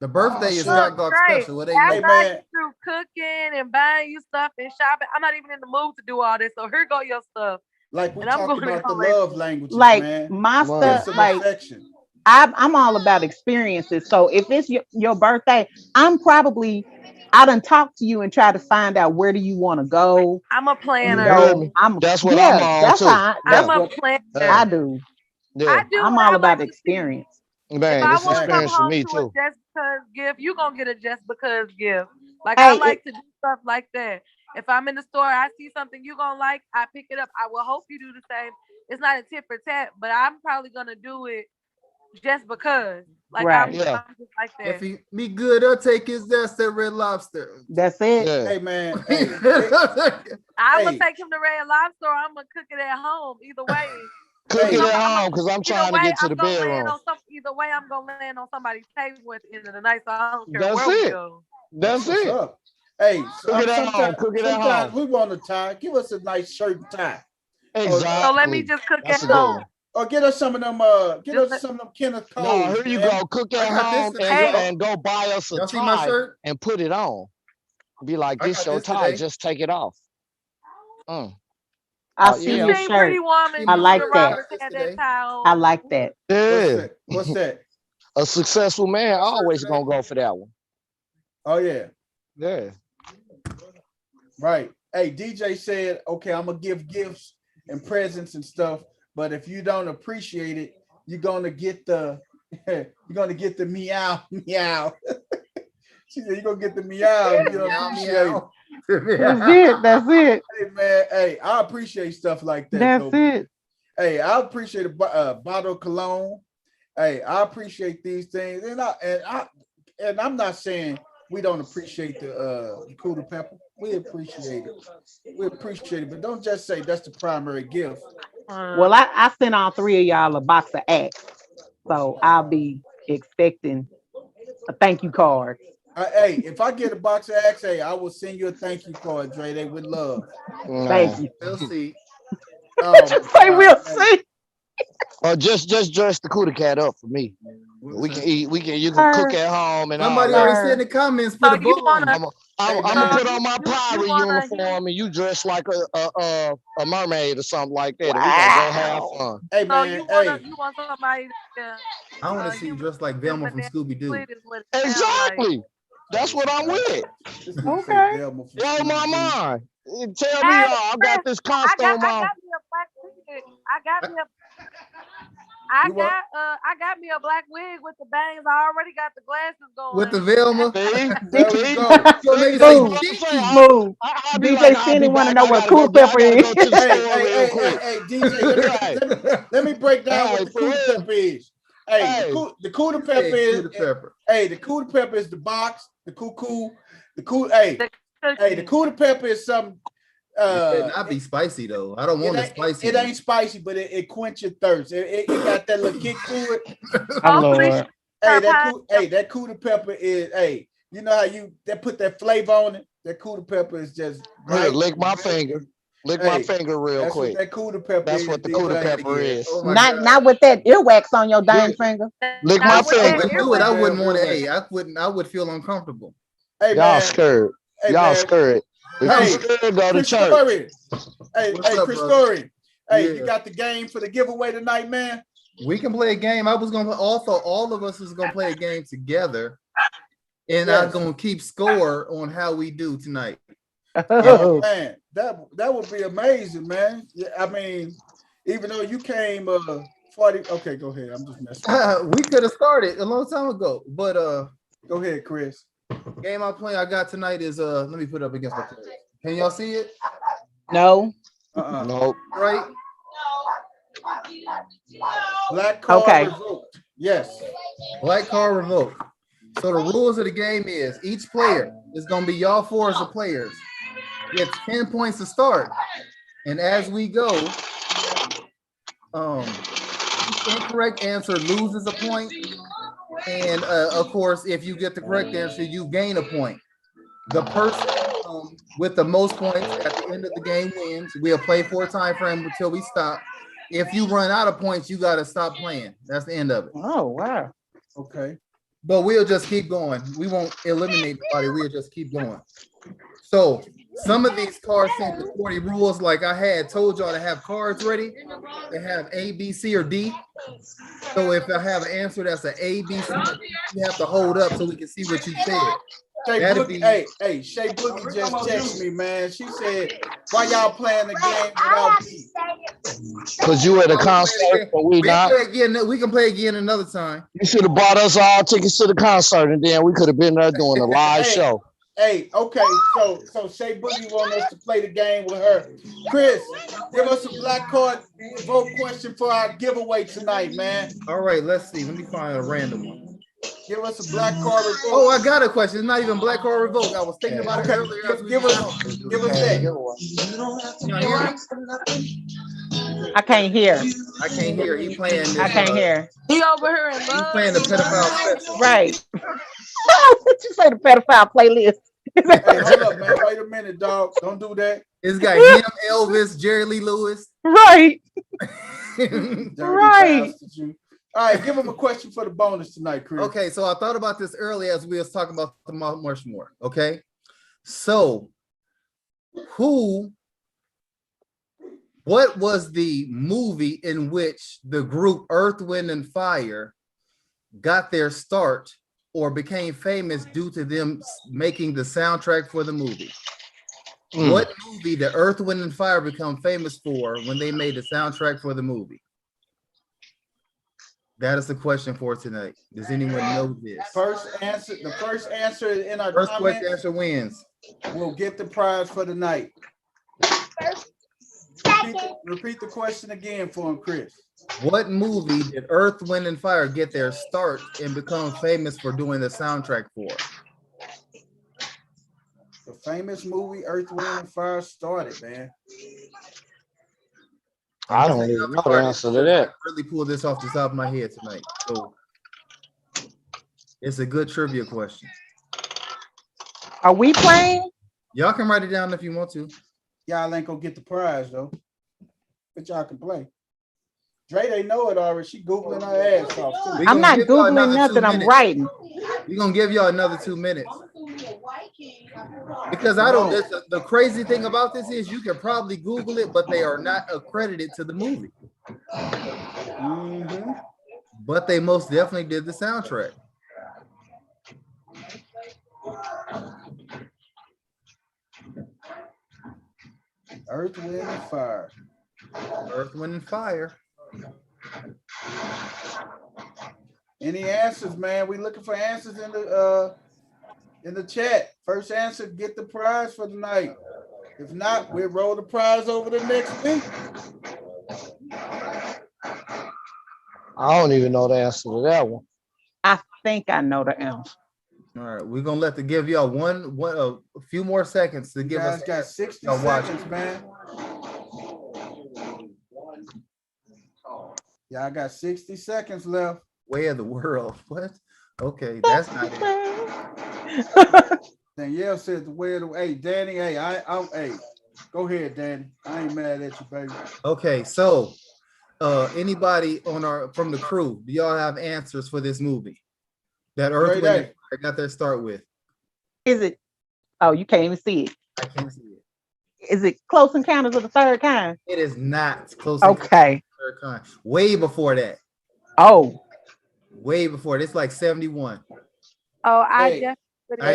S7: The birthday is
S4: shit.
S7: God Gawk
S3: Great.
S7: special. It ain't no.
S1: Hey
S3: After I
S1: man,
S3: get through cooking and buying you stuff and shopping, I'm not even in the mood to do all this. So here go your stuff.
S1: like we
S3: And I'm
S1: talked
S3: gonna
S1: about the
S3: go later.
S1: love languages,
S8: Like
S1: man.
S8: my
S4: Wow.
S8: stuff,
S1: Gifts of
S8: like
S1: affection.
S8: I'm all about experiences. So if it's your birthday, I done talk to you and try to find out where do you want to go.
S3: I'm a
S8: You
S3: planner.
S4: You heard
S8: know,
S4: me? That's what I'm on
S8: that's
S4: too.
S8: how that's
S3: I'm a
S8: what
S3: planner.
S4: Yeah.
S8: I do.
S4: Yeah.
S3: I do
S8: I'm
S3: what
S8: all
S3: I
S8: about
S3: like to see.
S8: experience.
S3: If
S4: Man,
S3: I
S4: this
S3: want to come
S4: experience for
S3: home
S4: me
S3: to a
S4: too.
S3: just because gift, you gonna get a just because gift. Like I
S8: Hey,
S3: like to do stuff like that. If I'm in the store, I see something you gonna like, I pick it up. I will hope you do the same. It's not a tit for tat, but I'm probably gonna do it just because. Like
S8: right.
S4: Yeah.
S3: I'm just like
S7: If
S3: that.
S7: he me good, I'll take his ass to Red Lobster.
S8: That's it.
S4: Yeah.
S1: Hey man, hey,
S3: I'm gonna
S1: hey,
S3: take him to Red Lobster. Or I'm gonna cook it at home. Either way,
S4: Cook
S1: hey,
S4: it at home because I'm
S3: either
S4: trying to
S3: way,
S4: get to the
S3: I'm gonna land
S4: bedroom.
S3: on some. Either way, I'm gonna land on somebody's table at the end of the night. So I don't care
S4: That's
S3: where we
S4: it.
S3: go.
S4: That's
S1: what's
S4: it.
S1: up. Hey,
S4: Cook it at home. Cook it at
S1: sometimes
S4: home.
S1: we want a tie. Give us a nice shirt and tie.
S3: So let me
S4: Exactly.
S3: just cook
S4: That's
S3: at
S4: a good
S3: home.
S4: one.
S1: Or get us some of them
S3: Just let-
S1: Kenneth
S4: No,
S1: Coles,
S4: here you
S1: man.
S4: go. Cook
S7: I
S4: at
S7: got this
S4: home
S7: today,
S4: and,
S3: Hey.
S7: y'all.
S4: and go buy us a
S7: Y'all see my
S4: tie
S7: shirt?
S4: and put it on. Be like,
S7: I
S4: this
S7: got
S4: your
S7: this
S4: tie.
S7: today.
S4: Just take it off. Mm.
S8: I
S4: Oh,
S8: see
S3: You
S4: yeah.
S8: your
S3: seen
S8: shirt.
S3: Pretty Woman?
S7: See
S8: I
S7: my
S8: like
S3: Julia
S7: shirt? I
S8: that.
S3: Roberts
S7: got this
S3: had
S7: today.
S3: that tie
S8: I
S3: on.
S8: like that.
S1: What's
S4: Yeah.
S1: that? What's that?
S4: A successful man
S7: My shirt
S4: always
S7: today.
S4: gonna go for that one.
S1: Oh yeah,
S4: Yeah.
S1: right. Hey, DJ said, okay, I'm gonna give gifts and presents and stuff, but if you don't appreciate it, you're gonna get the meow meow. She said you're gonna get the meow if you don't
S7: Meow
S1: appreciate
S7: meow.
S8: That's it. That's it.
S1: it. Hey man, hey, I appreciate stuff like that
S8: That's
S1: though.
S8: it.
S1: Hey, I appreciate a bottle of cologne. Hey, I appreciate these things, and I'm not saying we don't appreciate the Cooter Pepper. We appreciate it. We appreciate it, but don't just say that's the primary gift.
S8: Well, I sent all three of y'all a box of Axe, so I'll be expecting a thank you card.
S1: Hey, if I get a box of Axe, hey, I will send you a thank you card, Dre. They would love.
S8: Thank
S4: Nah.
S8: you.
S7: We'll see.
S1: Oh
S8: Just
S1: my
S8: say we'll
S1: God, hey,
S8: see.
S4: Or just dress the cootie cat up for me. We can eat. You can cook
S8: Sir,
S4: at home and all
S7: Somebody
S4: that.
S7: already said in
S8: sir.
S7: the comments,
S3: So
S7: put a
S3: you
S7: bow on
S3: wanna?
S7: it.
S1: hey
S4: I'm gonna
S1: man,
S4: put on my
S3: You
S4: pirate
S3: wanna?
S4: uniform and you dress like a mermaid or something like that, and we gonna go have
S8: Wow.
S4: fun.
S1: hey
S3: So
S1: man, hey,
S3: you want somebody to
S7: I want to see you
S3: you
S7: dressed like
S3: them
S7: Velma from
S3: bananas
S7: Scooby Doo.
S3: split is what it sounds like.
S4: Exactly. That's what I'm with.
S1: this nigga say
S8: Okay.
S1: Velma from
S4: Blow my
S1: Scooby Doo.
S4: mind. Tell me,
S3: Hey,
S4: I got
S3: Chris,
S4: this
S3: I
S4: costume
S3: got
S4: on.
S3: me a black ticket. I got me a I
S1: You want?
S3: got me a black wig with the bangs. I already got the glasses
S7: With the
S3: going.
S7: Velma.
S5: See,
S1: There we
S5: see,
S1: go.
S7: So maybe
S5: that's
S7: say
S8: Smooth,
S5: what I'm saying.
S7: Dinky.
S8: smooth.
S5: I be like,
S8: DJ
S5: I'll be
S8: Cindy want to
S5: back.
S8: know
S5: I
S8: what
S5: gotta go.
S8: cool
S5: I
S8: pepper
S5: gotta
S8: is.
S5: go to the
S1: Hey,
S5: store
S1: hey,
S5: real
S1: hey, hey,
S5: quick.
S1: hey, DJ,
S5: Right.
S1: let me break down what
S5: Hey,
S1: the
S5: for
S1: cooter
S5: real.
S1: pepper is. Hey,
S5: Hey,
S1: the cooter pepper
S7: Hey,
S1: is
S7: Cooter Pepper.
S1: hey, the cooter pepper is the box, the cuckoo, the cool hey,
S3: The
S1: hey, the
S3: cookies.
S1: cooter pepper is something
S7: It better not
S1: it,
S7: be spicy though. I don't want a spicy
S1: it
S7: one.
S1: ain't spicy, but it quench your thirst. It got that little kick to it.
S8: Oh
S3: Hopefully,
S8: Lord.
S1: Hey,
S3: pie.
S1: that cooter pepper is hey, you know how you that put that flavor on it? That cooter pepper is just
S4: Here,
S1: right.
S4: lick my finger. Lick my
S1: Hey,
S4: finger real
S1: that's what
S4: quick.
S1: that cooter pepper
S4: That's
S1: is,
S4: what the
S1: DJ.
S4: cooter
S7: Say it
S4: pepper
S7: again.
S4: is.
S7: Oh my
S8: Not
S7: God.
S8: with that earwax on your
S7: Do
S8: dang
S7: it.
S8: finger.
S4: Lick my
S3: Not with
S7: I
S3: that
S4: finger.
S7: wouldn't do it. I
S3: earwax.
S7: wouldn't want to.
S1: Earwax.
S7: Hey, I would feel uncomfortable.
S1: Hey
S4: Y'all
S1: man,
S4: scared.
S1: hey
S4: Y'all
S1: man,
S4: scared. If you
S1: hey,
S4: scared, go to
S1: Chris
S4: church.
S1: Story.
S7: What's
S1: Hey,
S7: up,
S1: Chris
S7: brother?
S1: Story. Hey, you
S7: Yeah.
S1: got the game for the giveaway tonight, man?
S7: We can play a game. I was gonna also all of us is gonna play a game together, and I'm
S1: Yes.
S7: gonna keep score on how we do tonight.
S1: Oh man, that would be amazing, man. Yeah, I mean, even though you came 40. Okay, go ahead. I'm just messing with you.
S7: We could have started a long time ago, but
S1: Go ahead, Chris.
S7: game I'm playing I got tonight is let me put it up against my players. Can y'all see it?
S8: No.
S4: Nope.
S7: Right?
S1: Black card
S8: Okay.
S1: revoked. Yes.
S7: Black card revoked. So the rules of the game is each player is gonna be y'all four as the players. Get 10 points to start. And as we go, each incorrect answer loses a point. And of course, if you get the correct answer, you gain a point. The person with the most points at the end of the game wins. We'll play for a time frame until we stop. If you run out of points, you got to stop playing. That's the end of it.
S8: Oh wow.
S1: Okay.
S7: But we'll just keep going. We won't eliminate anybody. We'll just keep going. So some of these cards sent the 40 rules, like I had told y'all to have cards ready. They have A, B, C, or D. So if I have an answer that's an A, B, C, you have to hold up so we can see what you said.
S1: Shay
S7: That'd
S1: Boogie,
S7: be-
S1: hey, Shay Boogie just texted me, man. She said, "Why y'all playing the game without me?"
S4: Cause you at a concert, but we
S7: We can
S4: not.
S7: play again. We can play again another time.
S4: You should have bought us all tickets to the concert, and then we could have been there doing a live
S1: Hey.
S4: show.
S1: Hey, okay, so Shay Boogie want us to play the game with her. Chris, give us a black card vote question for our giveaway tonight, man.
S7: All right, let's see. Let me find a random one.
S1: Give us a black card vote.
S7: Oh, I got a question. It's not even black card revoke. I was thinking about it
S1: Okay,
S7: earlier. As we
S1: give
S7: were
S1: us
S7: talking.
S1: that.
S7: Y'all hear me?
S8: I can't hear.
S7: I can't hear. He playing this.
S8: I can't hear.
S3: He over here in
S7: He's
S3: love.
S7: playing the pedophile special.
S8: Right. What you say the pedophile playlist?
S1: Hey, hold up, man. Wait a minute, dog. Don't do that.
S7: It's got him, Elvis, Jerry Lee Lewis.
S8: Right.
S1: Dirty
S8: Right.
S1: bastard, you. All right, give him a question for the bonus tonight, Chris.
S7: Okay, so I thought about this earlier as we was talking about the Mount Rushmore. Okay, so what was the movie in which the group Earth, Wind, and Fire got their start or became famous due to them making the soundtrack for the movie? What movie did Earth, Wind, and Fire become famous for when they made the soundtrack for the movie? That is the question for tonight. Does anyone know this?
S1: The first answer in our
S7: First
S1: comments
S7: question answer wins.
S1: will get the prize for the night. Repeat the question again for him, Chris.
S7: What movie did Earth, Wind, and Fire get their start and become famous for doing the soundtrack for?
S1: The famous movie Earth, Wind, and Fire started, man.
S4: I don't even know the answer to that.
S7: I really pulled this off the top of my head tonight. So it's a good trivia question.
S8: Are we playing?
S7: Y'all can write it down if you want to.
S1: Y'all ain't gonna get the prize though, but y'all can play. Dre, they know it already. She googling her ass off too.
S7: We
S8: I'm
S7: gonna
S8: not
S7: give y'all
S8: Googling
S7: another 2
S8: nothing. I'm
S7: minutes.
S8: writing.
S7: We're gonna give y'all another 2 minutes. Because I don't, the crazy thing about this is you can probably Google it, but they are not accredited to the movie. But they most definitely did the soundtrack.
S1: Earth, Wind, and Fire.
S7: Earth, Wind, and Fire.
S1: Any answers, man? We looking for answers in the chat. First answer, get the prize for the night. If not, we'll roll the prize over the next week.
S4: I don't even know the answer to that one.
S8: I think I know the answer.
S7: All right, we're gonna give y'all a few more seconds to give us.
S1: You guys got 60 seconds, man. Y'all got 60 seconds left.
S7: Way of the world. What? Okay, that's not it.
S1: Danielle said the way of the hey, Danny. Hey, hey, go ahead, Danny. I ain't mad at you, baby.
S7: Okay, so anybody from the crew, do y'all have answers for this movie that Earth Wind and Fire got their start with?
S8: Is it? Oh, you can't even see it.
S7: I can't see it.
S8: Is it Close Encounters of the Third Kind?
S7: It is not Close
S8: Encounters of the
S7: Third Kind. Way before that.
S8: Oh.
S7: Way before. It's like 71.
S3: Oh,
S7: like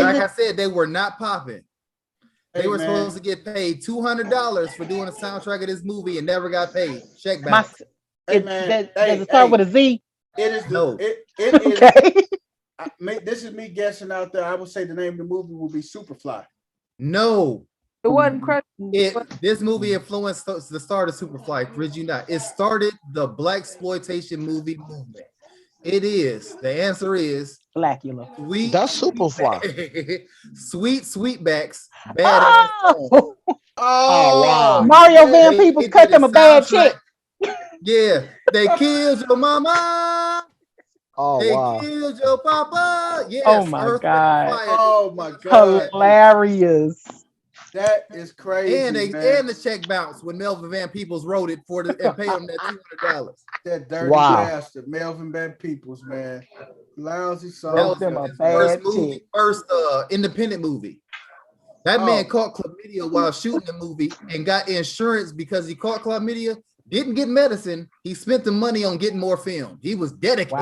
S7: I said, they were not popping. They were supposed to get paid $200 for doing a soundtrack of this movie and never got paid. Check back.
S8: Does it start with a Z?
S1: It is
S7: no.
S1: It is. This is me guessing out there. I would say the name of the movie will be Superfly.
S7: No.
S3: It wasn't crazy.
S7: This movie influenced the start of Superfly. Did you not? It started the blaxploitation movie movement. It is. The answer is
S8: Blackula.
S7: Sweet.
S4: That's Superfly.
S7: Sweetbacks. Badass.
S8: Oh,
S4: wow.
S8: Mario Van Peebles cut them a bad check.
S7: Yeah, they killed your mama.
S4: Oh,
S7: they
S4: wow.
S7: killed your papa. Yes,
S8: oh my God.
S1: Oh my God.
S8: Hilarious.
S1: That is crazy.
S7: And
S1: man.
S7: the check bounced when Melvin Van Peebles wrote it and paid him that $200.
S1: That dirty bastard, Melvin Van Peebles, man. Lousy song.
S7: That was them a bad first independent movie. That man caught chlamydia while shooting the movie and got insurance because he caught chlamydia, didn't get medicine. He spent the money on getting more film. He was dedicated.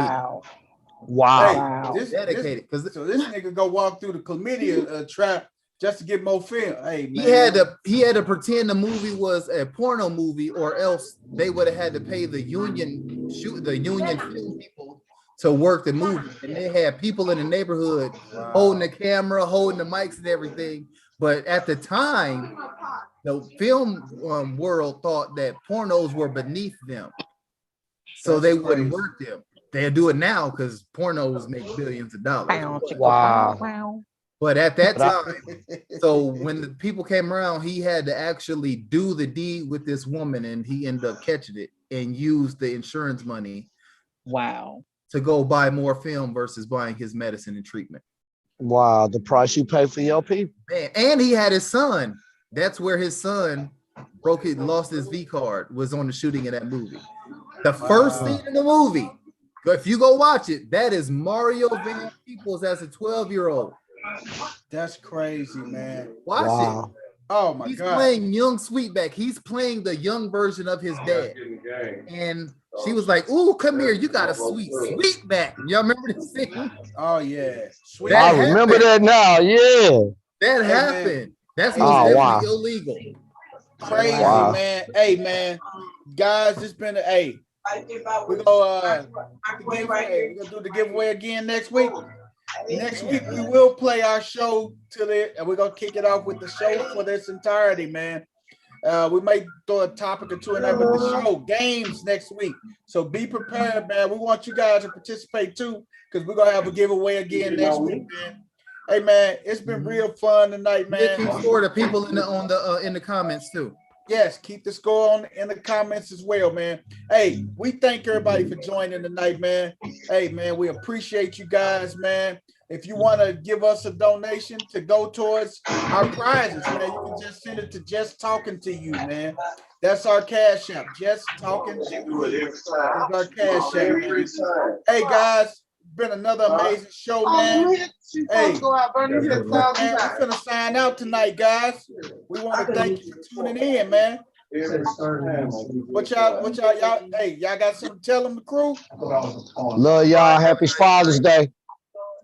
S4: Wow.
S1: Hey, dedicated. So this nigga go walk through the chlamydia trap just to get more film. Hey, man.
S7: He had to pretend the movie was a porno movie, or else they would have had to pay the union film people to work the movie. And they had people in the neighborhood holding the camera, holding the mics and everything. But at the time, the film world thought that pornos were beneath them. So they wouldn't work them. They'll do it now because pornos make billions of dollars.
S4: Wow.
S7: But at that time, so when the people came around, he had to actually do the deed with this woman, and he ended up catching it and used the insurance money.
S8: Wow.
S7: To go buy more film versus buying his medicine and treatment.
S4: Wow, the price you pay for your people.
S7: Man, and he had his son. That's where his son lost his V card, was on the shooting of that movie. The first scene in the movie, if you go watch it, that is Mario Van Peebles as a 12-year-old.
S1: That's crazy, man.
S7: Watch it.
S1: Oh my God.
S7: He's playing young Sweetback. He's playing the young version of his dad. And she was like, "Ooh, come here. You got a sweet Sweetback." Y'all remember this scene?
S1: Oh yeah.
S4: I remember that now. Yeah.
S7: That happened. That's definitely illegal.
S1: Crazy, man. Hey, man. Guys, it's been we're gonna do the giveaway again next week. Next week we will play our show and we're gonna kick it off with the show for this entirety, man. We may throw a topic or two in there, but the show games next week. So be prepared, man. We want you guys to participate too, because we're gonna have a giveaway again next week, man. Hey, man, it's been real fun tonight, man.
S7: Keep score the people in the comments too.
S1: Yes, keep the score in the comments as well, man. Hey, we thank everybody for joining tonight, man. Hey, man, we appreciate you guys, man. If you want to give us a donation to go towards our prizes, man, you can just send it to Just Talking to You, man. That's our cash app. Just Talking to You is our cash app, man. Hey, guys, been another amazing show, man. Hey, we're gonna sign out tonight, guys. We want to thank you for tuning in, man. What y'all, y'all got something to tell them, the crew?
S4: Love y'all. Happy Father's Day.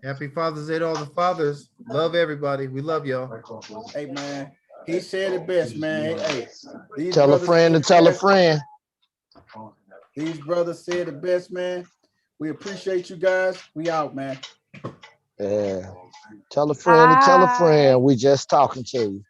S7: Happy Father's Day to all the fathers. Love everybody. We love y'all.
S1: Hey, man, he said it best, man. Hey,
S4: tell a friend to tell a friend.
S1: These brothers said the best, man. We appreciate you guys. We out, man.
S4: Yeah. Tell a friend to tell a
S3: Bye.
S4: friend. We just talking to you.